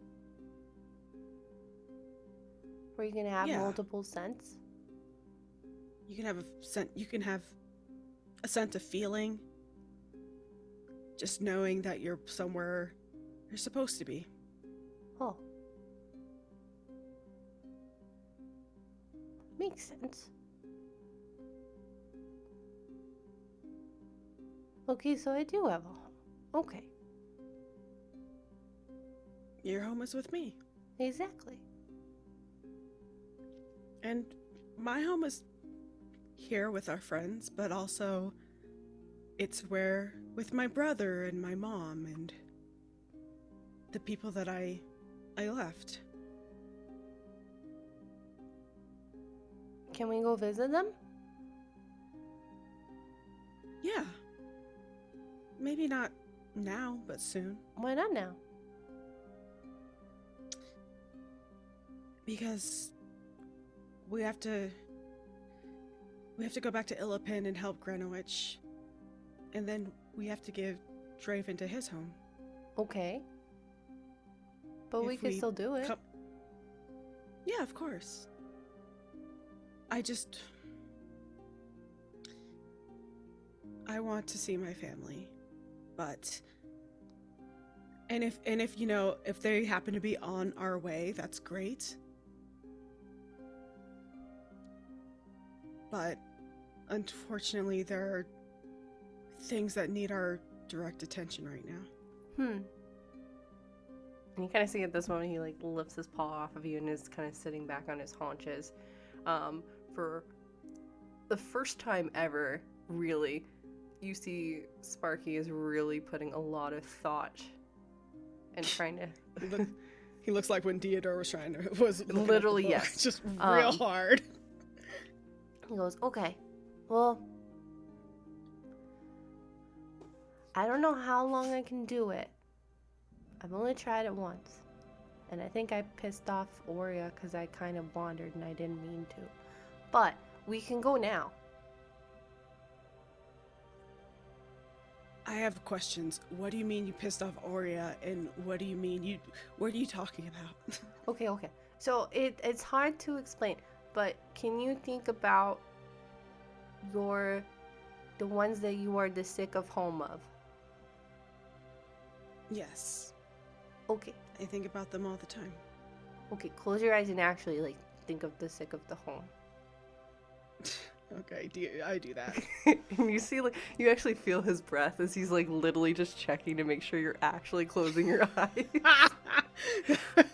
Where you can have multiple scents? You can have a scent. You can have a sense of feeling. Just knowing that you're somewhere you're supposed to be. Oh. Makes sense. Okay, so I do have a home. Okay. Your home is with me. Exactly. And my home is here with our friends, but also it's where with my brother and my mom and the people that I left. Can we go visit them? Yeah. Maybe not now, but soon. Why not now? Because we have to go back to Illipin and help Greenwich. And then we have to give Draven to his home. Okay. But we can still do it. Yeah, of course. I want to see my family. But and if you know, if they happen to be on our way, that's great. But unfortunately, there are things that need our direct attention right now. And you kind of see at this moment he like lifts his paw off of you and is kind of sitting back on his haunches. For the first time ever, really, you see Sparky is really putting a lot of thought and trying to. He looks like when Diadora was looking Literally, at the book. yes. Just real hard. He goes, okay, well, I don't know how long I can do it. I've only tried it once. And I think I pissed off Aurea because I kind of wandered and I didn't mean to. But we can go now. I have questions. What do you mean you pissed off Aurea? And what do you mean what are you talking about? Okay. So it's hard to explain, but can you think about the ones that you are the sick of home of? Yes. Okay. I think about them all the time. Okay, close your eyes and actually think of the sick of the home. Okay, I do that. And you see, you actually feel his breath as he's literally just checking to make sure you're actually closing your eyes.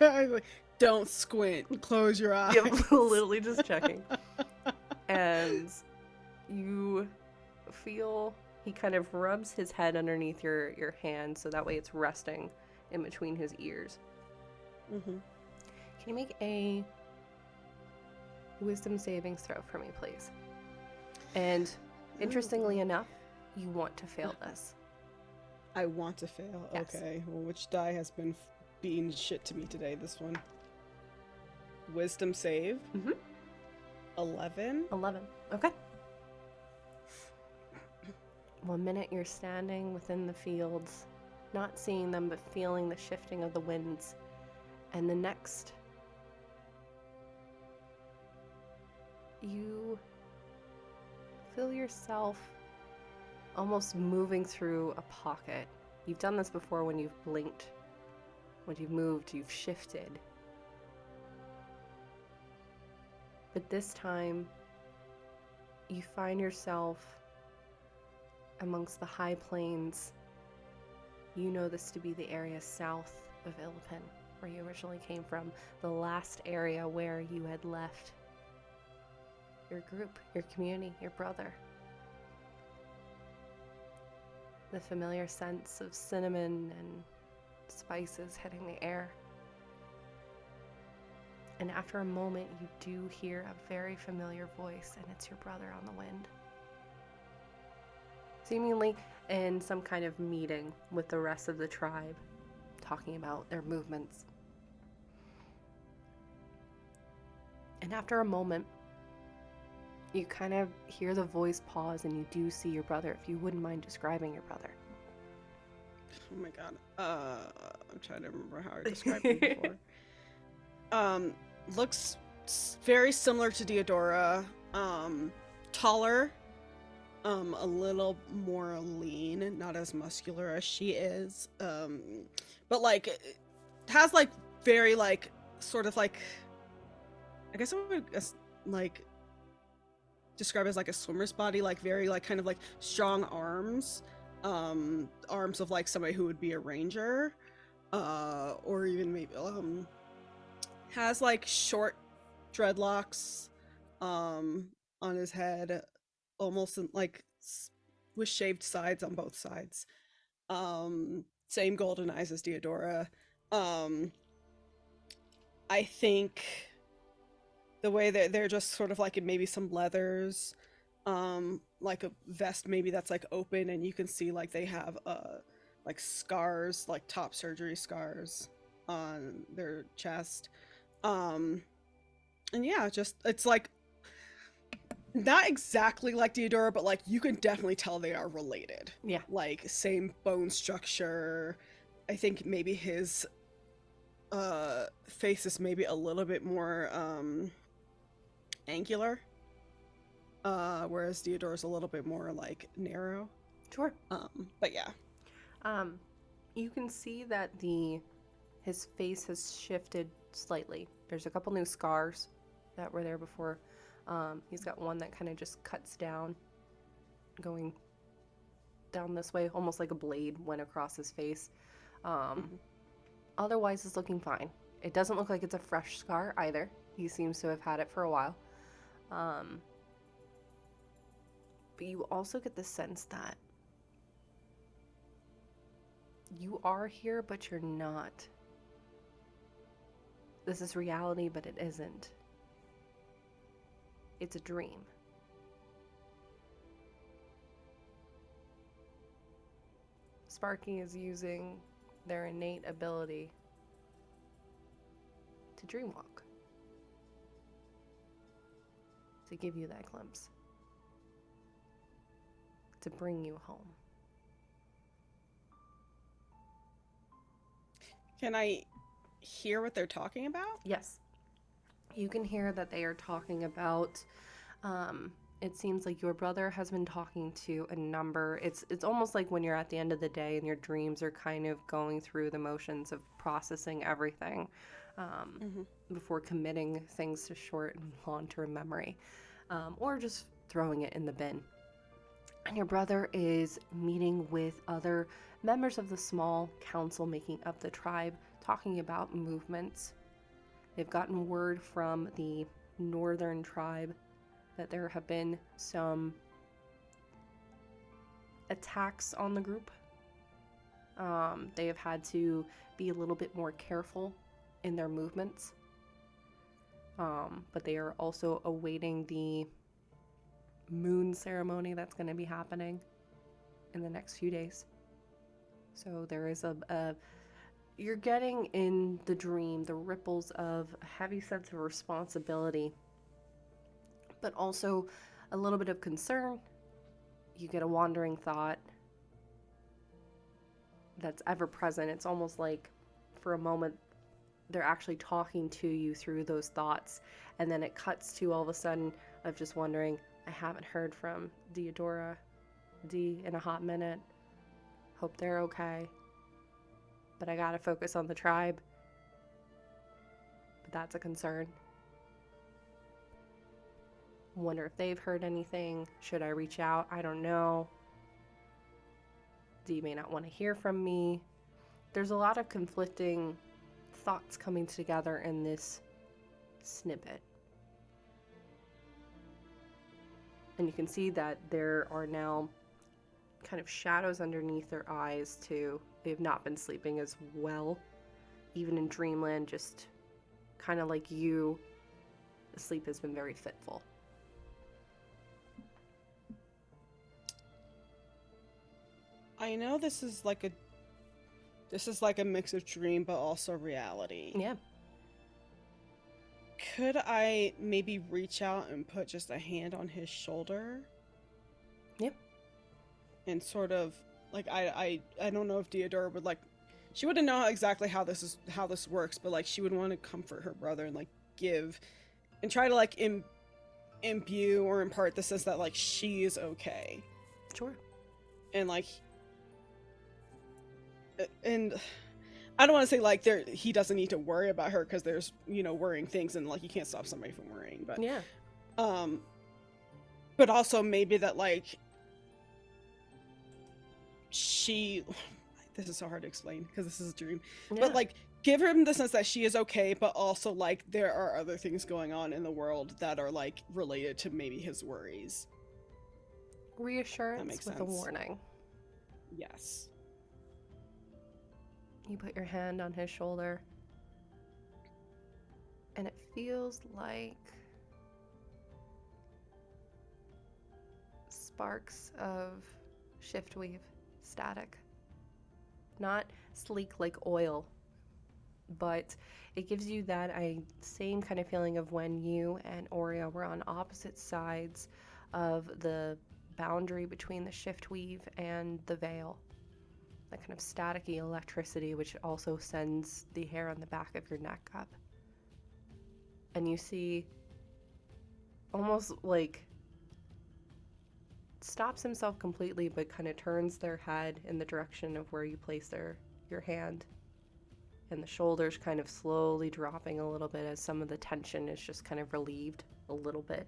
Like, don't squint. Close your eyes. Yep, literally just checking. And you feel he kind of rubs his head underneath your hand so that way it's resting in between his ears. Mm-hmm. Can you make a wisdom savings throw for me, please? And interestingly enough, you want to fail this. I want to fail. Yes. Okay. Well, which die has been being shit to me today? This one. Wisdom save. Mm-hmm. 11. 11. Okay. 1 minute you're standing within the fields, not seeing them but feeling the shifting of the winds. And the next, you feel yourself almost moving through a pocket. You've done this before when you've blinked. When you've moved, you've shifted. But this time, you find yourself amongst the high plains. You know this to be the area south of Illipin, where you originally came from, the last area where you had left your group, your community, your brother. The familiar sense of cinnamon and spices hitting the air. And after a moment, you do hear a very familiar voice, and it's your brother on the wind. Seemingly in some kind of meeting with the rest of the tribe, talking about their movements. And after a moment, you kind of hear the voice pause, and you do see your brother. If you wouldn't mind describing your brother. Oh my god. I'm trying to remember how I described him before. Looks very similar to Diadora. Taller. A little more lean, not as muscular as she is. But has very sort of I guess I would describe it as a swimmer's body, very kind of strong arms. Arms of somebody who would be a ranger, or even maybe has short dreadlocks on his head, almost with shaved sides on both sides. Same golden eyes as Diadora. I think the way that they're just sort of in maybe some leathers, a vest maybe that's open, and you can see they have scars, top surgery scars on their chest. And yeah, just it's not exactly like Diadora, but you can definitely tell they are related. Yeah. Same bone structure. I think maybe his face is maybe a little bit more angular. Whereas Diadora's a little bit more narrow. Sure. But yeah. You can see that his face has shifted slightly. There's a couple new scars that were there before. He's got one that kind of just cuts down, going down this way, almost like a blade went across his face. Otherwise, it's looking fine. It doesn't look like it's a fresh scar either. He seems to have had it for a while. But you also get the sense that You are here, but you're not. This is reality, but it isn't. It's a dream. Sparky is using their innate ability to dreamwalk, to give you that glimpse, to bring you home. Can I hear what they're talking about? Yes. You can hear that they are talking about, it seems like your brother has been talking to a number. It's almost like when you're at the end of the day and your dreams are kind of going through the motions of processing everything before committing things to short and long-term memory, or just throwing it in the bin. And your brother is meeting with other members of the small council making up the tribe, talking about movements. They've gotten word from the northern tribe that there have been some attacks on the group. They have had to be a little bit more careful in their movements. But they are also awaiting the moon ceremony that's going to be happening in the next few days. So there is you're getting in the dream the ripples of a heavy sense of responsibility, but also a little bit of concern. You get a wandering thought that's ever present. It's almost like for a moment they're actually talking to you through those thoughts, and then it cuts to all of a sudden of just wondering, I haven't heard from Diadora D in a hot minute. Hope they're okay. But I gotta focus on the tribe. But that's a concern. Wonder if they've heard anything. Should I reach out? I don't know. D may not want to hear from me. There's a lot of conflicting thoughts coming together in this snippet. And you can see that there are now kind of shadows underneath their eyes too. They've not been sleeping as well. Even in dreamland, just kind of like you, the sleep has been very fitful. I know this is like a mix of dream but also reality. Yeah. Could I maybe reach out and put just a hand on his shoulder? Yep. And sort of like I don't know if Diadora would like, she wouldn't know exactly how this works, but like she would want to comfort her brother and like give and try to like imbue or impart the sense that like she is okay. Sure. And like, and I don't want to say like he doesn't need to worry about her because there's, you know, worrying things and like you can't stop somebody from worrying, but Yeah. But also maybe that like this is so hard to explain because this is a dream, Yeah. but like give him the sense that she is okay, but also like there are other things going on in the world that are like related to maybe his worries. Reassurance makes with a sense. warning. Yes. You put your hand on his shoulder, and it feels like sparks of shiftweave static. Not sleek like oil, but it gives you that same kind of feeling of when you and Oreo were on opposite sides of the boundary between the shiftweave and the veil. That kind of staticky electricity, which also sends the hair on the back of your neck up. And you see almost like stops himself completely, but kind of turns their head in the direction of where you place your hand. And the shoulders kind of slowly dropping a little bit as some of the tension is just kind of relieved a little bit.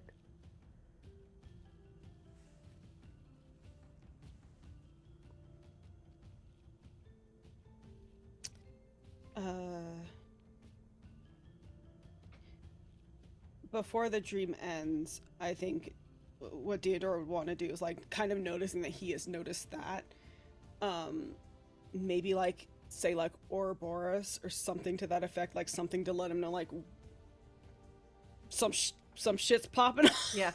Before the dream ends, I think what Diadora would want to do is like kind of noticing that he has noticed that, maybe like say like Ouroboros or something to that effect, like something to let him know like some shit's popping up. Yeah.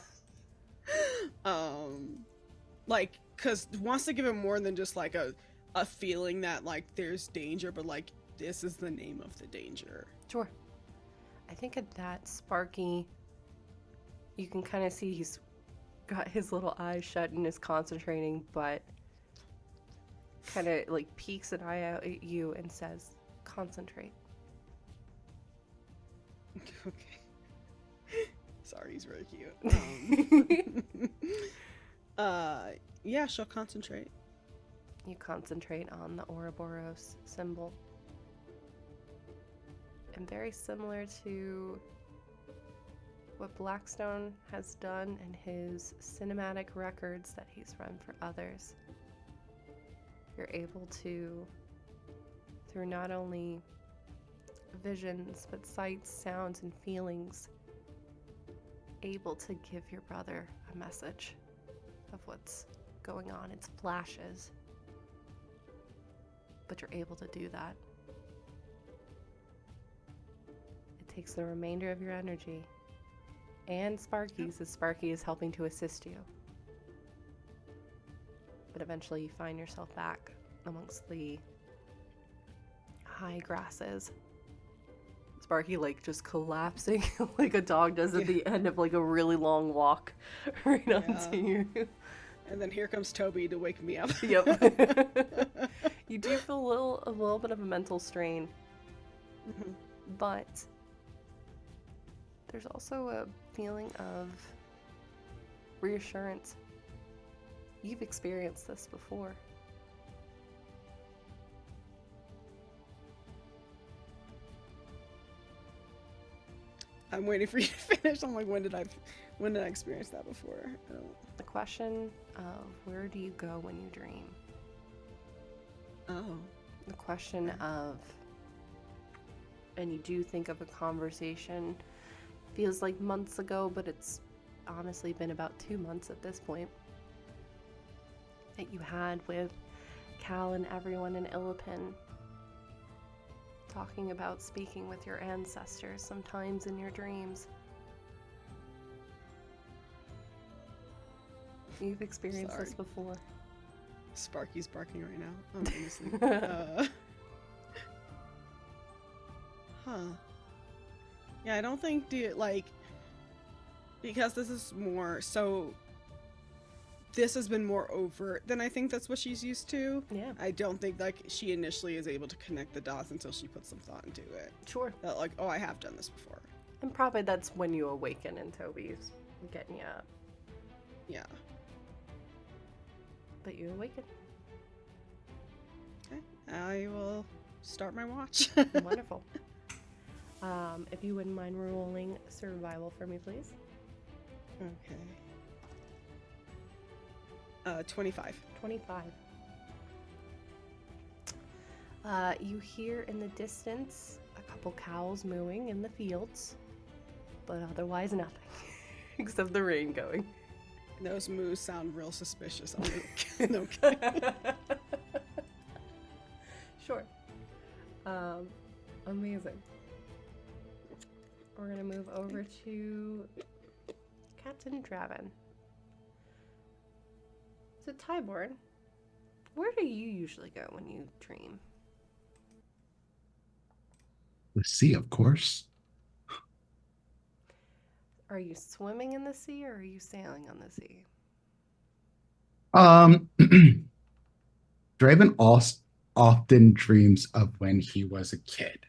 Like, cause wants to give him more than just like a feeling that like there's danger, but like this is the name of the danger. Sure. I think at that, Sparky, you can kind of see he's got his little eyes shut and is concentrating, but kind of like peeks an eye out at you and says, "Concentrate." Okay. Sorry, he's really cute. Yeah, she'll concentrate. You concentrate on the Ouroboros symbol. And very similar to what Blackstone has done in his cinematic records that he's run for others, you're able to, through not only visions, but sights, sounds, and feelings, able to give your brother a message of what's going on. It's flashes, but you're able to do that. It takes the remainder of your energy and Sparky's, as Sparky is helping to assist you. But eventually you find yourself back amongst the high grasses. Sparky like just collapsing like a dog does at the end of like a really long walk right onto you. And then here comes Toby to wake me up. Yep. You do feel a little bit of a mental strain, but there's also a feeling of reassurance. You've experienced this before. I'm waiting for you to finish. I'm like, when did I experience that before? The question of where do you go when you dream? Oh. The question of, and you do think of a conversation, feels like months ago, but it's honestly been about 2 months at this point, that you had with Cal and everyone in Illipin, talking about speaking with your ancestors sometimes in your dreams. You've experienced this before. Sparky's barking right now. I'm honestly. Yeah, I don't think because this is more so. This has been more overt than I think that's what she's used to. Yeah. I don't think like she initially is able to connect the dots until she puts some thought into it. Sure. That like, oh, I have done this before. And probably that's when you awaken and Toby's getting you up. Yeah. But you awaken. Okay. I will start my watch. Wonderful. If you wouldn't mind rolling survival for me, please. Okay. 25. 25. You hear in the distance a couple cows mooing in the fields, but otherwise nothing, except the rain going. Those moos sound real suspicious. Okay. Sure. Amazing. We're gonna move over to Captain Draven. So Tideborne, where do you usually go when you dream? The sea, of course. Are you swimming in the sea or are you sailing on the sea? Draven often dreams of when he was a kid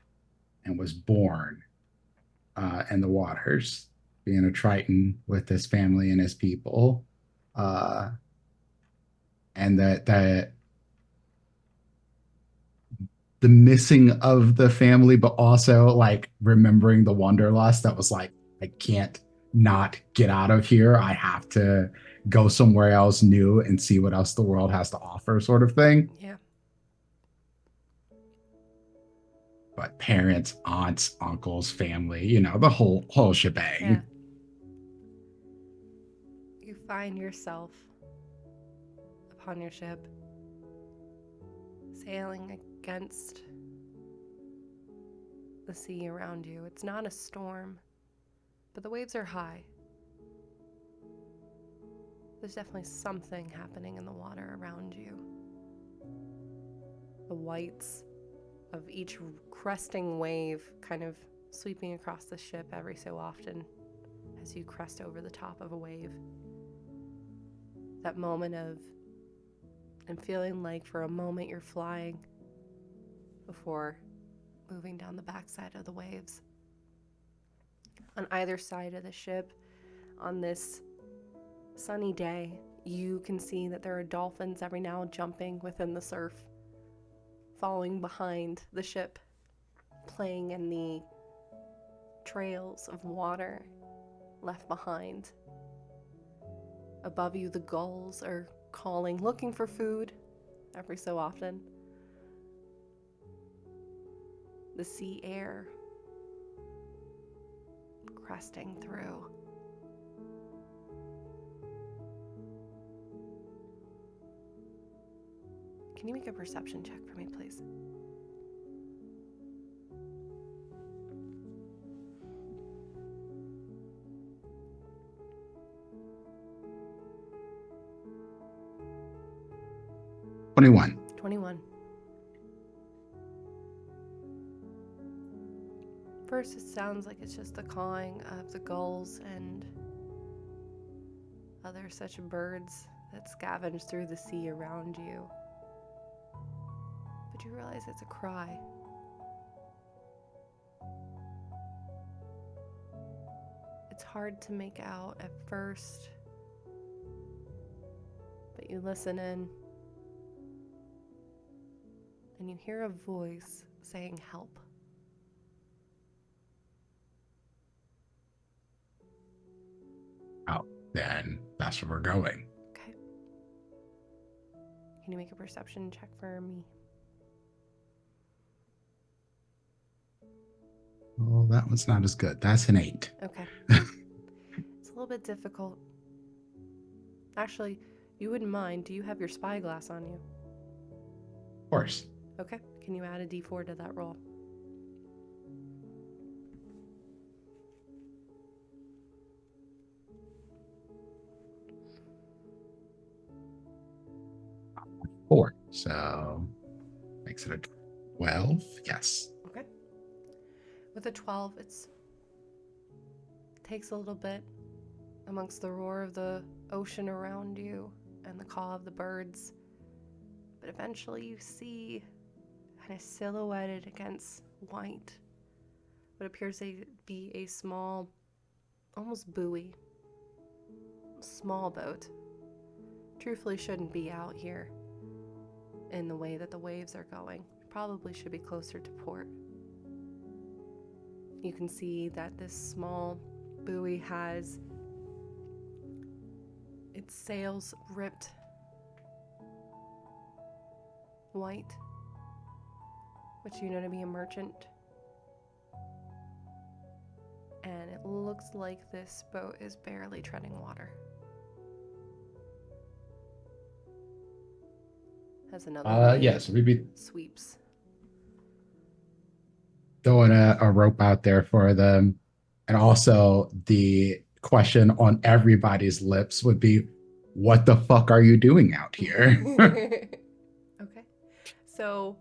and was born in the waters, being a Triton with his family and his people. And that the missing of the family, but also like remembering the wanderlust that was like, I can't not get out of here. I have to go somewhere else new and see what else the world has to offer, sort of thing. Yeah. But parents, aunts, uncles, family, the whole shebang. Yeah. You find yourself upon your ship, sailing against the sea around you. It's not a storm, but the waves are high. There's definitely something happening in the water around you. The whites of each cresting wave kind of sweeping across the ship every so often as you crest over the top of a wave. That moment of, and feeling like for a moment you're flying before moving down the backside of the waves. On either side of the ship, on this sunny day, you can see that there are dolphins every now jumping within the surf, following behind the ship, playing in the trails of water left behind. Above you, the gulls are calling, looking for food every so often. The sea air cresting through. Can you make a perception check for me, please? $21. 21. First, it sounds like it's just the cawing of the gulls and other such birds that scavenge through the sea around you. But you realize it's a cry. It's hard to make out at first, but you listen in, and you hear a voice saying, "Help." Oh, then that's where we're going. Okay. Can you make a perception check for me? Well, that one's not as good. That's an 8. Okay. It's a little bit difficult. Actually, you wouldn't mind. Do you have your spyglass on you? Of course. Okay. Can you add a d4 to that roll? Four. So makes it a 12. Yes. Okay. With a 12, it takes a little bit amongst the roar of the ocean around you and the call of the birds. But eventually you see, kind of silhouetted against white, what appears to be a small, almost buoy, small boat. Truthfully shouldn't be out here in the way that the waves are going. Probably should be closer to port. You can see that this small buoy has its sails ripped white, which you know to be a merchant. And it looks like this boat is barely treading water. Has another wave Yes, we'd be sweeps. throwing a rope out there for them. And also the question on everybody's lips would be, what the fuck are you doing out here? Okay. So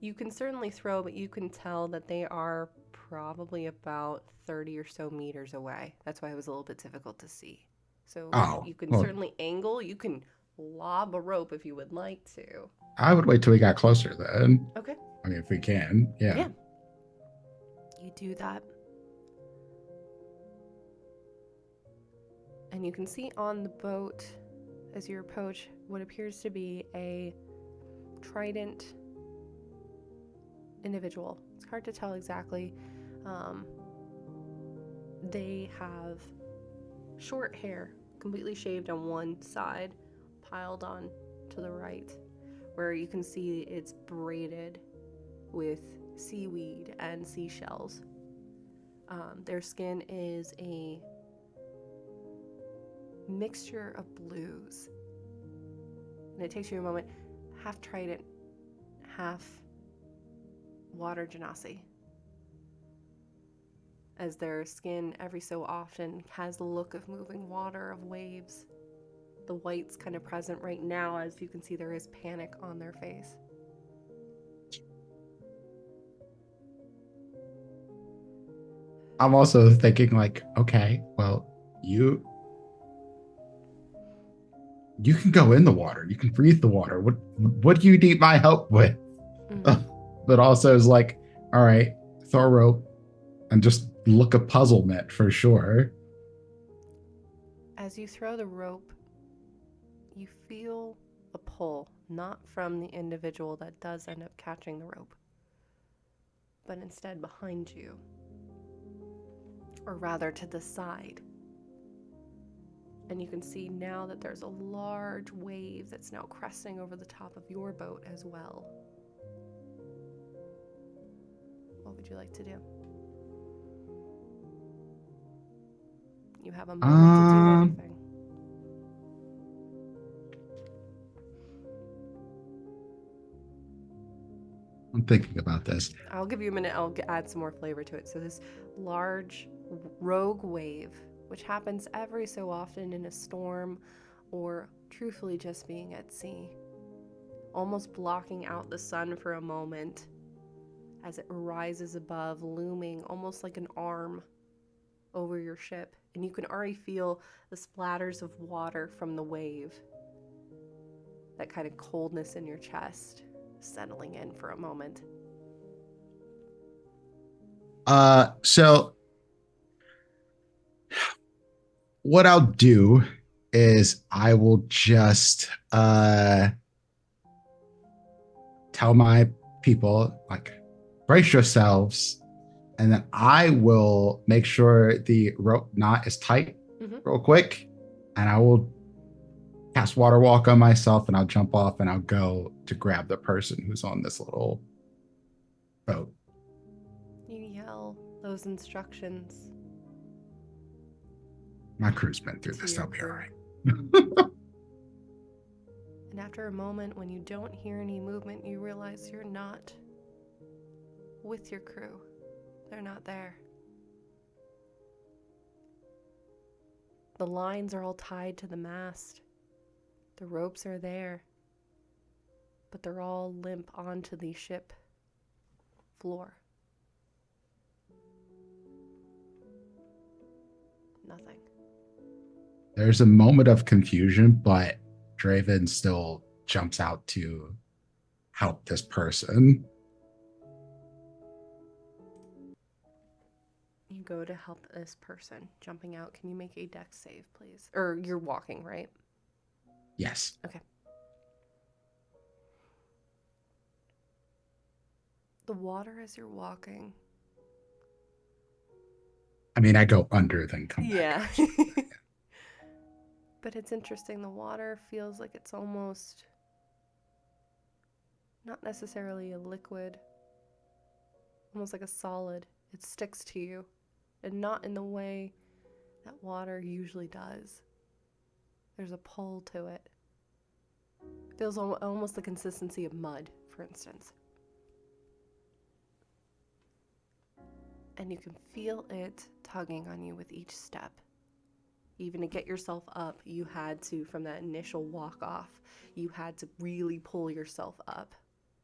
you can certainly throw, but you can tell that they are probably about 30 or so meters away. That's why it was a little bit difficult to see. So Oh, you can well, certainly angle. You can lob a rope if you would like to. I would wait till we got closer then. Okay. I mean, if we can. Yeah. Yeah. You do that. And you can see on the boat, as you approach, what appears to be a trident individual. It's hard to tell exactly. They have short hair, completely shaved on one side, piled on to the right, where you can see it's braided with seaweed and seashells. Their skin is a mixture of blues. And it takes you a moment, half trident, half water genasi. As their skin every so often has the look of moving water, of waves. The white's kind of present right now, as you can see there is panic on their face. I'm also thinking like, okay, well, you can go in the water. You can breathe the water. What do you need my help with? Mm-hmm. But also is like, all right, throw a rope and just look of puzzlement for sure. As you throw the rope, you feel a pull, not from the individual that does end up catching the rope, but instead behind you, or rather to the side. And you can see now that there's a large wave that's now cresting over the top of your boat as well. What would you like to do? You have a moment to do anything. I'm thinking about this. I'll give you a minute. I'll add some more flavor to it. So this large rogue wave, which happens every so often in a storm or truthfully just being at sea, almost blocking out the sun for a moment as it rises above, looming almost like an arm over your ship. And you can already feel the splatters of water from the wave, that kind of coldness in your chest settling in for a moment. So what I'll do is I will just tell my people, like, brace yourselves, and then I will make sure the rope knot is tight real quick, and I will cast water walk on myself, and I'll jump off, and I'll go to grab the person who's on this little boat. You yell those instructions. My crew's been through To this. your They'll be crew. all right. And after a moment, when you don't hear any movement, you realize you're not with your crew. They're not there. The lines are all tied to the mast. The ropes are there, but they're all limp onto the ship floor. Nothing. There's a moment of confusion, but Draven still jumps out to help this person. You go to help this person jumping out. Can you make a dex save, please? Or you're walking, right? Yes. Okay. The water as you're walking. I mean, I go under, then come back. Yeah. But it's interesting. The water feels like it's almost not necessarily a liquid, almost like a solid. It sticks to you, and not in the way that water usually does. There's a pull to it. It feels almost the consistency of mud, for instance. And you can feel it tugging on you with each step. Even to get yourself up, you had to, from that initial walk off, you had to really pull yourself up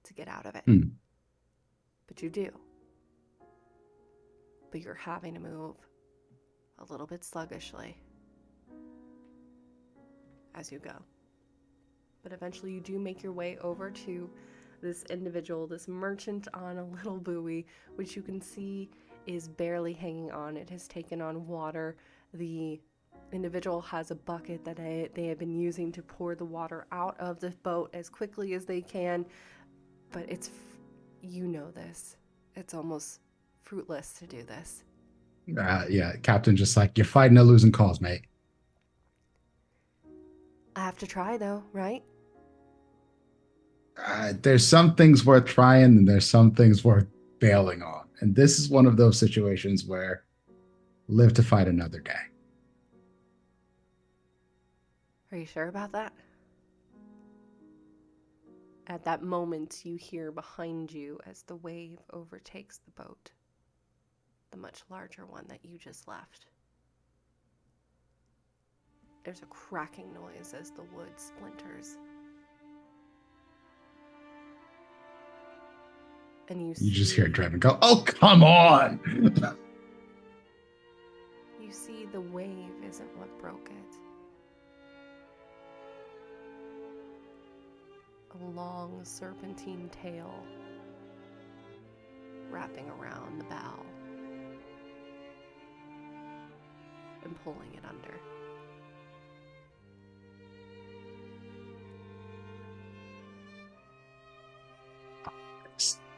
to get out of it. But you do. But you're having to move a little bit sluggishly as you go. But eventually you do make your way over to this individual, this merchant on a little buoy, which you can see is barely hanging on. It has taken on water. The individual has a bucket that they have been using to pour the water out of the boat as quickly as they can. But it's, you know this, it's almost fruitless to do this. Yeah, Captain just like, you're fighting a losing cause, mate. I have to try though, right? There's some things worth trying, and there's some things worth bailing on. And this is one of those situations where live to fight another day. Are you sure about that? At that moment, you hear behind you as the wave overtakes the boat, the much larger one that you just left. There's a cracking noise as the wood splinters. And you just hear Draven go, "Oh, come on!" You see the wave isn't what broke it. A long serpentine tail wrapping around the bow and pulling it under.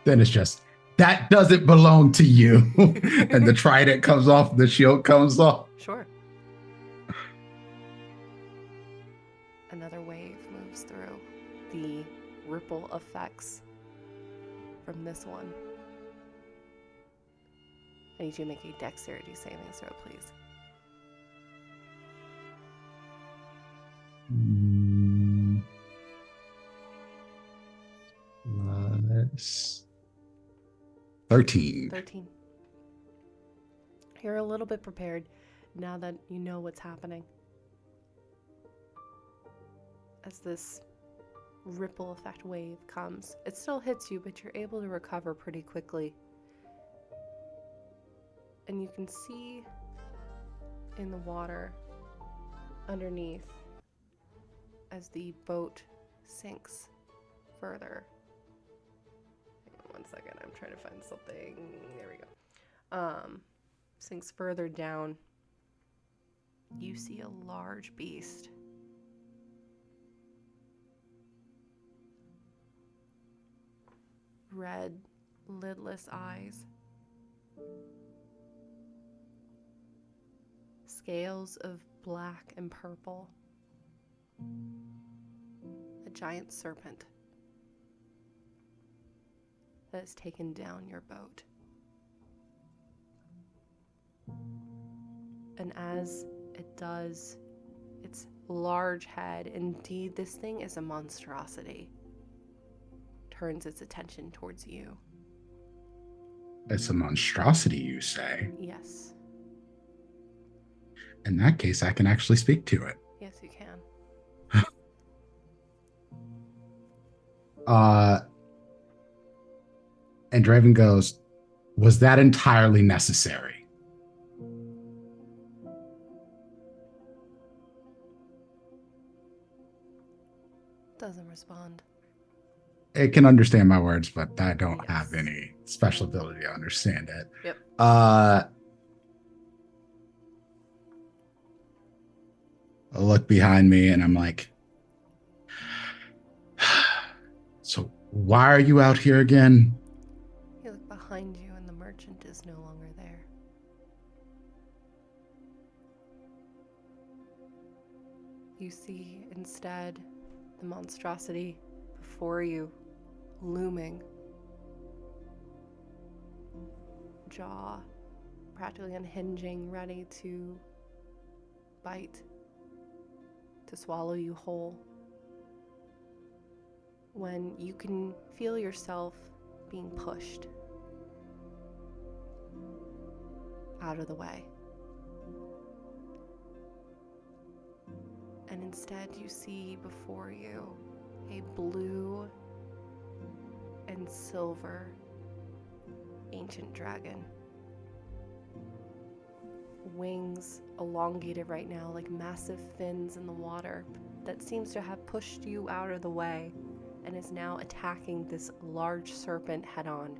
Then it's just, "That doesn't belong to you." And the trident comes off, the shield comes off. Sure. Another wave moves through. The ripple effects from this one. I need you to make a dexterity saving throw, please. Plus 13. 13. You're a little bit prepared now that you know what's happening. As this ripple effect wave comes, it still hits you, but you're able to recover pretty quickly. And you can see in the water underneath as the boat sinks further. Hang on 1 second, I'm trying to find something. There we go. Sinks further down. You see a large beast. Red, lidless eyes. Scales of black and purple. A giant serpent that has taken down your boat. And as it does, its large head, indeed this thing is a monstrosity, turns its attention towards you. It's a monstrosity, you say? Yes. In that case, I can actually speak to it. Yes, you can. And Draven goes, "Was that entirely necessary?" Doesn't respond. It can understand my words, but I don't Yes. have any special ability to understand it. Yep. I look behind me and I'm like, "So why are you out here again?" You look behind you and the merchant is no longer there. You see instead the monstrosity before you, looming. Jaw practically unhinging, ready to bite, to swallow you whole. When you can feel yourself being pushed out of the way. And instead you see before you a blue and silver ancient dragon. Wings elongated right now like massive fins in the water that seems to have pushed you out of the way and is now attacking this large serpent head on.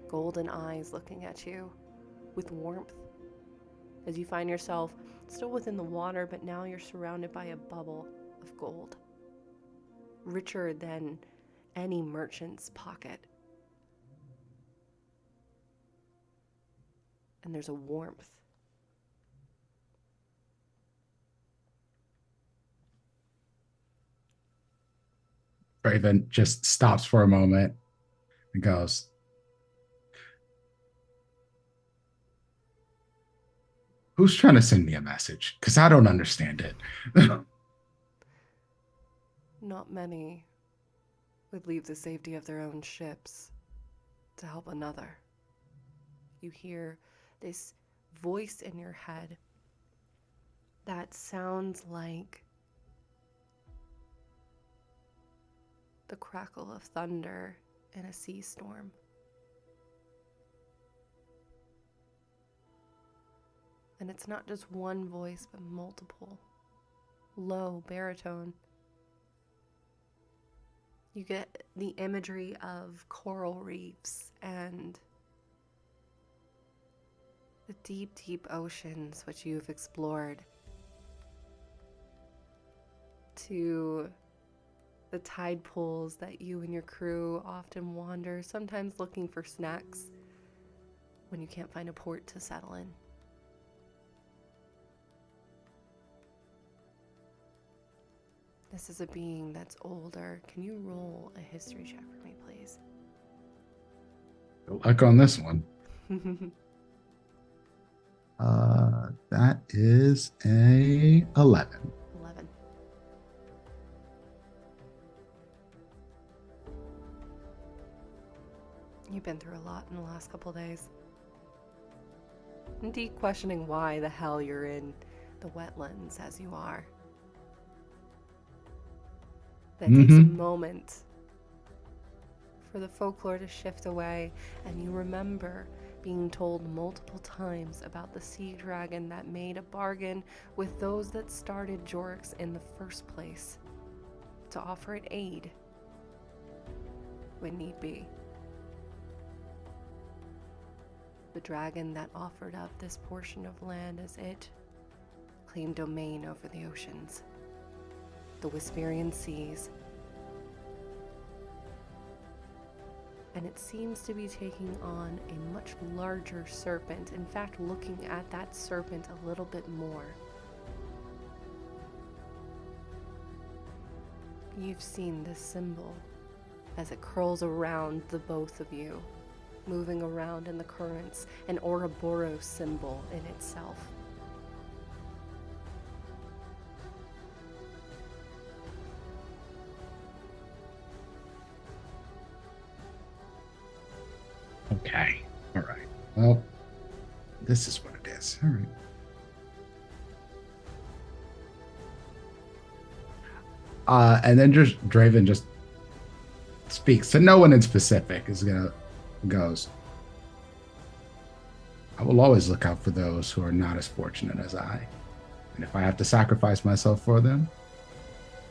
Golden eyes looking at you with warmth as you find yourself still within the water, but now you're surrounded by a bubble of gold, richer than any merchant's pocket. And there's a warmth. Draven just stops for a moment and goes, Who's trying to send me a message? Because I don't understand it. Not many would leave the safety of their own ships to help another. You hear this voice in your head that sounds like the crackle of thunder in a sea storm. And it's not just one voice, but multiple. Low baritone. You get the imagery of coral reefs and the deep, deep oceans which you've explored, to the tide pools that you and your crew often wander, sometimes looking for snacks when you can't find a port to settle in. This is a being that's older. Can you roll a history check for me, please? Good luck on this one. That is a 11. 11. You've been through a lot in the last couple days. Indeed, questioning why the hell you're in the wetlands as you are. That takes a moment for the folklore to shift away, and you remember being told multiple times about the sea dragon that made a bargain with those that started Jorix in the first place to offer it aid when need be. The dragon that offered up this portion of land as it claimed domain over the oceans, the Whisperian seas. And it seems to be taking on a much larger serpent. In fact, looking at that serpent a little bit more. You've seen this symbol as it curls around the both of you, moving around in the currents, an Ouroboros symbol in itself. Okay. All right. Well, this is what it is. All right. And then just Draven just speaks to no one in specific. Goes, I will always look out for those who are not as fortunate as I. And if I have to sacrifice myself for them,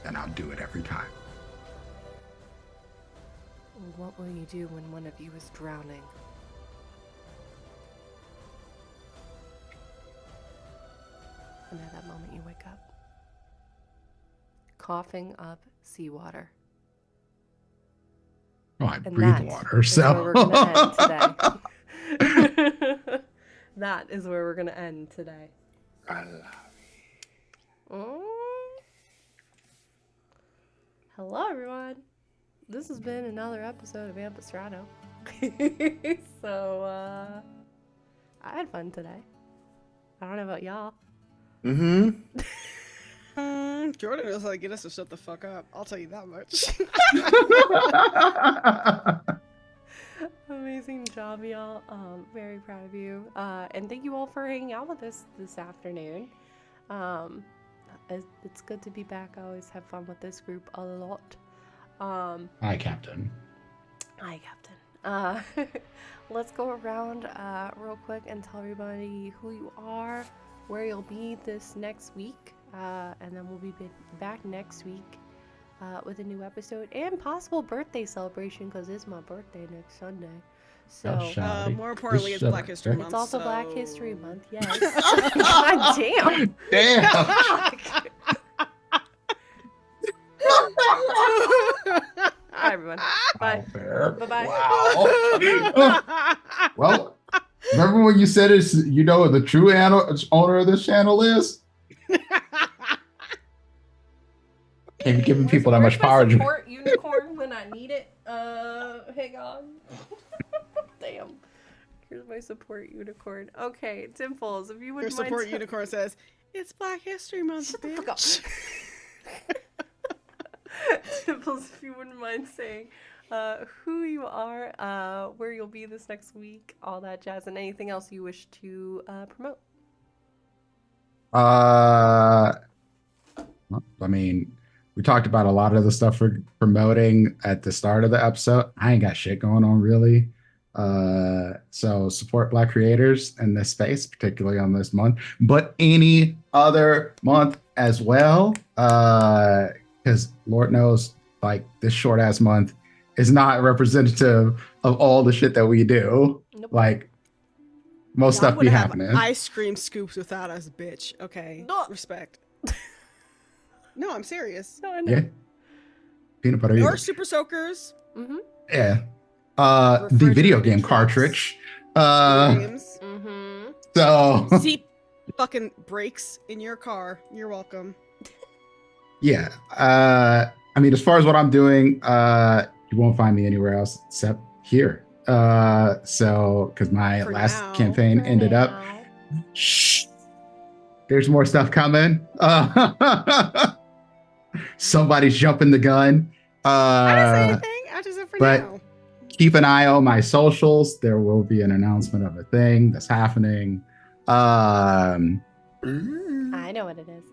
then I'll do it every time. What will you do when one of you is drowning? And at that moment you wake up, coughing up seawater. Oh, I And breathe that water, is where so we're gonna end today. That is where we're gonna end today. I love Mm. Hello, everyone. This has been another episode of Ampistrano. So, I had fun today. I don't know about y'all. it. Jordan knows how to get us to shut the fuck up. I'll tell you that much. Amazing job, y'all. Very proud of you. And thank you all for hanging out with us this afternoon. It's good to be back. I always have fun with this group a lot. Hi, Captain. Hi, Captain. Let's go around real quick and tell everybody who you are, where you'll be this next week, and then we'll be back next week with a new episode and possible birthday celebration because it's my birthday next Sunday. So more importantly, it's Black History Month. it's also so... Black History Month. Yes. God damn. Damn. Bye, everyone. Bye. Bye-bye. Wow. Well, remember when you said it's, you know, the true owner of this channel is? Can't be giving people that much power. Support unicorn when I need it. Hang on. Damn. Here's my support unicorn. Okay, Dimples, if you Your wouldn't mind. support unicorn says, "It's Black History Month, Shut the bitch." fuck up. Dimples, if you wouldn't mind saying who you are, where you'll be this next week, all that jazz, and anything else you wish to promote. Well, I mean, we talked about a lot of the stuff we're promoting at the start of the episode. I ain't got shit going on really. So support Black creators in this space, particularly on this month, but any other month as well. Because Lord knows, like, this short ass month is not representative of all the shit that we do. Nope. Like, most Y'all stuff would be have happening. ice cream scoops without us, bitch. Okay, No. respect. No, I'm serious. No, I know. Yeah. Peanut butter. Or yogurt. super soakers. Mm-hmm. Yeah. The video Refrigerated game treats. cartridge. Games. Mm-hmm. So Seat fucking brakes in your car. You're welcome. yeah. I mean, as far as what I'm doing, you won't find me anywhere else except here. So because my For last now. campaign For ended up. now. Shh. There's more stuff coming. Somebody's jumping the gun. I didn't say anything. I just said for but- now. Keep an eye on my socials. There will be an announcement of a thing that's happening. I know what it is.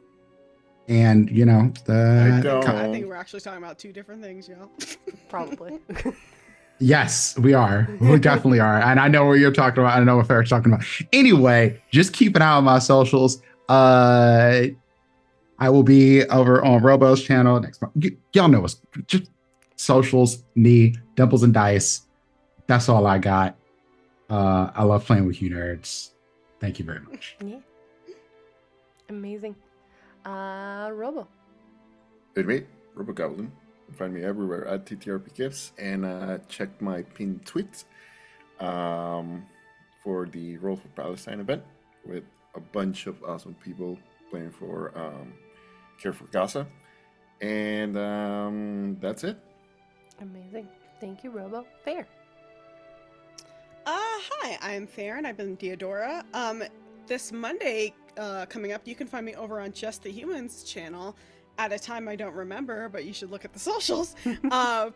And you know, I don't. I think we're actually talking about two different things, y'all. Probably. yes, we are. We definitely are. And I know what you're talking about. I know what Farrah's talking about. Anyway, just keep an eye on my socials. I will be over on Robo's channel next month. Y'all know us. Just socials, me, Dimples and Dice. That's all I got. I love playing with you nerds. Thank you very much. Yeah. Amazing. Robo. It's me, RoboGoblin. You can find me everywhere at TTRPGifts, and check my pinned tweets for the Roll for Palestine event with a bunch of awesome people playing for Care for Gaza. And that's it. Amazing. Thank you, Robo. Fair. Hi, I'm Fair, and I've been Diadora. This Monday coming up, you can find me over on Just the Humans channel at a time I don't remember, but you should look at the socials.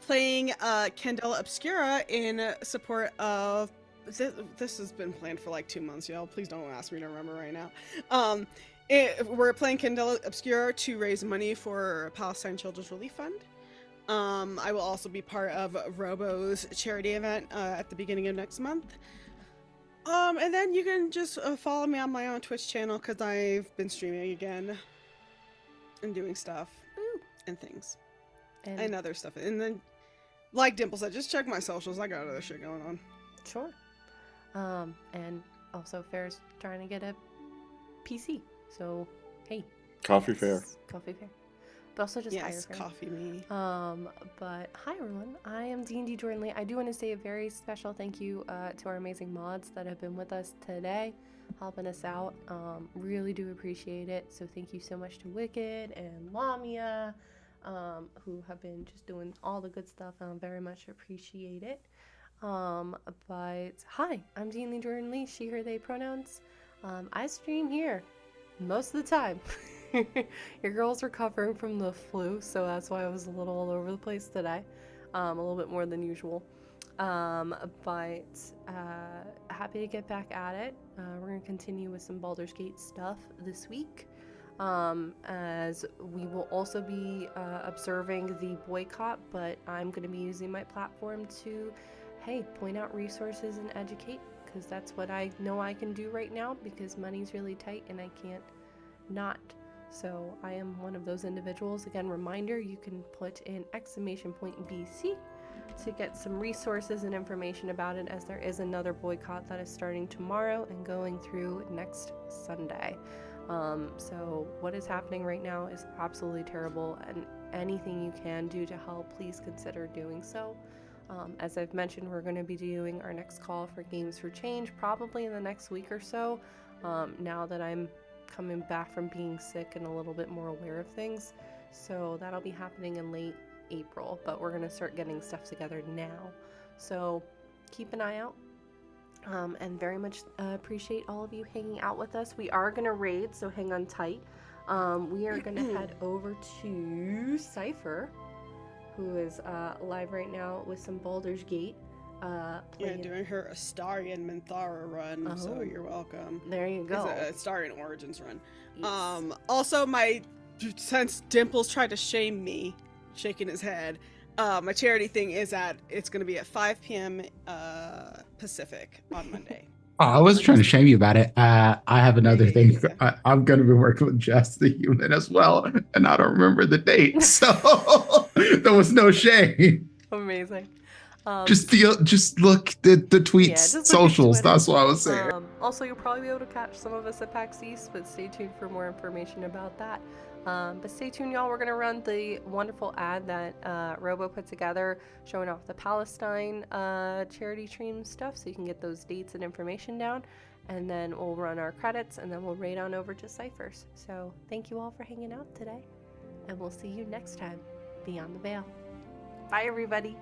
Playing Candela Obscura in support of. This has been planned for like 2 months, y'all. Please don't ask me to remember right now. We're playing Candela Obscura to raise money for Palestine Children's Relief Fund. I will also be part of Robo's charity event at the beginning of next month. And then you can just follow me on my own Twitch channel because I've been streaming again and doing stuff and things and other stuff. And then, like Dimple said, just check my socials. I got other shit going on. Sure. And also Fair's trying to get a PC. So, hey. Coffee Fair. Coffee Fair. But also just hire Yes, Fair. coffee me. But hi everyone, I am D&D Jordan Lee. I do want to say a very special thank you to our amazing mods that have been with us today, helping us out. Really do appreciate it. So thank you so much to Wicked and Lamia, who have been just doing all the good stuff. I very much appreciate it. But hi, I'm D&D Jordan Lee, she, her, they pronouns. I stream here most of the time. Your girl's recovering from the flu, so that's why I was a little all over the place today. A little bit more than usual. But happy to get back at it. We're going to continue with some Baldur's Gate stuff this week. As we will also be observing the boycott, but I'm going to be using my platform to, hey, point out resources and educate, because that's what I know I can do right now, because money's really tight and I can't not. So I am one of those individuals. Again, reminder, you can put in !BC to get some resources and information about it, as there is another boycott that is starting tomorrow and going through next Sunday. So what is happening right now is absolutely terrible, and anything you can do to help, please consider doing so. As I've mentioned, we're going to be doing our next call for Games for Change probably in the next week or so, now that I'm coming back from being sick and a little bit more aware of things. So that'll be happening in late April, but we're going to start getting stuff together now. So keep an eye out. and very much appreciate all of you hanging out with us. We are going to raid, so hang on tight. We are going to head over to Cypher, who is live right now with some Baldur's Gate. Doing her Astarian Minthara run, so you're welcome. There you go. It's a Astarian Origins run. Yes. Also, since Dimples tried to shame me, shaking his head, my charity thing is it's going to be at 5 p.m. Pacific on Monday. Oh, I wasn't trying to shame you about it. I have another thing. Yeah. I'm going to be working with Jess the Human as well, and I don't remember the date, so there was no shame. Amazing. Just look at the tweets, just look at socials. Twitter. That's what I was saying. Also, you'll probably be able to catch some of us at PAX East, but stay tuned for more information about that. But stay tuned, y'all. We're going to run the wonderful ad that Robo put together showing off the Palestine charity stream stuff, so you can get those dates and information down. And then we'll run our credits, and then we'll raid on over to Cyphers. So thank you all for hanging out today, and we'll see you next time, Beyond the Veil. Bye, everybody.